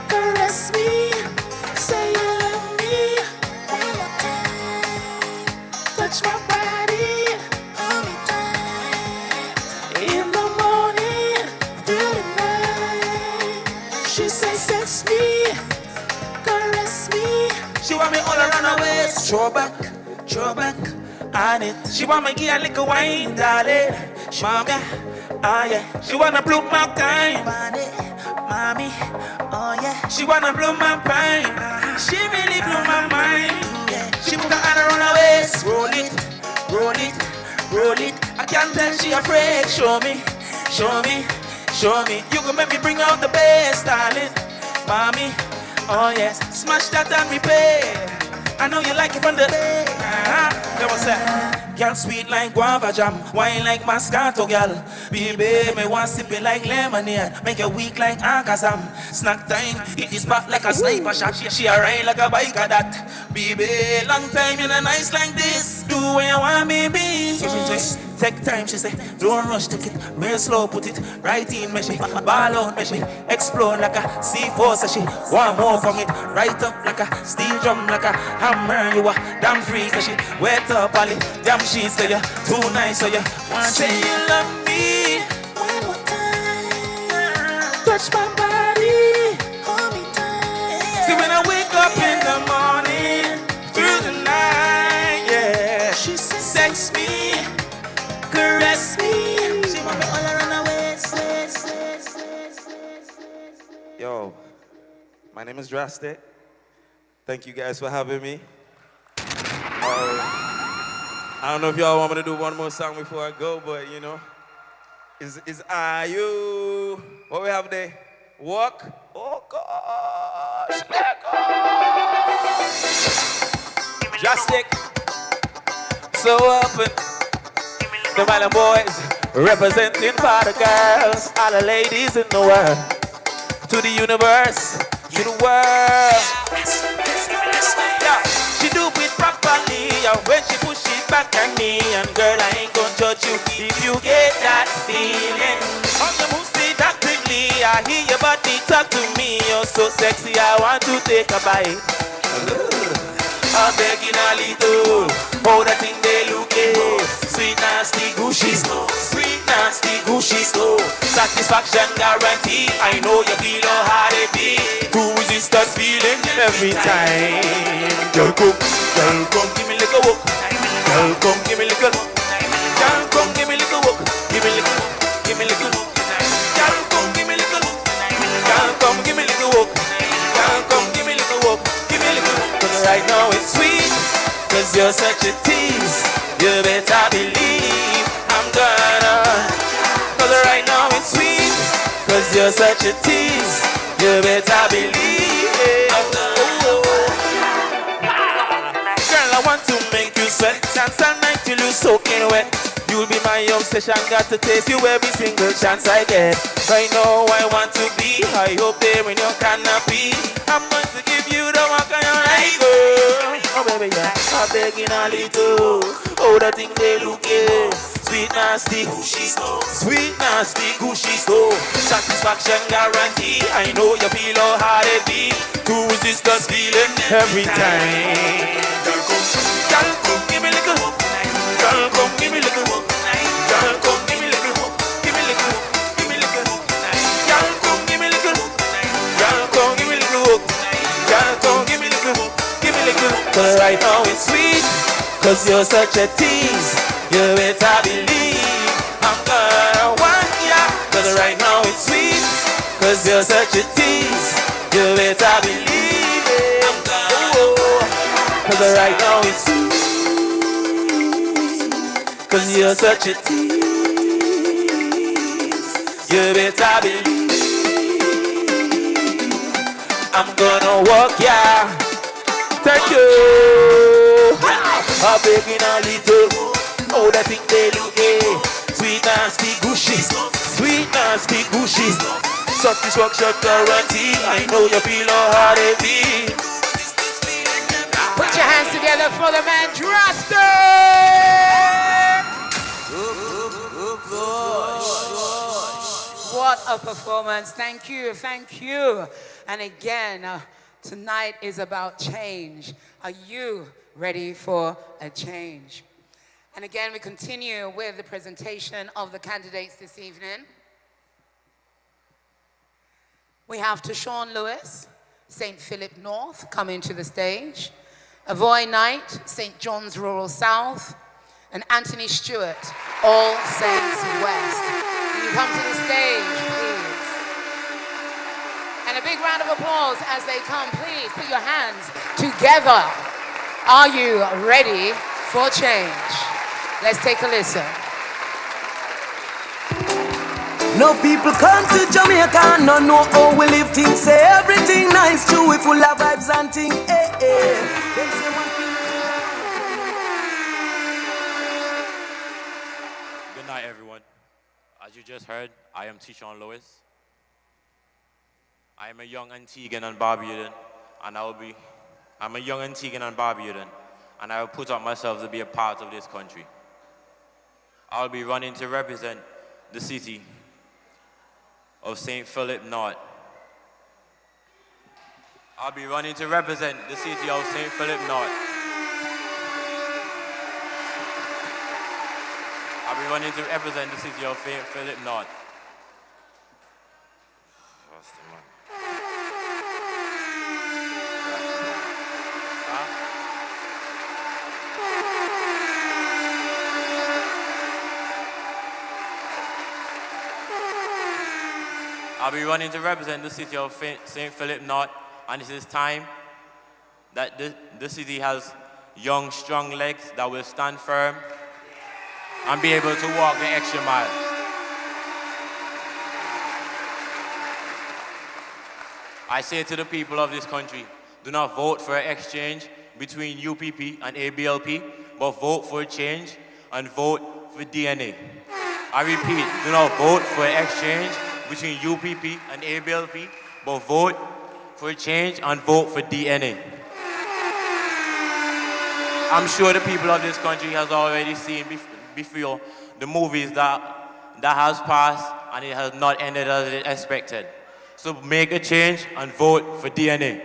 caress me. Say you love me one more time. Touch my body, hold me tight. In the morning, through the night. She say sex me, caress me. She want me all around her waist. Throw back on it. She want me give a little wine, darling. Mommy, yeah. She wanna blow my time, mommy. Oh yeah. She wanna blow my mind. She really blew my mind. Yeah. She put her hand around her waist. Roll it, roll it, roll it. I can't tell she afraid. Show me, show me, show me. You gon' make me bring out the best, darling, mommy. Oh yes. Smash that and replay. I know you like it from the There was that. Girl sweet like guava jam, wine like Moscato, girl. Baby, me want sip it like lemonade, make it weak like Alakazam. Snack time, hit this back like a sniper shot. She a ride like a biker that. Baby, long time in a nice like this. Do what you want, baby. So she say, take time, she say, don't rush, take it real slow, put it right in, me she ball out, me she explode like a C4, so she want more from it. Right up like a steel drum, like a hammer. You a damn free, so she wet up all it. Damn she say you too nice, so you want say you love me one more time. Touch my body, hold me tight. See when I wake up in the morning, through the night, yeah. She say sex me, caress me. She want me all around her waist. Yo, my name is Drastic. Thank you guys for having me. I don't know if y'all want me to do one more song before I go, but you know, is Are You? What we have there? Walk? Oh gosh, let go. Drastic. So open. The Island boys representing for the girls, all the ladies in the world, to the universe, to the world. Yeah, she do it properly, and when she push it back at me, and girl, I ain't gonna judge you if you get that feeling. On the move, see that quickly, I hear your body talk to me. You're so sexy, I want to take a bite. I'm begging a little, oh that thing they look at. Sweet nasty gushy slow, sweet nasty gushy slow. Satisfaction guarantee, I know you feel how hard it be. To resist that feeling every time. Girl come, give me little walk. Girl come, give me little walk. Girl come, give me little walk. Give me little walk, give me little walk. Girl come, give me little walk. Girl come, give me little walk. Girl come, give me little walk. Give me little walk. Cause right now it's sweet, cause you're such a tease. You better believe I'm gonna. Cause right now it's sweet, cause you're such a tease. You better believe I'm gonna. Girl, I want to make you sweat. Dance all night till you soaking wet. You'll be my obsession, got to taste you every single chance I get. Right now I want to be high up there in your canopy. I'm going to give you the walk on your right, girl. Oh baby, yeah, I'm begging a little. Oh, that thing they look at. Sweet nasty gushy slow, sweet nasty gushy slow. Satisfaction guarantee, I know you feel how hard it be. To resist us feeling every time. Girl come, give me a little hope. Girl come, give me a little hope. Girl come, give me a little hope. Give me a little hope. Give me a little hope. Girl come, give me a little hope. Girl come, give me a little hope. Girl come, give me a little hope. Give me a little hope. Cause right now it's sweet, cause you're such a tease. You better believe I'm gonna want ya. Cause right now it's sweet, cause you're such a tease. You better believe it. Cause right now it's cause you're such a tease. You better believe I'm gonna walk, yeah. Thank you. A big in a little. Oh, they think they look gay. Sweet nasty gushy. Sweet nasty gushy. Satisfaction guarantee. I know you feel how hard it be. Put your hands together for the man Drastic. What a performance. Thank you. Thank you. And again, tonight is about change. Are you ready for a change? And again, we continue with the presentation of the candidates this evening. We have Tashawn Lewis, St. Philip North, coming to the stage. Avoy Knight, St. John's Rural South. And Anthony Stewart, All Saints West. Can you come to the stage, please? And a big round of applause as they come. Please put your hands together. Are you ready for change? Let's take a listen. No people come to Jamaica and no know how we live things. Say everything nice too, we full of vibes and things. Eh, eh. Good night, everyone. As you just heard, I am Tashawn Lewis. I am a young Antiguan and Barbudan, and I'm a young Antiguan and Barbudan, and I will put up myself to be a part of this country. I'll be running to represent the city of St. Philip North. I'll be running to represent the city of St. Philip North. I'll be running to represent the city of St. Philip North. I'll be running to represent the city of St. Philip North, and it is time that the city has young, strong legs that will stand firm and be able to walk the extra mile. I say to the people of this country, do not vote for an exchange between UPP and ABLP, but vote for a change and vote for DNA. I repeat, do not vote for an exchange between UPP and ABLP, but vote for a change and vote for DNA. I'm sure the people of this country has already seen before the movies that has passed and it has not ended as expected. So make a change and vote for DNA.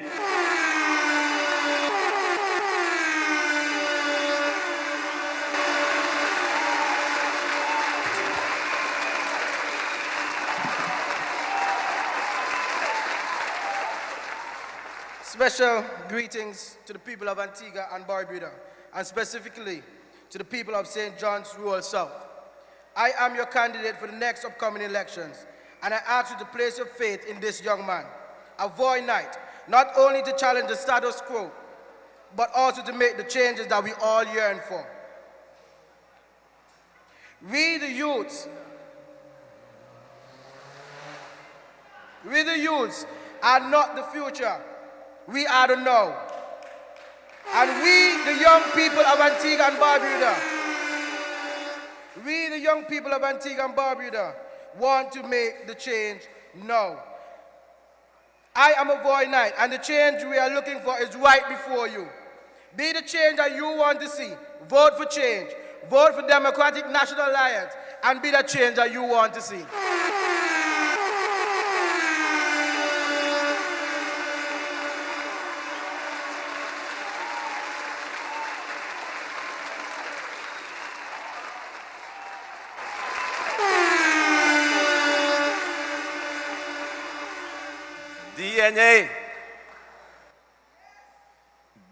Special greetings to the people of Antigua and Barbuda, and specifically to the people of St. John's Rural South. I am your candidate for the next upcoming elections, and I ask you to place your faith in this young man. Avoid night, not only to challenge the status quo, but also to make the changes that we all yearn for. We the youths are not the future. We are the now. And we, the young people of Antigua and Barbuda, want to make the change now. I am Avoy Knight, and the change we are looking for is right before you. Be the change that you want to see. Vote for change. Vote for Democratic National Alliance, and be the change that you want to see.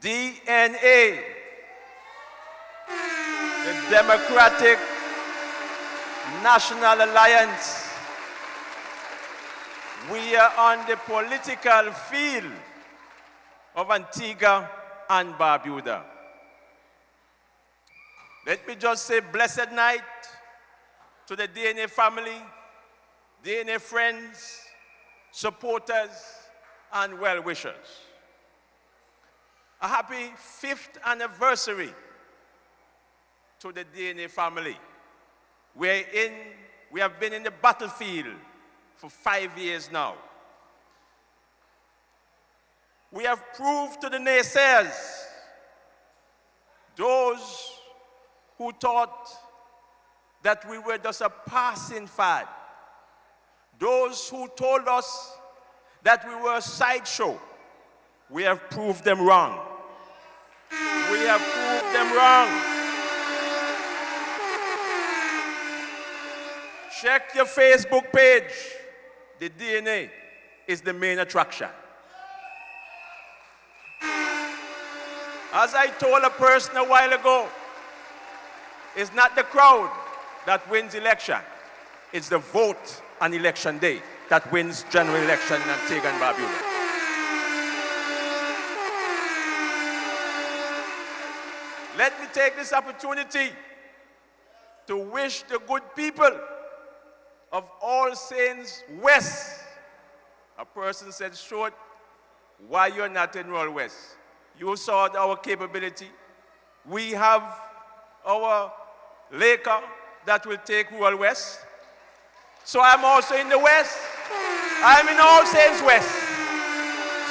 DNA, the Democratic National Alliance, we are on the political field of Antigua and Barbuda. Let me just say blessed night to the DNA family, DNA friends, supporters, and well-wishers. A happy 5th anniversary to the DNA family. We have been in the battlefield for 5 years now. We have proved to the naysayers, those who thought that we were just a passing fad, those who told us that we were a sideshow, we have proved them wrong. We have proved them wrong. Check your Facebook page. The DNA is the main attraction. As I told a person a while ago, it's not the crowd that wins election. It's the vote on election day that wins general election in Antigua and Barbuda. Let me take this opportunity to wish the good people of All Saints West. A person said, Short, why you're not in Royal West? You saw our capability. We have our Laker that will take Royal West. So I'm also in the West. I'm in All Saints West.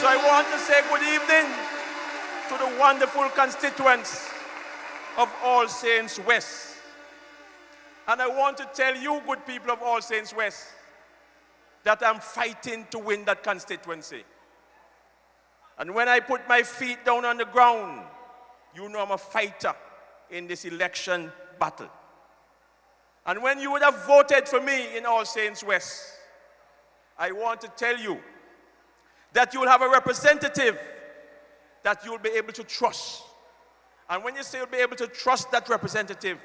So I want to say good evening to the wonderful constituents of All Saints West. And I want to tell you, good people of All Saints West, that I'm fighting to win that constituency. And when I put my feet down on the ground, you know I'm a fighter in this election battle. And when you would have voted for me in All Saints West, I want to tell you that you will have a representative that you'll be able to trust. And when you say you'll be able to trust that representative,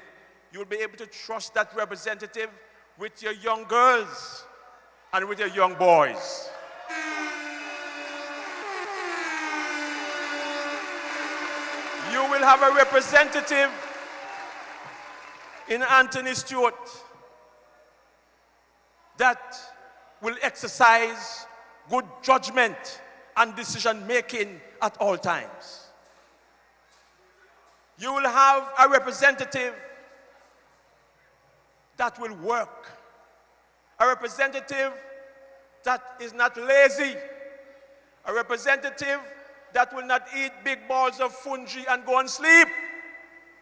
you'll be able to trust that representative with your young girls and with your young boys. You will have a representative in Anthony Stewart that will exercise good judgment and decision making at all times. You will have a representative that will work, a representative that is not lazy, a representative that will not eat big balls of fungi and go and sleep,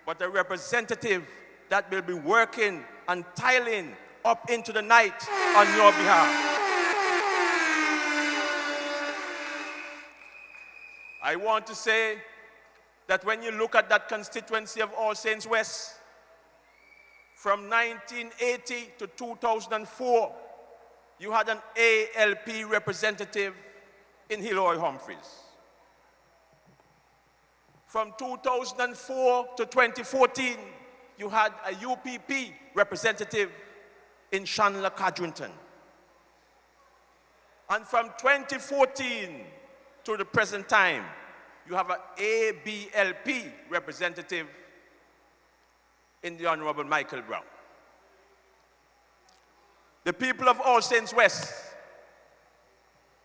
but a representative that will be working and tiling up into the night on your behalf. I want to say that when you look at that constituency of All Saints West, from 1980 to 2004, you had an ALP representative in Hilary Humphreys. From 2004 to 2014, you had a UPP representative in Chandler Cadrington. And from 2014 to the present time, you have an ABLP representative in the Honorable Michael Brown. The people of All Saints West,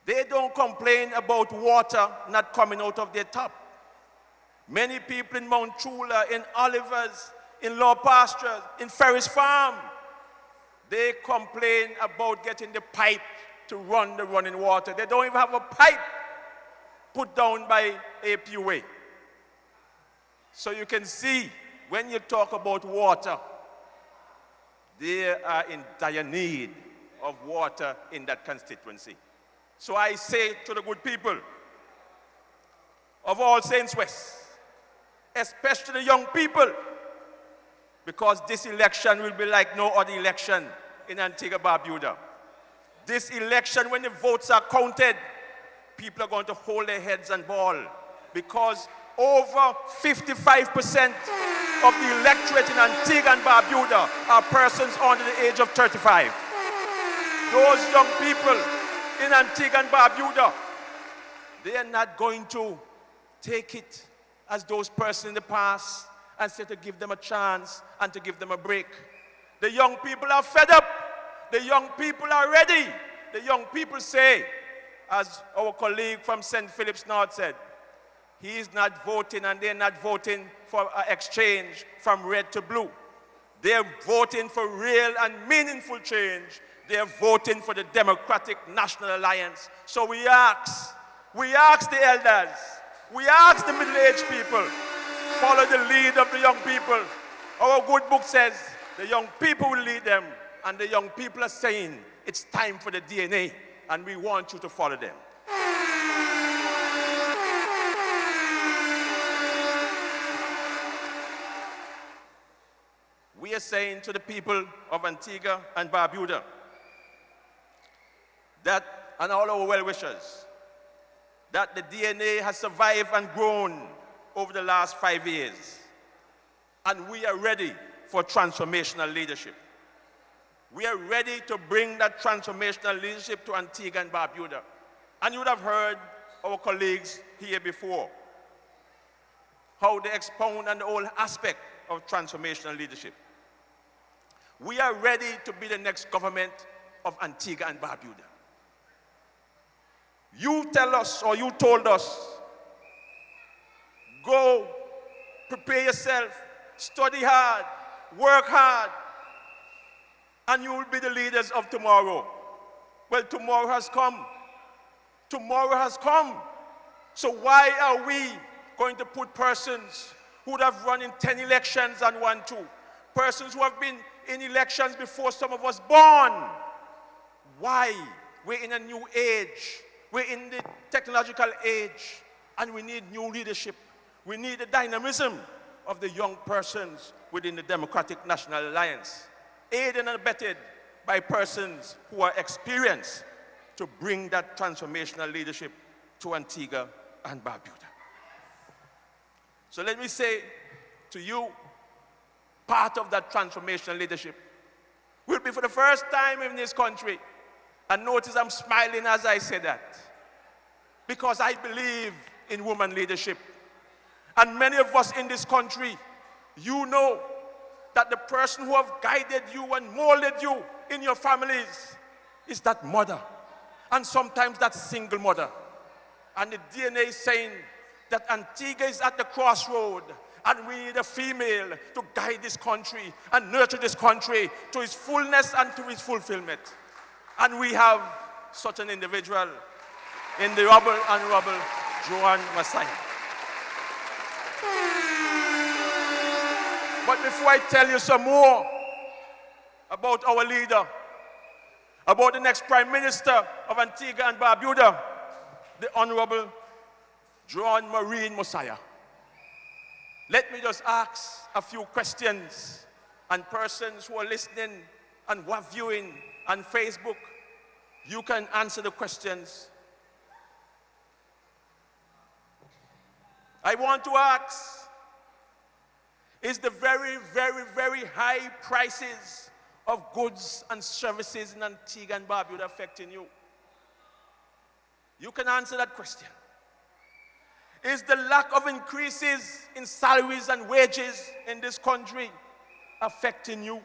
they don't complain about water not coming out of their tap. Many people in Mount Chula, in Olivers, in Law Pastures, in Ferris Farm, they complain about getting the pipe to run the running water. They don't even have a pipe put down by APUA. So you can see, when you talk about water, they are in dire need of water in that constituency. So I say to the good people of All Saints West, especially the young people, because this election will be like no other election in Antigua Barbuda. This election, when the votes are counted, people are going to hold their heads and bawl, because over 55% of the electorate in Antigua and Barbuda are persons under the age of 35. Those young people in Antigua and Barbuda, they are not going to take it as those persons in the past and say to give them a chance and to give them a break. The young people are fed up. The young people are ready. The young people say, as our colleague from St. Philip's North said, he is not voting and they're not voting for an exchange from red to blue. They're voting for real and meaningful change. They're voting for the Democratic National Alliance. So we ask the elders, we ask the middle-aged people, follow the lead of the young people. Our good book says the young people will lead them, and the young people are saying it's time for the DNA, and we want you to follow them. We are saying to the people of Antigua and Barbuda that, and all our well-wishers, that the DNA has survived and grown over the last 5 years. And we are ready for transformational leadership. We are ready to bring that transformational leadership to Antigua and Barbuda. And you would have heard our colleagues here before, how they expound on the whole aspect of transformational leadership. We are ready to be the next government of Antigua and Barbuda. You tell us, or you told us, go, prepare yourself, study hard, work hard, and you will be the leaders of tomorrow. Well, tomorrow has come. Tomorrow has come. So why are we going to put persons who would have run in 10 elections and won 2? Persons who have been in elections before some of us born. Why? We're in a new age. We're in the technological age, and we need new leadership. We need the dynamism of the young persons within the Democratic National Alliance, aided and abetted by persons who are experienced to bring that transformational leadership to Antigua and Barbuda. So let me say to you, part of that transformational leadership will be for the first time in this country, and notice I'm smiling as I say that, because I believe in woman leadership. And many of us in this country, you know that the person who have guided you and molded you in your families is that mother, and sometimes that single mother. And the DNA is saying that Antigua is at the crossroad, and we need a female to guide this country and nurture this country to its fullness and to its fulfillment. And we have such an individual in the Honorable Joan Messiah. But before I tell you some more about our leader, about the next Prime Minister of Antigua and Barbuda, the Honorable Joan Maureen Messiah, let me just ask a few questions, and persons who are listening and who are viewing on Facebook, you can answer the questions. I want to ask, is the very, very, very high prices of goods and services in Antigua and Barbuda affecting you? You can answer that question. Is the lack of increases in salaries and wages in this country affecting you?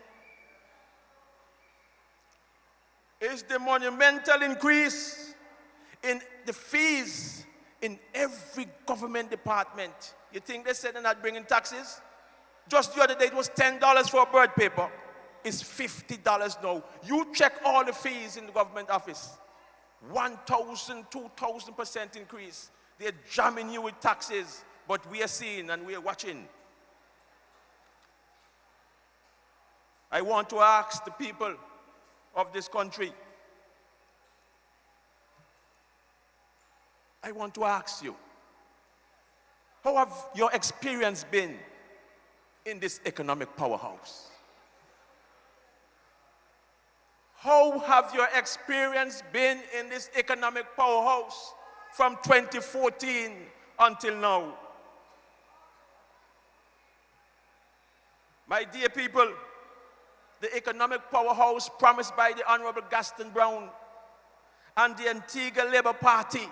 Is the monumental increase in the fees in every government department? You think they said they're not bringing taxes? Just the other day it was $10 for a bird paper. It's $50 now. You check all the fees in the government office. 1,000, 2,000% increase. They're jamming you with taxes, but we are seeing and we are watching. I want to ask the people of this country, I want to ask you, how have your experience been in this economic powerhouse? How have your experience been in this economic powerhouse from 2014 until now? My dear people, the economic powerhouse promised by the Honorable Gaston Brown and the Antigua Labour Party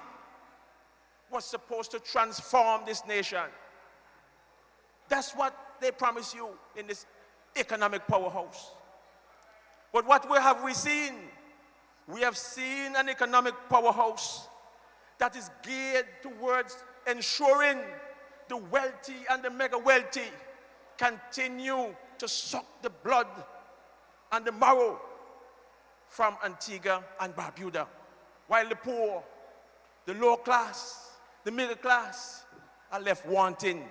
was supposed to transform this nation. That's what they promise you in this economic powerhouse. But what have we seen? We have seen an economic powerhouse that is geared towards ensuring the wealthy and the mega wealthy continue to suck the blood and the marrow from Antigua and Barbuda, while the poor, the low class, the middle class are left wanting.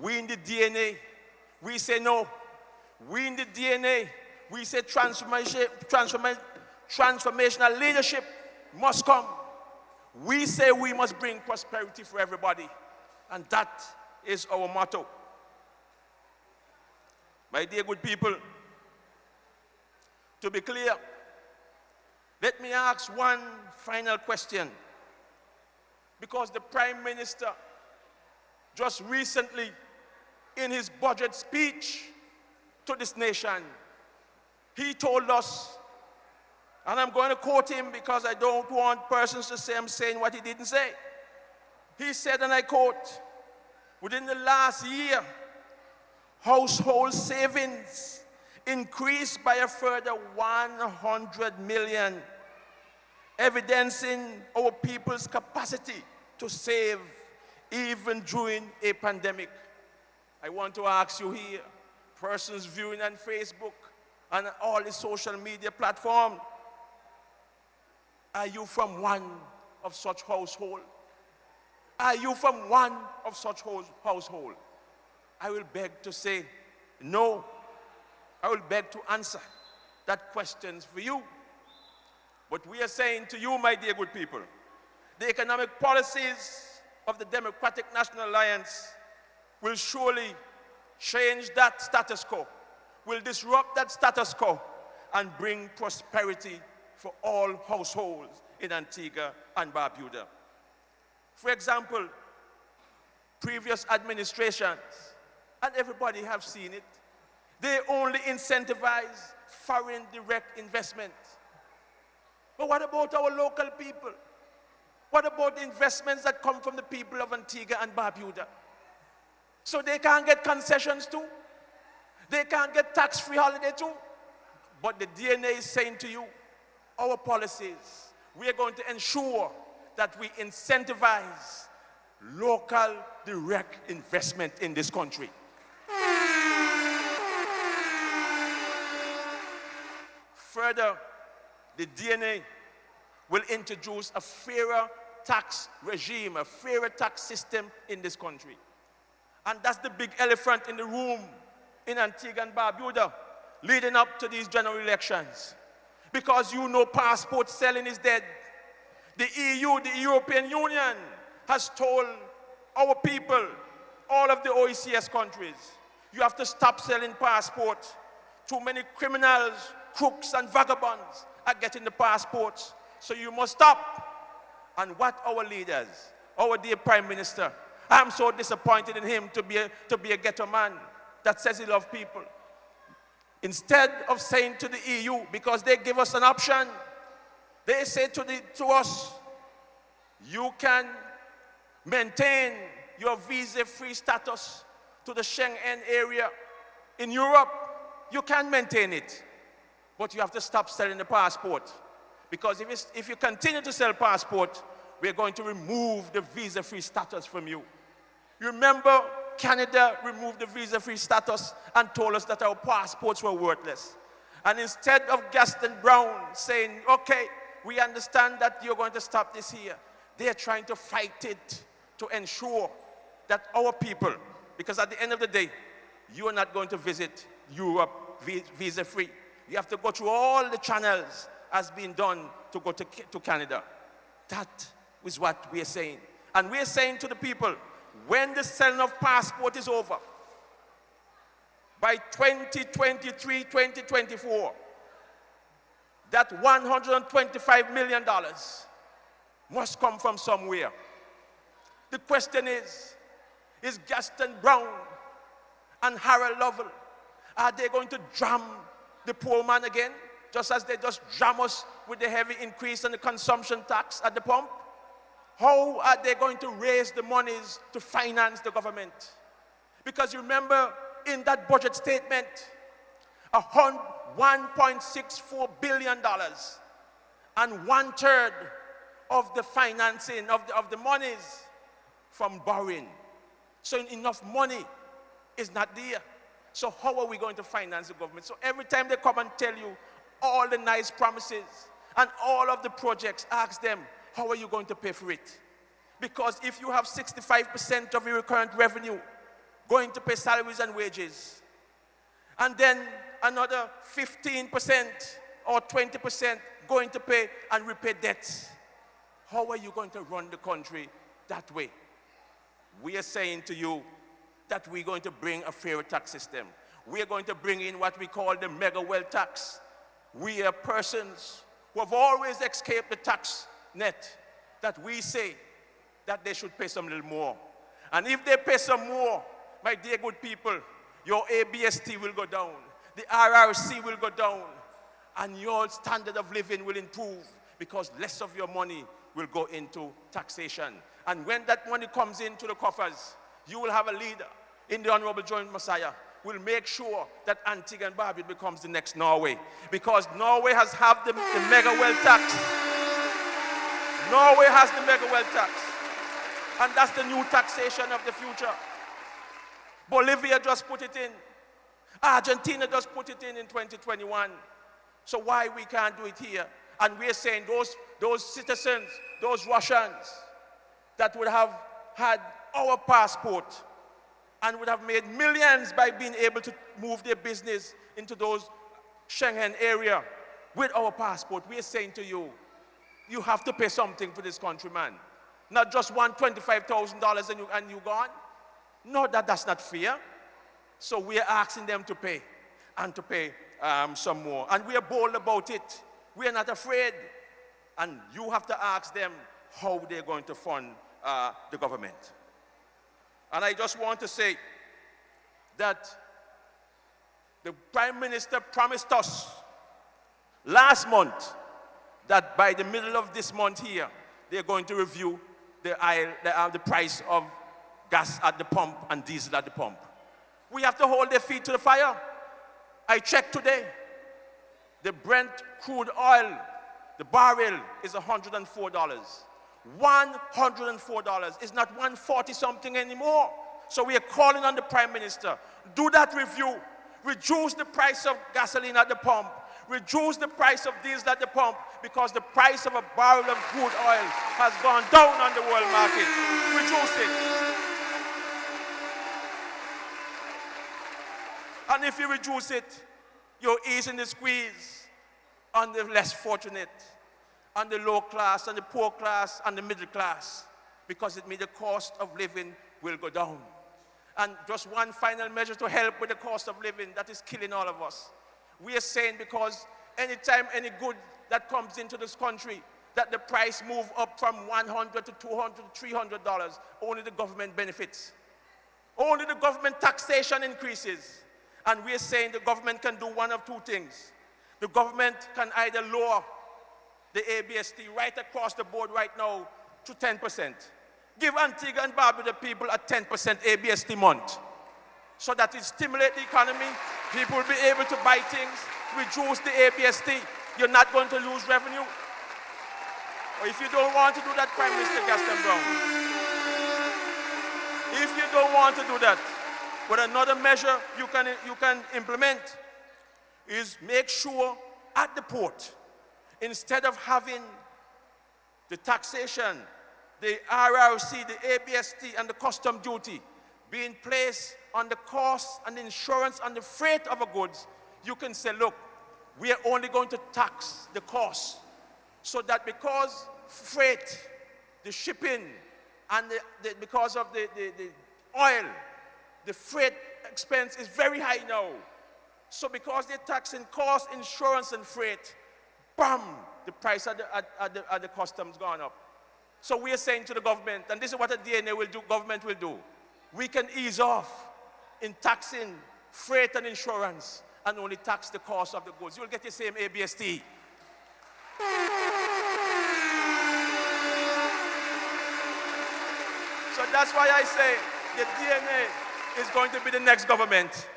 We in the DNA, we say no. We in the DNA, we say transformational leadership must come. We say we must bring prosperity for everybody. And that is our motto. My dear good people, to be clear, let me ask one final question. Because the Prime Minister just recently, in his budget speech to this nation, he told us, and I'm going to quote him because I don't want persons to say I'm saying what he didn't say. He said, and I quote, within the last year, household savings increased by a further 100 million, evidencing our people's capacity to save even during a pandemic. I want to ask you here, persons viewing on Facebook and all the social media platforms, are you from one of such household? Are you from one of such household? I will beg to say no. I will beg to answer that question for you. But we are saying to you, my dear good people, the economic policies of the Democratic National Alliance will surely change that status quo, will disrupt that status quo, and bring prosperity for all households in Antigua and Barbuda. For example, previous administrations, and everybody have seen it, they only incentivize foreign direct investment. But what about our local people? What about the investments that come from the people of Antigua and Barbuda? So they can't get concessions too? They can't get tax-free holiday too? But the DNA is saying to you, our policies, we are going to ensure that we incentivize local direct investment in this country. Further, the DNA will introduce a fairer tax regime, a fairer tax system in this country. And that's the big elephant in the room in Antigua and Barbuda leading up to these general elections. Because you know passport selling is dead. The EU, the European Union, has told our people, all of the OECS countries, you have to stop selling passports. Too many criminals, crooks, and vagabonds are getting the passports. So you must stop. And what our leaders, our dear Prime Minister, I'm so disappointed in him to be a ghetto man that says he loves people. Instead of saying to the EU, because they give us an option, they say to us, you can maintain your visa-free status to the Schengen area. In Europe, you can maintain it, but you have to stop selling the passport. Because if you continue to sell passport, we're going to remove the visa-free status from you. You remember Canada removed the visa-free status and told us that our passports were worthless. And instead of Gaston Brown saying, okay, we understand that you're going to stop this here, they are trying to fight it to ensure that our people, because at the end of the day, you are not going to visit Europe visa-free. You have to go through all the channels as being done to go to Canada. That is what we are saying. And we are saying to the people, when the selling of passport is over, by 2023, 2024, that $125 million must come from somewhere. The question is Gaston Brown and Harold Lovell, are they going to jam the poor man again, just as they just jam us with the heavy increase in the consumption tax at the pump? How are they going to raise the monies to finance the government? Because you remember in that budget statement, $1.64 billion and 1/3 of the financing of the monies from borrowing. So enough money is not there. So how are we going to finance the government? So every time they come and tell you all the nice promises and all of the projects, ask them, how are you going to pay for it? Because if you have 65% of your current revenue going to pay salaries and wages, and then another 15% or 20% going to pay and repay debts, how are you going to run the country that way? We are saying to you that we're going to bring a fair tax system. We are going to bring in what we call the mega wealth tax. We are persons who have always escaped the tax net, that we say that they should pay some little more. And if they pay some more, my dear good people, your ABST will go down, the RRC will go down, and your standard of living will improve because less of your money will go into taxation. And when that money comes into the coffers, you will have a leader in the Honorable Joint Messiah who will make sure that Antigua and Barbuda becomes the next Norway. Because Norway has had the mega wealth tax. Norway has the mega wealth tax. And that's the new taxation of the future. Bolivia just put it in. Argentina just put it in 2021. So why we can't do it here? And we're saying those citizens, those Russians that would have had our passport and would have made millions by being able to move their business into those Schengen area with our passport, we're saying to you, you have to pay something for this country, man. Not just $125,000 and you gone. No, that's not fair. So we are asking them to pay and to pay some more. And we are bold about it. We are not afraid. And you have to ask them how they're going to fund the government. And I just want to say that the Prime Minister promised us last month that by the middle of this month here, they're going to review the price of gas at the pump and diesel at the pump. We have to hold their feet to the fire. I checked today. The Brent crude oil, the barrel is $104. $104. It's not 140 something anymore. So we are calling on the Prime Minister, do that review. Reduce the price of gasoline at the pump. Reduce the price of diesel at the pump, because the price of a barrel of crude oil has gone down on the world market. Reduce it. And if you reduce it, you're easing the squeeze on the less fortunate, on the low class, on the poor class, and the middle class, because it means the cost of living will go down. And just one final measure to help with the cost of living that is killing all of us. We are saying because anytime any good that comes into this country, that the price move up from $100 to $200 to $300, only the government benefits. Only the government taxation increases. And we are saying the government can do one of two things. The government can either lower the ABST right across the board right now to 10%. Give Antigua and Barbuda people a 10% ABST month, so that it stimulates the economy. People will be able to buy things, reduce the ABST. You're not going to lose revenue. Or if you don't want to do that, Prime Minister Gaston Brown, if you don't want to do that, but another measure you can implement is make sure at the port, instead of having the taxation, the RRC, the ABST, and the custom duty being placed on the cost and the insurance and the freight of the goods, you can say, look, we are only going to tax the cost, so that because freight, the shipping, and because of the oil, the freight expense is very high now. So because they're taxing cost, insurance, and freight, bam, the price at the customs gone up. So we are saying to the government, and this is what the DNA will do, government will do, we can ease off in taxing freight and insurance and only tax the cost of the goods. You'll get the same ABST. So that's why I say the DNA is going to be the next government.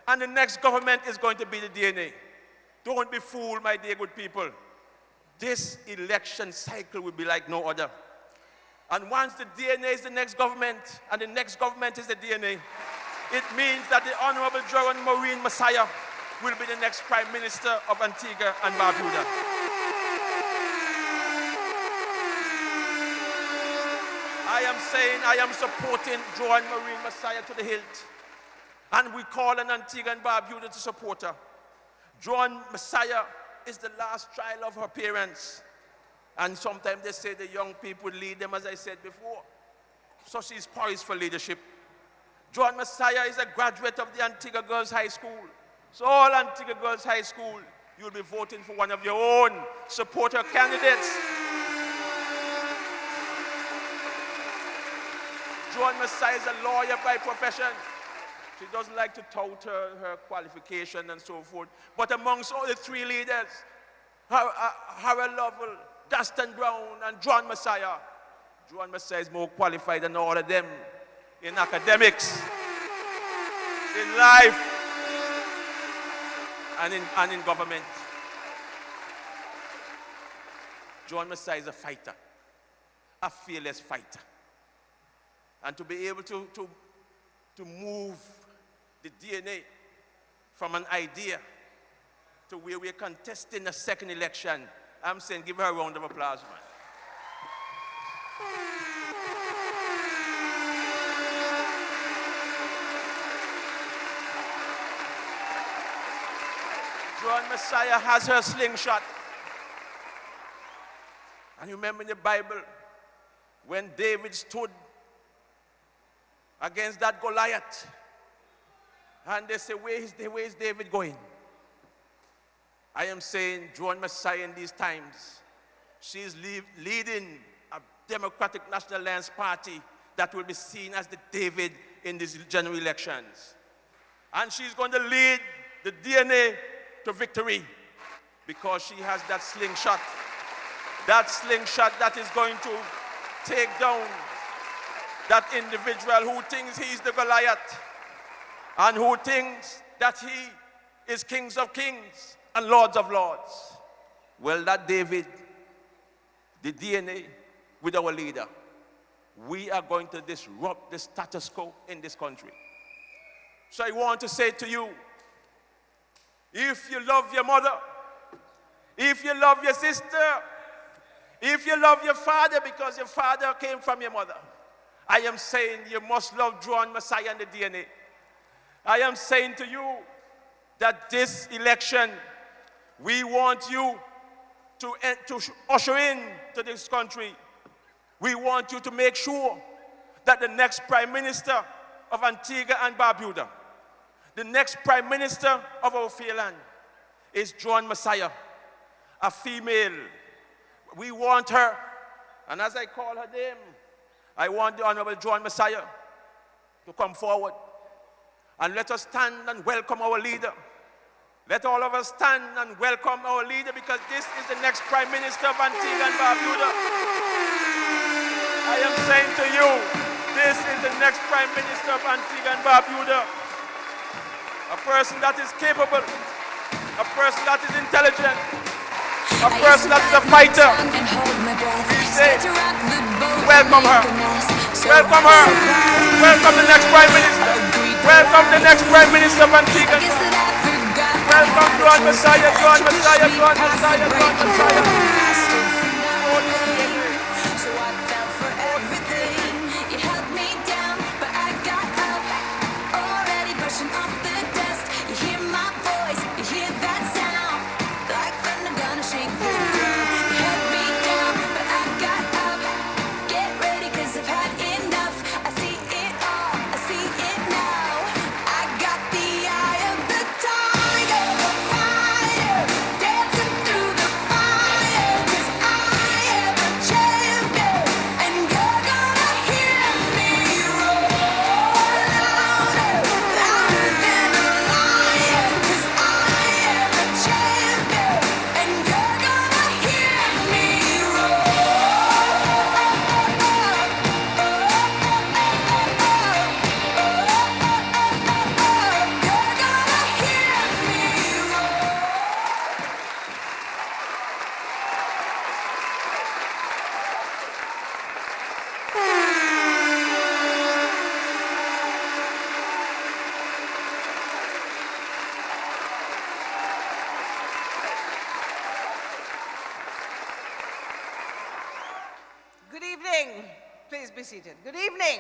And the next government is going to be the DNA. Don't be fooled, my dear good people. This election cycle will be like no other. And once the DNA is the next government, and the next government is the DNA, it means that the Honorable John Maureen Messiah will be the next Prime Minister of Antigua and Barbuda. I am saying I am supporting John Maureen Messiah to the hilt. And we call on Antigua and Barbuda to support her. John Messiah is the last child of her parents. And sometimes they say the young people lead them, as I said before. So she's poised for leadership. John Messiah is a graduate of the Antigua Girls High School. So all Antigua Girls High School, you'll be voting for one of your own. Support her candidates. John Messiah is a lawyer by profession. She doesn't like to tout her qualification and so forth. But amongst all the three leaders, Harold Lovell, Dustin Brown, and John Messiah, John Messiah is more qualified than all of them in academics, in life, and in government. John Messiah is a fighter, a fearless fighter. And to be able to move the DNA from an idea to where we're contesting a second election, I'm saying give her a round of applause, man. John Messiah has her slingshot. And you remember in the Bible, when David stood against that Goliath, and they say, where is David going? I am saying John Messiah in these times, she's leading a Democratic National Alliance Party that will be seen as the David in these general elections. And she's going to lead the DNA to victory because she has that slingshot that is going to take down that individual who thinks he's the Goliath and who thinks that he is King of Kings and Lords of Lords. Well, that David, the DNA with our leader, we are going to disrupt the status quo in this country. So I want to say to you, if you love your mother, if you love your sister, if you love your father because your father came from your mother, I am saying you must love John Messiah and the DNA. I am saying to you that this election, we want you to usher in to this country. We want you to make sure that the next Prime Minister of Antigua and Barbuda, the next Prime Minister of our fair land, is John Messiah, a female. We want her, and as I call her name, I want the Honorable John Messiah to come forward. And let us stand and welcome our leader. Let all of us stand and welcome our leader because this is the next Prime Minister of Antigua and Barbuda. I am saying to you, this is the next Prime Minister of Antigua and Barbuda. A person that is capable, a person that is intelligent, a person that is a fighter. We say, welcome her. Welcome her. Welcome the next Prime Minister. Welcome the next Prime Minister of Antigua. Welcome John Messiah, John Messiah, John Messiah, John Messiah. seated. Good evening.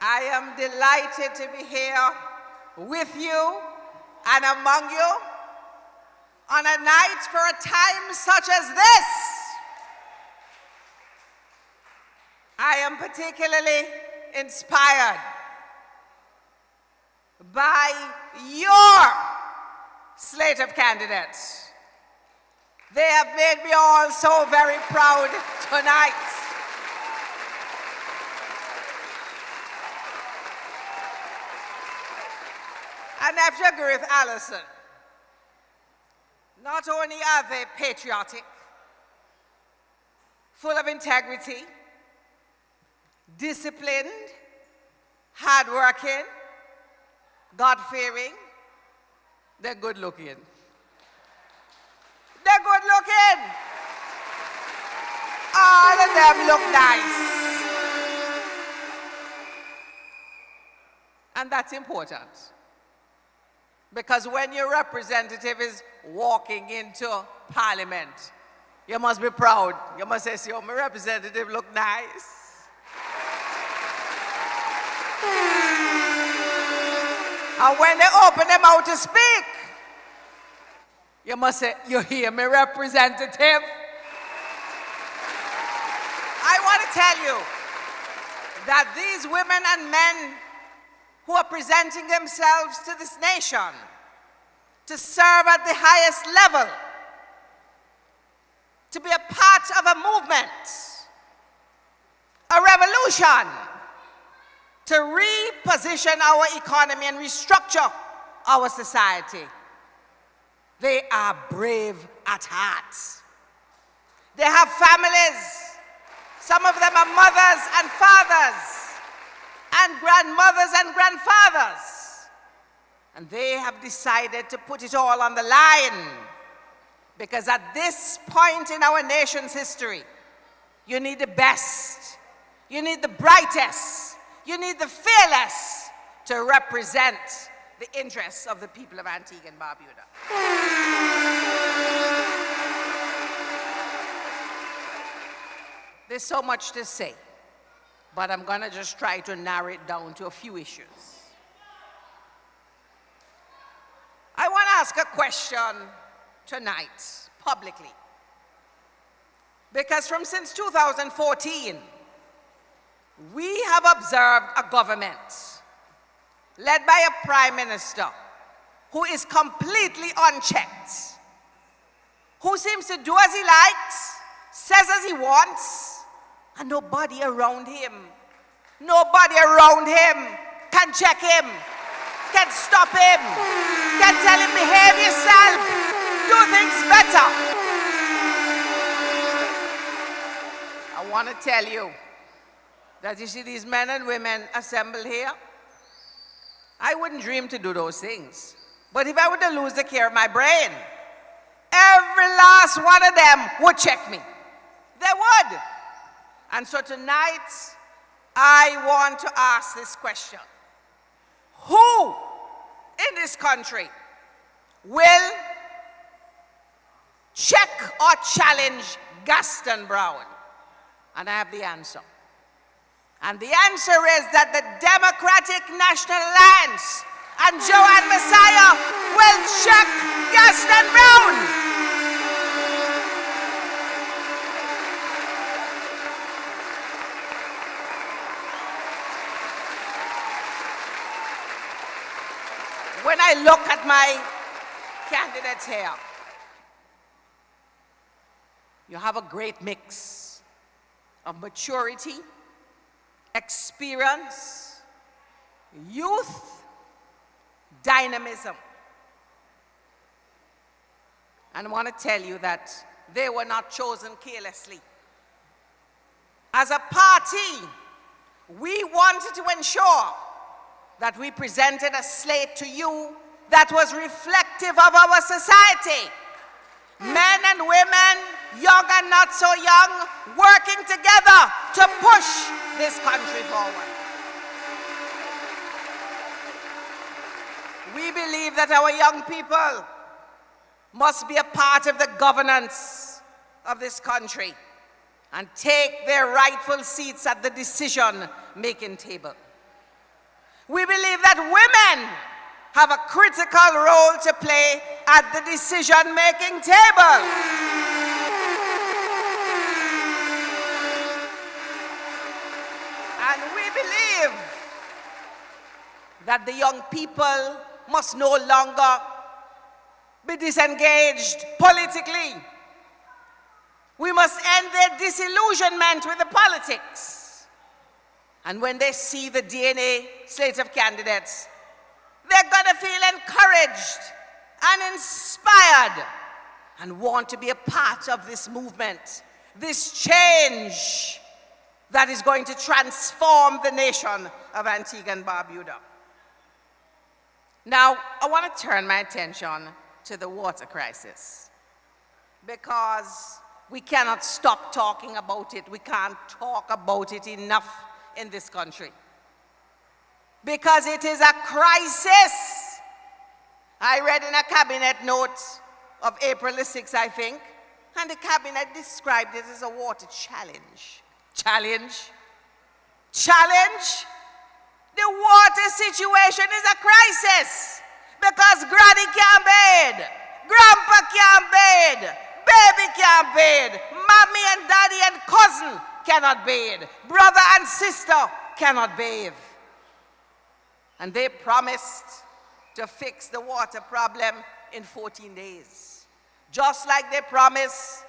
I am delighted to be here with you and among you on a night for a time such as this. I am particularly inspired by your slate of candidates. They have made me all so very proud tonight. And after Griff Allison, not only are they patriotic, full of integrity, disciplined, hardworking, God-fearing, they're good-looking. They're good-looking. All of them look nice. And that's important. Because when your representative is walking into Parliament, you must be proud. You must say, "Oh, my representative look nice." And when they open their mouth to speak, you must say, "You hear me, representative?" I want to tell you that these women and men who are presenting themselves to this nation to serve at the highest level, to be a part of a movement, a revolution, to reposition our economy and restructure our society. They are brave at heart. They have families. Some of them are mothers and fathers, and grandmothers and grandfathers. And they have decided to put it all on the line. Because at this point in our nation's history, you need the best, you need the brightest, you need the fearless to represent the interests of the people of Antigua and Barbuda. There's so much to say, but I'm going to just try to narrow it down to a few issues. I want to ask a question tonight, publicly. Because since 2014, we have observed a government led by a prime minister who is completely unchecked, who seems to do as he likes, says as he wants, and nobody around him can check him, can stop him, can tell him, behave yourself, do things better. I want to tell you that you see these men and women assembled here, I wouldn't dream to do those things. But if I were to lose the care of my brain, every last one of them would check me. They would. And so tonight, I want to ask this question. Who in this country will check or challenge Gaston Brown? And I have the answer. And the answer is that the Democratic National Alliance and Joanne Messiah will check Gaston Brown. When I look at my candidates here, you have a great mix of maturity, experience, youth, dynamism. And I want to tell you that they were not chosen carelessly. As a party, we wanted to ensure that we presented a slate to you that was reflective of our society. Men and women, young and not so young, working together to push this country forward. We believe that our young people must be a part of the governance of this country. and take their rightful seats at the decision-making table. We believe that women have a critical role to play at the decision-making table. And we believe that the young people must no longer be disengaged politically. We must end their disillusionment with the politics. And when they see the DNA slate of candidates, they're going to feel encouraged and inspired and want to be a part of this movement, this change that is going to transform the nation of Antigua and Barbuda. Now, I want to turn my attention to the water crisis, because we cannot stop talking about it. We can't talk about it enough in this country, because it is a crisis. I read in a cabinet note of April the 6th, I think, and the cabinet described it as a water challenge. Challenge? The water situation is a crisis, because granny can't bathe, grandpa can't bathe, baby can't bathe, mommy and daddy and cousin cannot bathe, brother and sister cannot bathe. And they promised to fix the water problem in 14 days. Just like they promised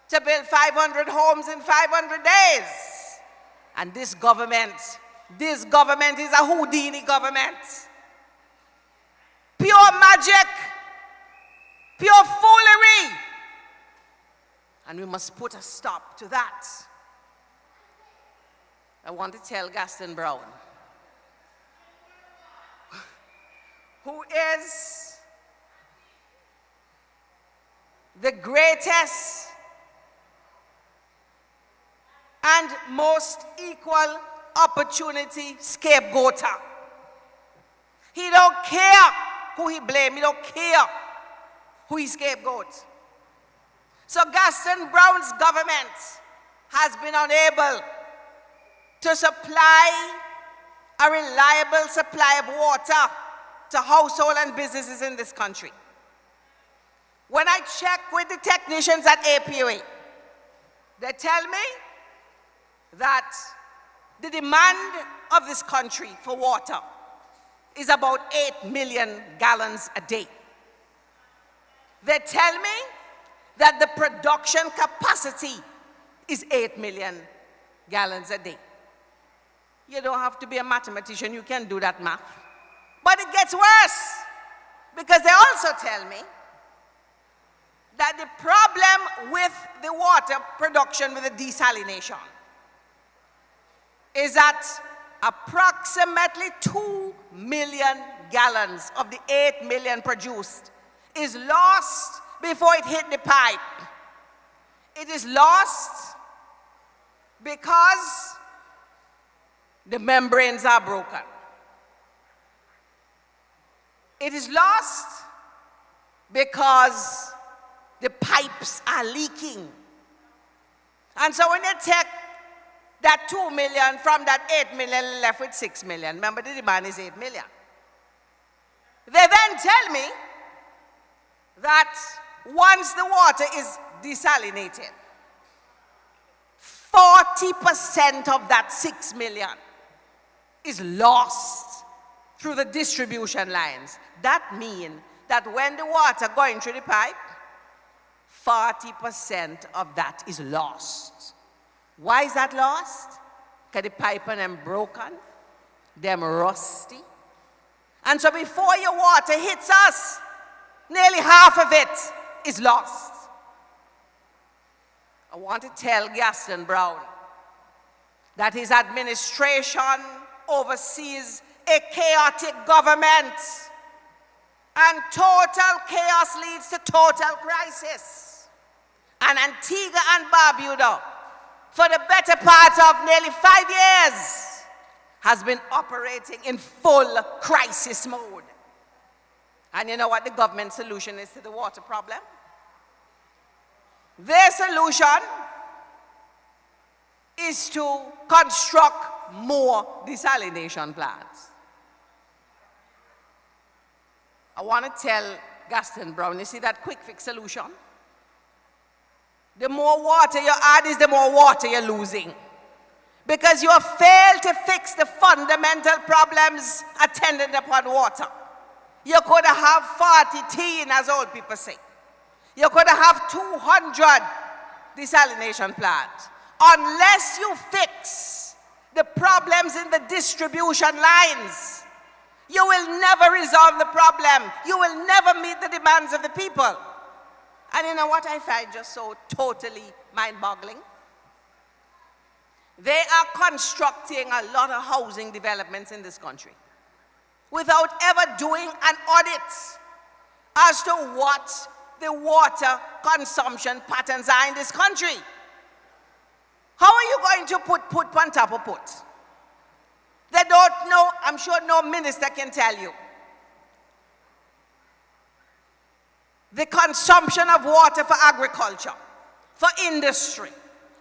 to build 500 homes in 500 days. And this government is a Houdini government. Pure magic, pure foolery. And we must put a stop to that. I want to tell Gaston Brown, who is the greatest and most equal opportunity scapegoater. He don't care who he blames. He don't care who he scapegoats. So Gaston Brown's government has been unable to supply a reliable supply of water to households and businesses in this country. When I check with the technicians at APOA, they tell me that the demand of this country for water is about 8 million gallons a day. They tell me that the production capacity is 8 million gallons a day. You don't have to be a mathematician, you can do that math. But it gets worse, because they also tell me that the problem with the water production with the desalination is that approximately 2 million gallons of the 8 million produced is lost before it hit the pipe. It is lost because the membranes are broken. It is lost because the pipes are leaking. And so when you take that 2 million from that 8 million, left with 6 million. Remember, the demand is 8 million. They then tell me that once the water is desalinated, 40% of that 6 million is lost through the distribution lines. That means that when the water going through the pipe, 40% of that is lost. Why is that lost? Because the pipe and them broken, them rusty. And so before your water hits us, nearly half of it is lost. I want to tell Gaston Brown that his administration oversees a chaotic government, and total chaos leads to total crisis. And Antigua and Barbuda, for the better part of nearly 5 years, has been operating in full crisis mode. And you know what the government solution is to the water problem? Their solution is to construct more desalination plants. I want to tell Gaston Brown, you see that quick fix solution? The more water you add is the more water you're losing. Because you have failed to fix the fundamental problems attendant upon water. You could have 40 teen, as old people say. You could have 200 desalination plants. Unless you fix the problems in the distribution lines, you will never resolve the problem. You will never meet the demands of the people. And you know what I find just so totally mind-boggling? They are constructing a lot of housing developments in this country without ever doing an audit as to what the water consumption patterns are in this country. How are you going to put on top of put? They don't know, I'm sure no minister can tell you. The consumption of water for agriculture, for industry,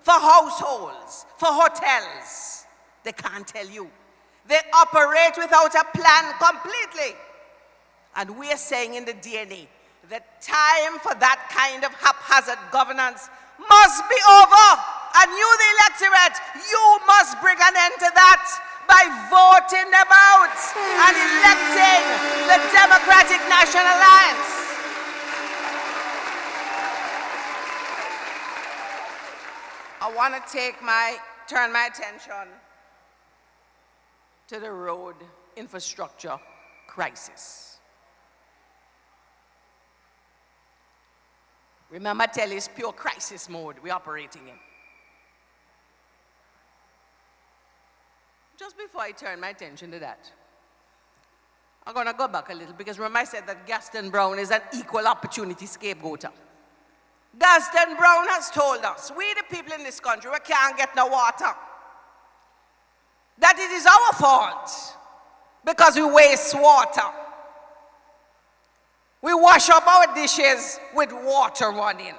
for households, for hotels, they can't tell you. They operate without a plan completely. And we're saying in the DNA, the time for that kind of haphazard governance must be over. And you, the electorate, you must bring an end to that by voting them out and electing the Democratic National Alliance. I want to turn my attention to the road infrastructure crisis. Remember, I tell you, it's pure crisis mode we're operating in. Just before I turn my attention to that, I'm going to go back a little because remember I said that Gaston Brown is an equal opportunity scapegoater. Gaston Brown has told us, we the people in this country, we can't get no water, that it is our fault because we waste water. We wash up our dishes with water running.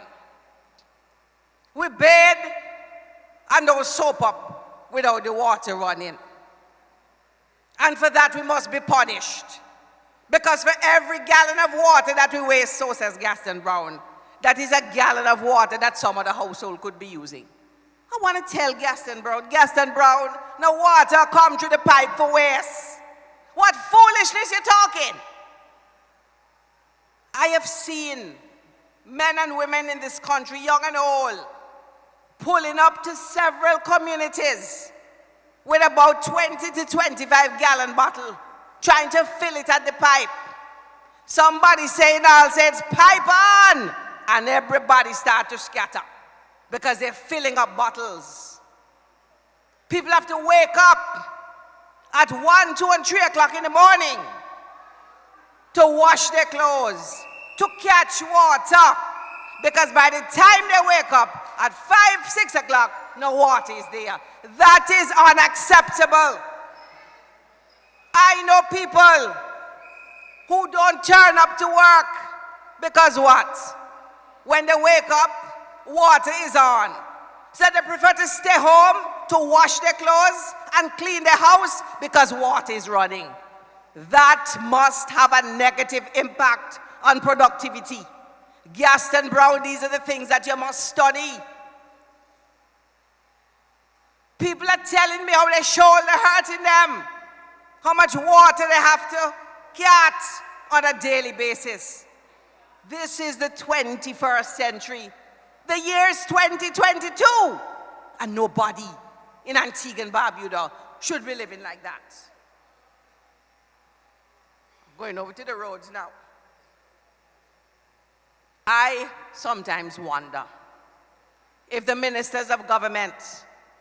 We bathe and don't soap up without the water running. And for that we must be punished. Because for every gallon of water that we waste, so says Gaston Brown, that is a gallon of water that some other household could be using. I want to tell Gaston Brown, no water come through the pipe for waste. What foolishness you're talking. I have seen men and women in this country, young and old, pulling up to several communities with about 20 to 25 gallon bottle, trying to fill it at the pipe. Somebody saying, I'll say it's pipe on, and everybody start to scatter because they're filling up bottles. People have to wake up at 1, 2, and 3 o'clock in the morning to wash their clothes, to catch water, because by the time they wake up at 5, 6 o'clock, no water is there. That is unacceptable. I know people who don't turn up to work because what? When they wake up, water is on. So they prefer to stay home to wash their clothes and clean their house because water is running. That must have a negative impact on productivity. Gaston Brown, these are the things that you must study. People are telling me how their shoulder hurting them, how much water they have to get on a daily basis. This is the 21st century. The year is 2022, and nobody in Antigua and Barbuda should be living like that. Going over to the roads now. I sometimes wonder if the ministers of government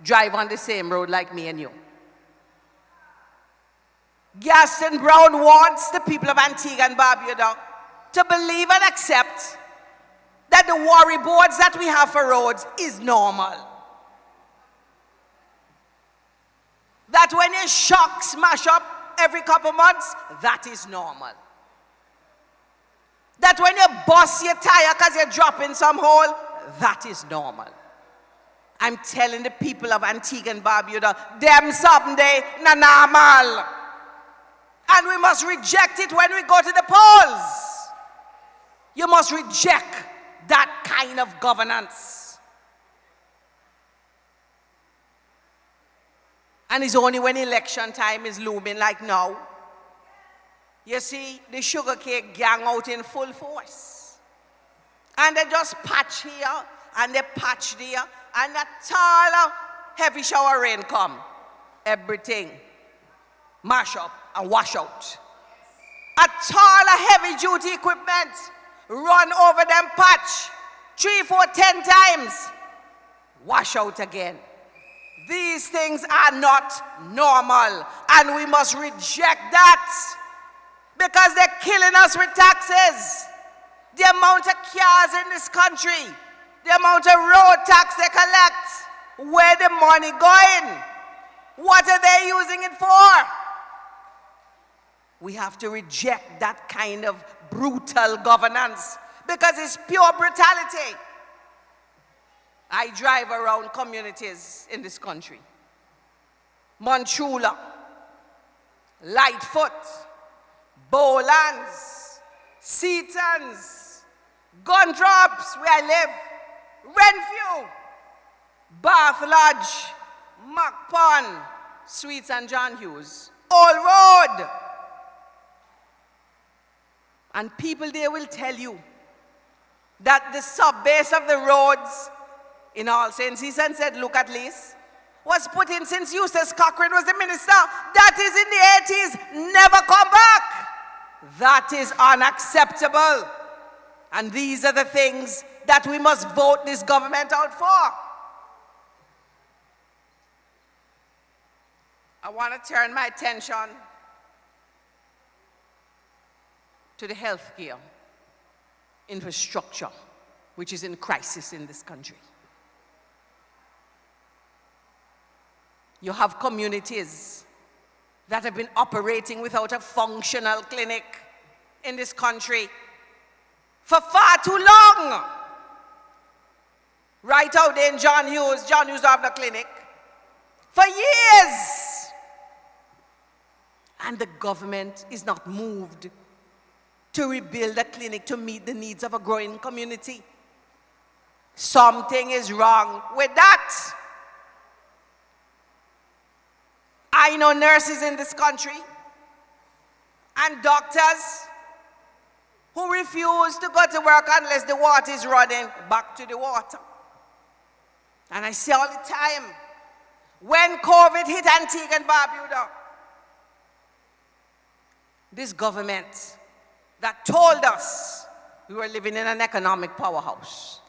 drive on the same road like me and you. Gaston Brown wants the people of Antigua and Barbuda to believe and accept that the worry boards that we have for roads is normal. That when you shock smash up every couple months, that is normal. That when you bust your tire because you're dropping some hole, that is normal. I'm telling the people of Antigua and Barbuda, them someday na normal. And we must reject it when we go to the polls. You must reject that kind of governance. And it's only when election time is looming like now. You see the sugarcane gang out in full force. And they just patch here and they patch there. And a tall, heavy shower rain come. Everything mash up and wash out. A tall, heavy duty equipment run over them patch 3, 4, 10 times. Wash out again. These things are not normal, and we must reject that because they're killing us with taxes. The amount of cars in this country, the amount of road tax they collect, where the money going, what are they using it for? We have to reject that kind of brutal governance because it's pure brutality. I drive around communities in this country. Manchula, Lightfoot, Bowlands, Seatons, Gundrops, where I live, Renfrew, Bath Lodge, Macpon, Sweets and John Hughes, Old Road. And people there will tell you that the sub-base of the roads in All Saints, he said, look at least, was put in since Eustace Cochrane was the minister. That is in the 80s, never come back. That is unacceptable. And these are the things that we must vote this government out for. I want to turn my attention to the healthcare infrastructure, which is in crisis in this country. You have communities that have been operating without a functional clinic in this country for far too long. Right out there in John Hughes don't have the clinic for years. And the government is not moved to rebuild a clinic to meet the needs of a growing community. Something is wrong with that. I know nurses in this country and doctors who refuse to go to work unless the water is running back to the water. And I say all the time, when COVID hit Antigua and Barbuda, this government that told us we were living in an economic powerhouse,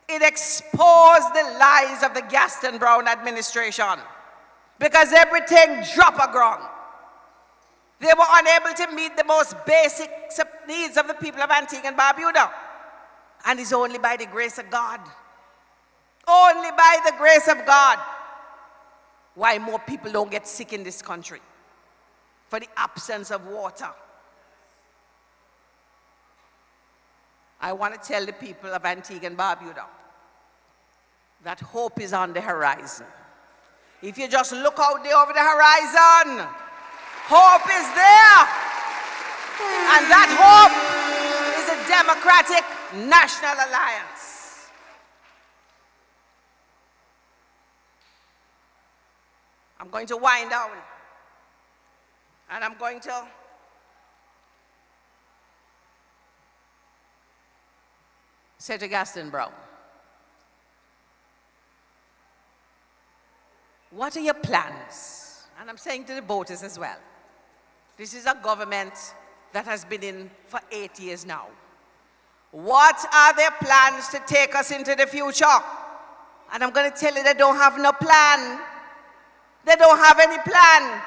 it exposed the lies of the Gaston Brown administration because everything dropped a ground. They were unable to meet the most basic needs of the people of Antigua and Barbuda. And it's only by the grace of God, only by the grace of God, why more people don't get sick in this country, for the absence of water. I want to tell the people of Antigua and Barbuda that hope is on the horizon. If you just look out there over the horizon, hope is there. And that hope is a Democratic National Alliance. I'm going to wind down. And I'm going to say to Gaston Brown, what are your plans? And I'm saying to the voters as well. This is a government that has been in for 8 years now. What are their plans to take us into the future? And I'm going to tell you they don't have no plan. They don't have any plan.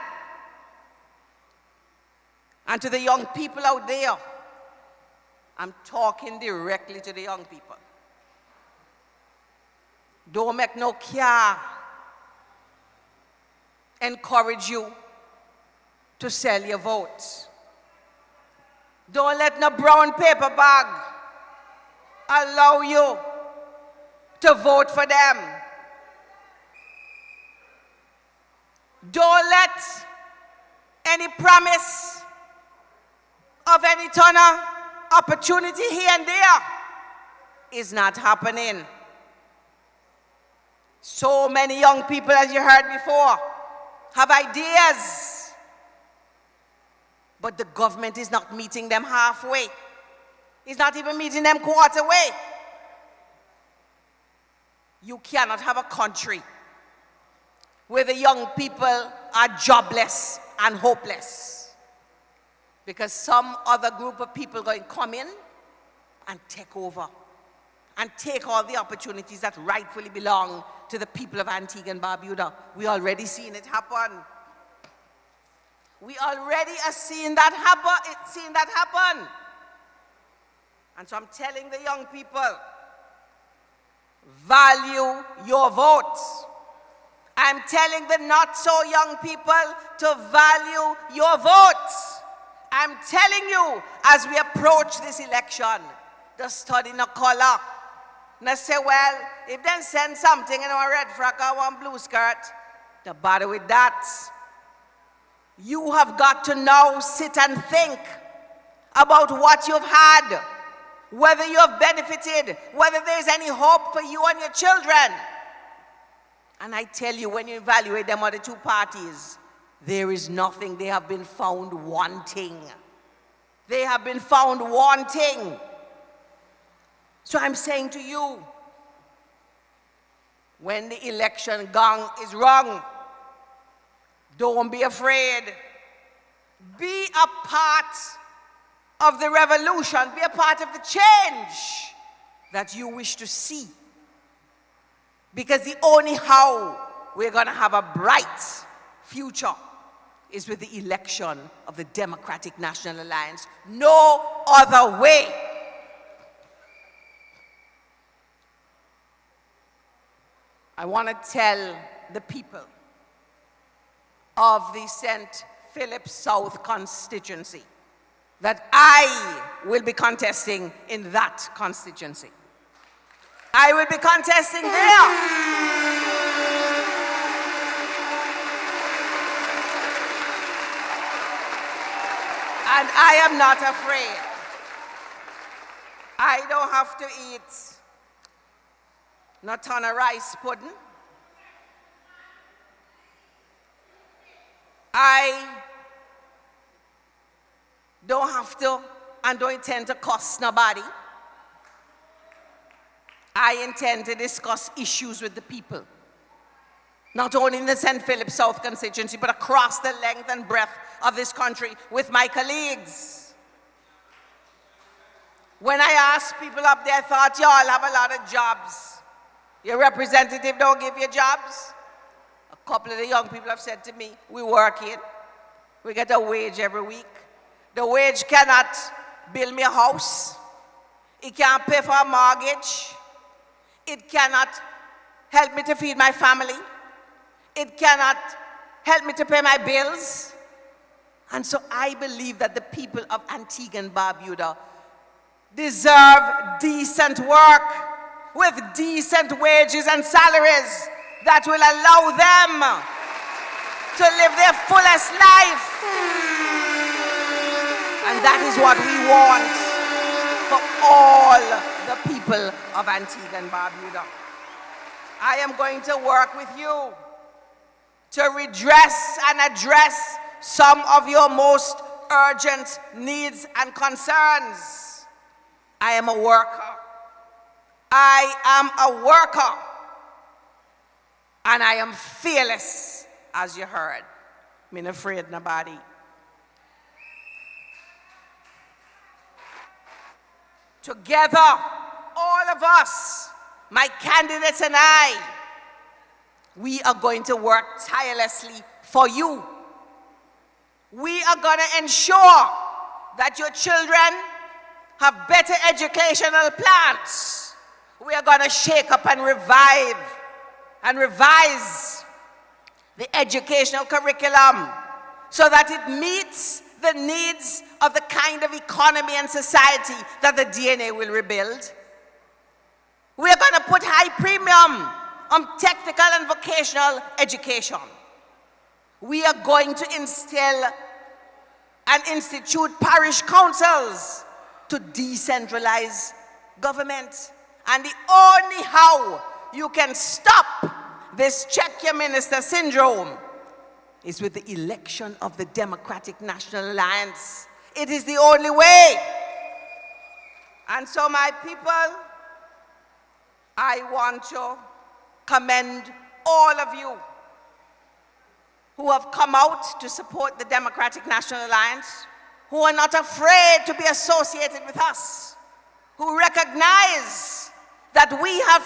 And to the young people out there, I'm talking directly to the young people. Don't make no care encourage you to sell your vote. Don't let no brown paper bag allow you to vote for them. Don't let any promise of any ton of opportunity here and there is not happening. So many young people, as you heard before, have ideas, but the government is not meeting them halfway. It's not even meeting them quarter way. You cannot have a country where the young people are jobless and hopeless because some other group of people going to come in and take over and take all the opportunities that rightfully belong to the people of Antigua and Barbuda. We already seen it happen. We already are seeing that happen. And so I'm telling the young people, value your vote. I'm telling the not so young people to value your vote. I'm telling you, as we approach this election, the study no color. And say, well, if they send something in a red frock or one blue skirt, don't bother with that. You have got to now sit and think about what you've had, whether you have benefited, whether there's any hope for you and your children. And I tell you, when you evaluate them other two parties, there is nothing. They have been found wanting. They have been found wanting. So I'm saying to you, when the election gong is rung, don't be afraid. Be a part of the revolution. Be a part of the change that you wish to see. Because the only how we're going to have a bright future is with the election of the Democratic National Alliance. No other way. I want to tell the people of the St. Philip South constituency that I will be contesting in that constituency. I will be contesting there. And I am not afraid. I don't have to eat no ton of rice pudding. I don't have to and don't intend to cost nobody. I intend to discuss issues with the people, not only in the St. Philip South constituency, but across the length and breadth of this country with my colleagues. When I asked people up there, I thought y'all have a lot of jobs. Your representative don't give you jobs. A couple of the young people have said to me, we work in. We get a wage every week. The wage cannot build me a house. It can't pay for a mortgage. It cannot help me to feed my family. It cannot help me to pay my bills. And so I believe that the people of Antigua and Barbuda deserve decent work with decent wages and salaries that will allow them to live their fullest life. And that is what we want for all the people of Antigua and Barbuda. I am going to work with you to redress and address some of your most urgent needs and concerns. I am a worker. I am a worker. And I am fearless, as you heard. I'm not afraid of nobody. Together, all of us, my candidates and I, we are going to work tirelessly for you. We are going to ensure that your children have better educational plans. We are going to shake up and revive and revise the educational curriculum so that it meets the needs of the kind of economy and society that the DNA will rebuild. We are going to put high premium on technical and vocational education. We are going to instill and institute parish councils to decentralize government. And the only how you can stop this check your minister syndrome is with the election of the Democratic National Alliance. It is the only way. And so, my people, I want to commend all of you who have come out to support the Democratic National Alliance, who are not afraid to be associated with us, who recognize that we have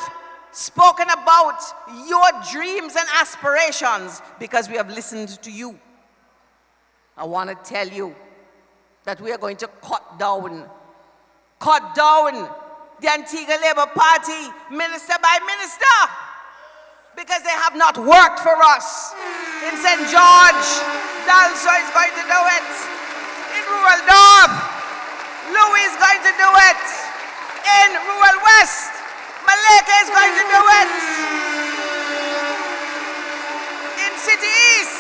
spoken about your dreams and aspirations because we have listened to you. I want to tell you that we are going to cut down the Antigua Labour Party minister by minister because they have not worked for us. In St. George, Dalso is going to do it. In rural North, Louis is going to do it. In rural West, Maleke is going to do it. In City East,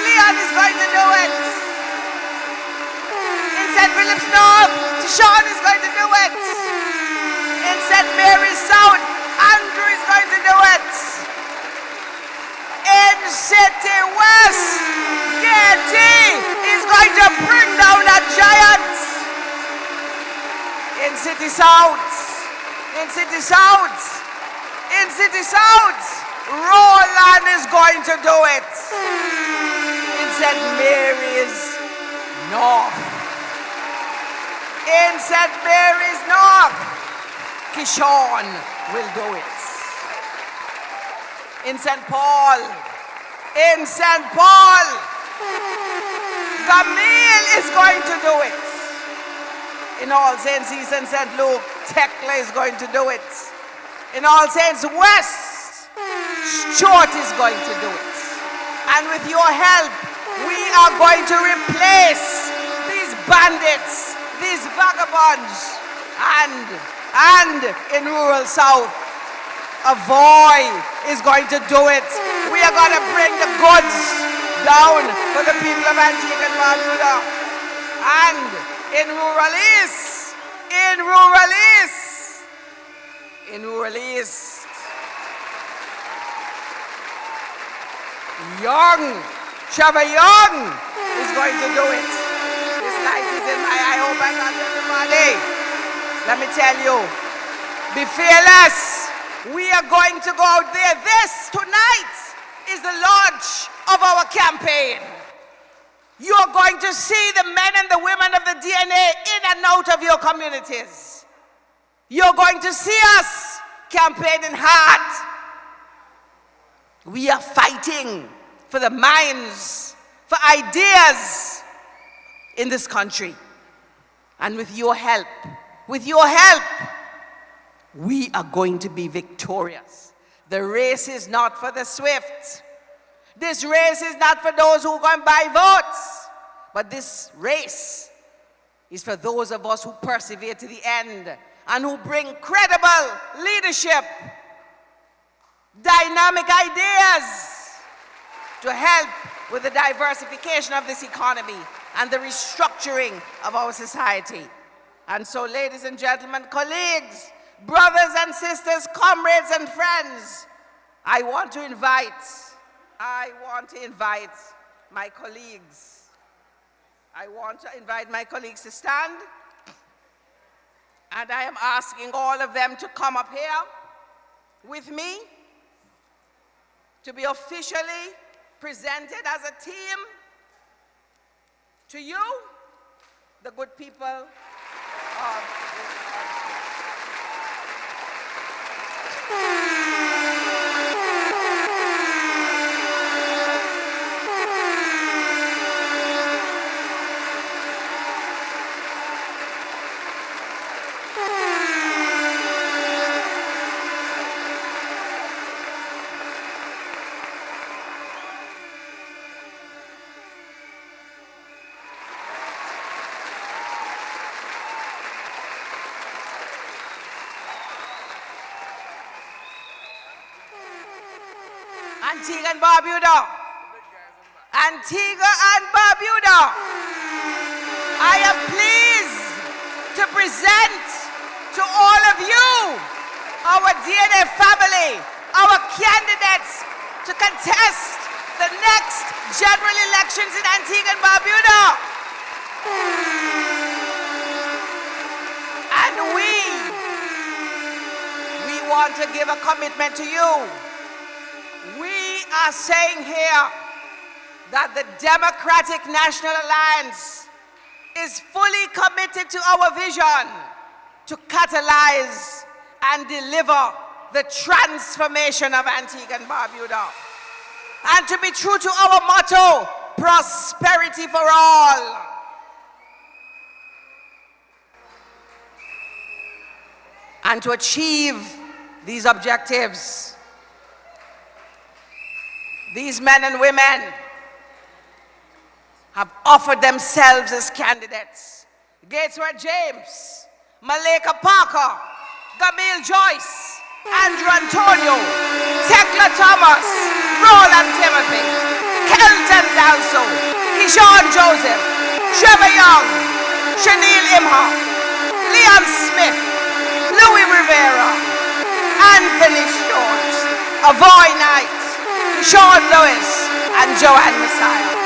Leon is going to do it. In St. Philip's North, Tishon is going to do it. In St. Mary's South, Andrew is going to do it. In City West, Getty is going to bring down a giant. In City South, Roland is going to do it. In St. Mary's North, Kishon will do it. In St. Paul, Gamil is going to do it. In All Saints East and St. Luke, Tekla is going to do it. In All Saints West, Stuart is going to do it. And with your help, we are going to replace these bandits, these vagabonds, and in rural South, a boy is going to do it. We are going to bring the goods down for the people of Antigua Barbuda. And in rural East, Trevor Young is going to do it. This light is in my eye. Hope I got everybody. Let me tell you, be fearless. We are going to go out there. This tonight is the launch of our campaign. You are going to see the men and the women of the DNA in and out of your communities. You're going to see us campaigning hard. We are fighting for the minds, for ideas in this country. And with your help, we are going to be victorious. The race is not for the swift. This race is not for those who go and buy votes. But this race is for those of us who persevere to the end and who bring credible leadership, dynamic ideas to help with the diversification of this economy and the restructuring of our society. And so, ladies and gentlemen, colleagues, brothers and sisters, comrades and friends, I want to invite my colleagues. I want to invite my colleagues to stand. And I am asking all of them to come up here with me to be officially presented as a team to you, the good people of Antigua Barbuda, Antigua and Barbuda, I am pleased to present to all of you, our DNA family, our candidates to contest the next general elections in Antigua and Barbuda. And we want to give a commitment to you. We are saying here that the Democratic National Alliance is fully committed to our vision to catalyze and deliver the transformation of Antigua and Barbuda, and to be true to our motto, prosperity for all. And to achieve these objectives, these men and women have offered themselves as candidates. Gatesworth James, Malika Parker, Gamil Joyce, Andrew Antonio, Tekla Thomas, Roland Timothy, Kelton Dalso, Kishan Joseph, Trevor Young, Shanil Imhoff, Leon Smith, Louis Rivera, Anthony Short, Avoy Knight, Sean Lewis, and Joanne Messiah.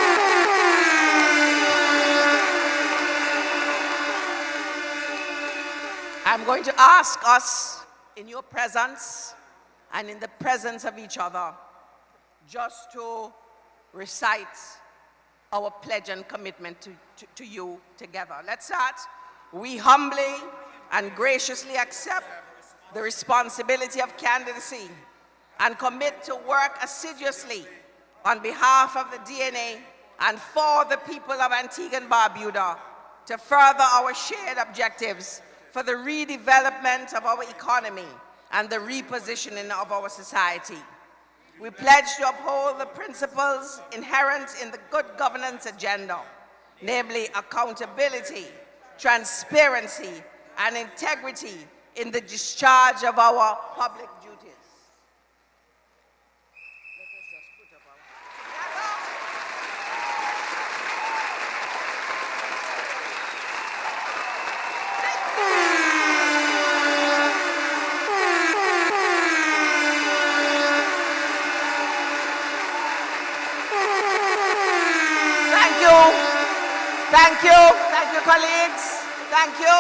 I'm going to ask us, in your presence and in the presence of each other, just to recite our pledge and commitment to you together. Let's start. We humbly and graciously accept the responsibility of candidacy and commit to work assiduously on behalf of the DNA and for the people of Antigua and Barbuda to further our shared objectives for the redevelopment of our economy and the repositioning of our society. We pledge to uphold the principles inherent in the good governance agenda, namely accountability, transparency, and integrity in the discharge of our public duties. Thank you, colleagues. Thank you.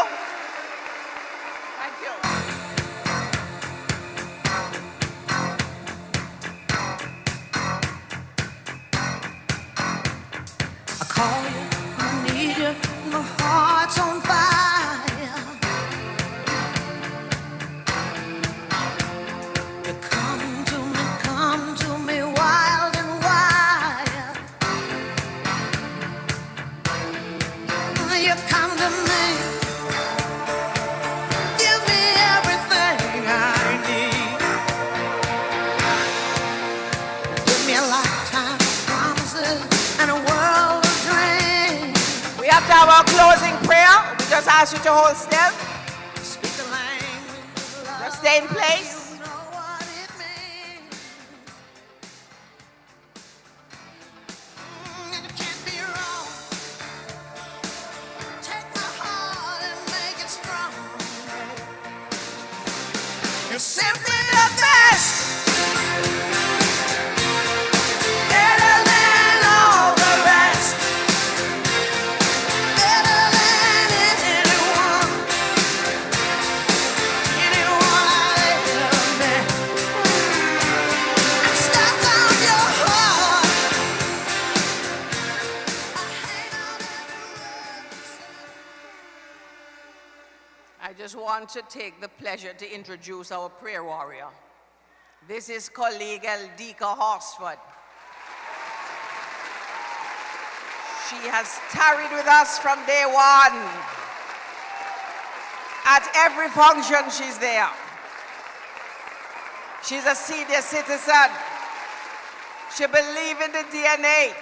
Thank you. I call you, I need you, my heart's on fire. You come to me wild and wild. You come to me, give me everything I need. Give me a lifetime of promises and a world of dreams. We have to have our closing prayer. We just ask you to hold still. Speak the language of love. Just stay in place. You're simply the best. Better than all the rest. Better than anyone. Anyone I've ever met. I'm stuck on your heart. I just want to take the pleasure to introduce our prayer warrior. This is colleague Eldika Horsford. She has tarried with us from day one. At every function, she's there. She's a senior citizen. She believes in the DNA.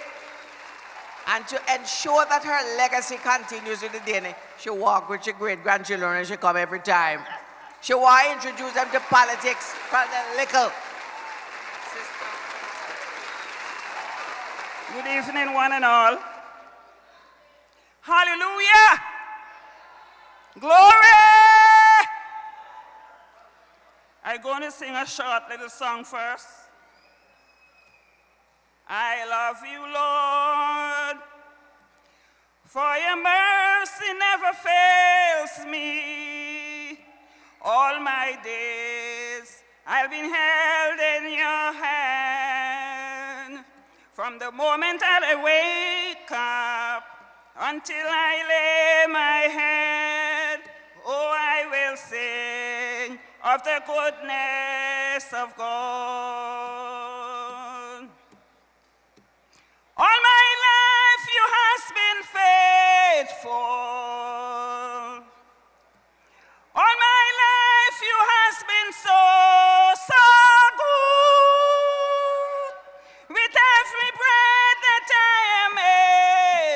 And to ensure that her legacy continues with the DNA, she walk with her great-grandchildren and she come every time. She want to introduce them to politics from the little. Good evening, one and all. Hallelujah. Glory. I'm going to sing a short little song first. I love you, Lord, for your mercy never fails me. All my days I've been held in your hand. From the moment that I wake up until I lay my head, oh, I will sing of the goodness of God. All my life you has been faithful. All my life you has been so, so good. With every breath that I am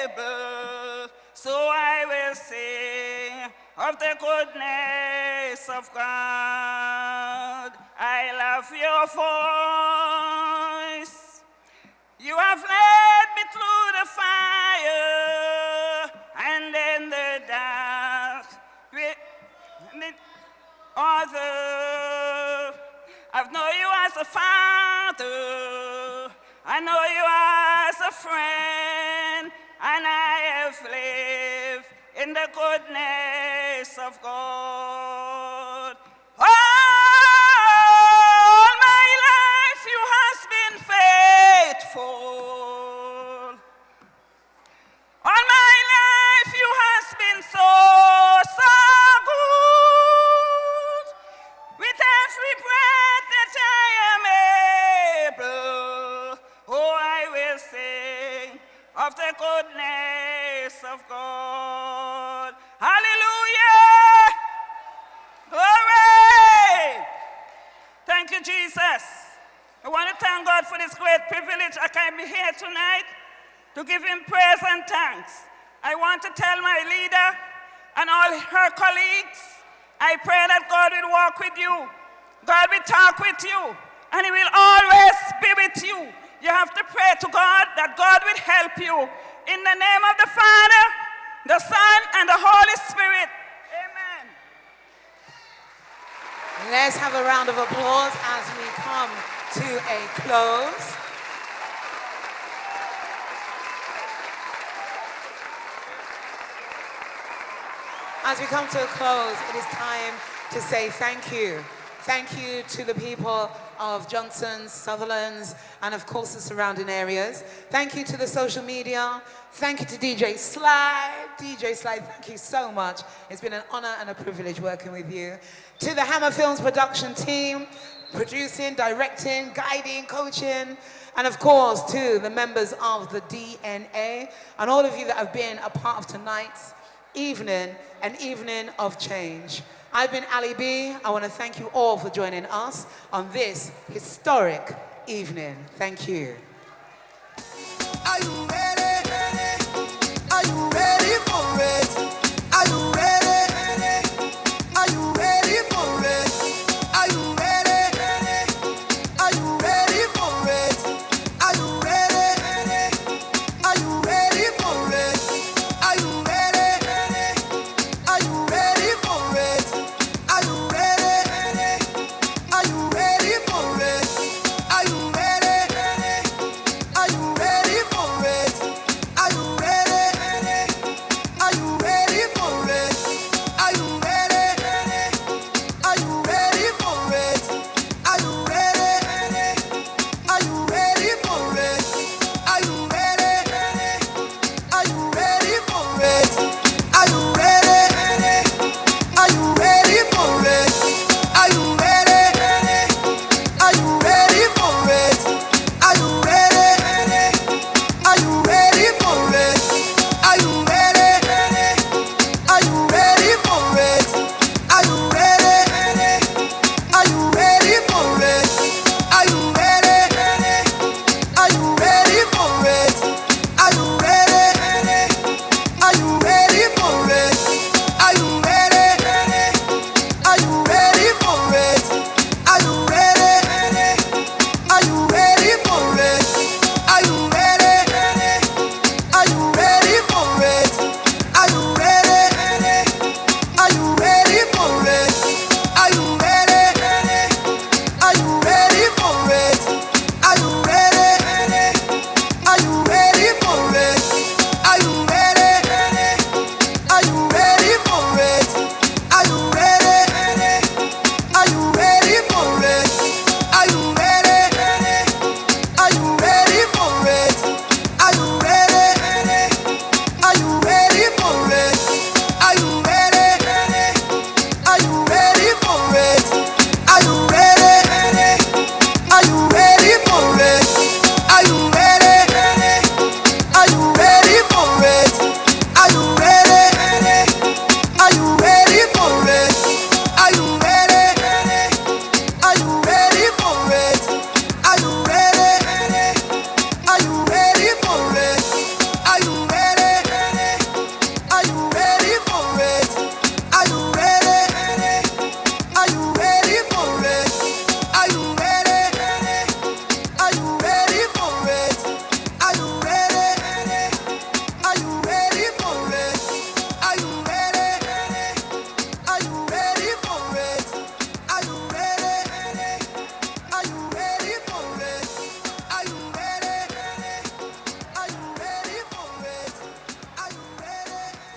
able, so I will sing of the goodness of God. I love your voice. You have led me through the fire and in the dark. I've known you as a father, I know you as a friend, and I have lived in the goodness of God. All my life you has been faithful. All my life you has been so, so good. With every breath that I am able, oh, I will sing of the goodness of God. Hallelujah! Glory! Thank you, Jesus. I want to thank God for this great privilege I can be here tonight to give him praise and thanks. I want to tell my leader and all her colleagues, I pray that God will walk with you. God will talk with you, and he will always be with you. You have to pray to God that God will help you. In the name of the Father, the Son, and the Holy Spirit. Amen. Let's have a round of applause as we come to a close. As we come to a close, it is time to say thank you. Thank you to the people of Johnson, Sutherlands, and of course the surrounding areas. Thank you to the social media. Thank you to DJ Slide. DJ Slide, thank you so much. It's been an honor and a privilege working with you. To the Hammer Films production team, producing, directing, guiding, coaching, and of course to the members of the DNA, and all of you that have been a part of tonight's evening, an evening of change. I've been Ali B. I want to thank you all for joining us on this historic evening. Thank you.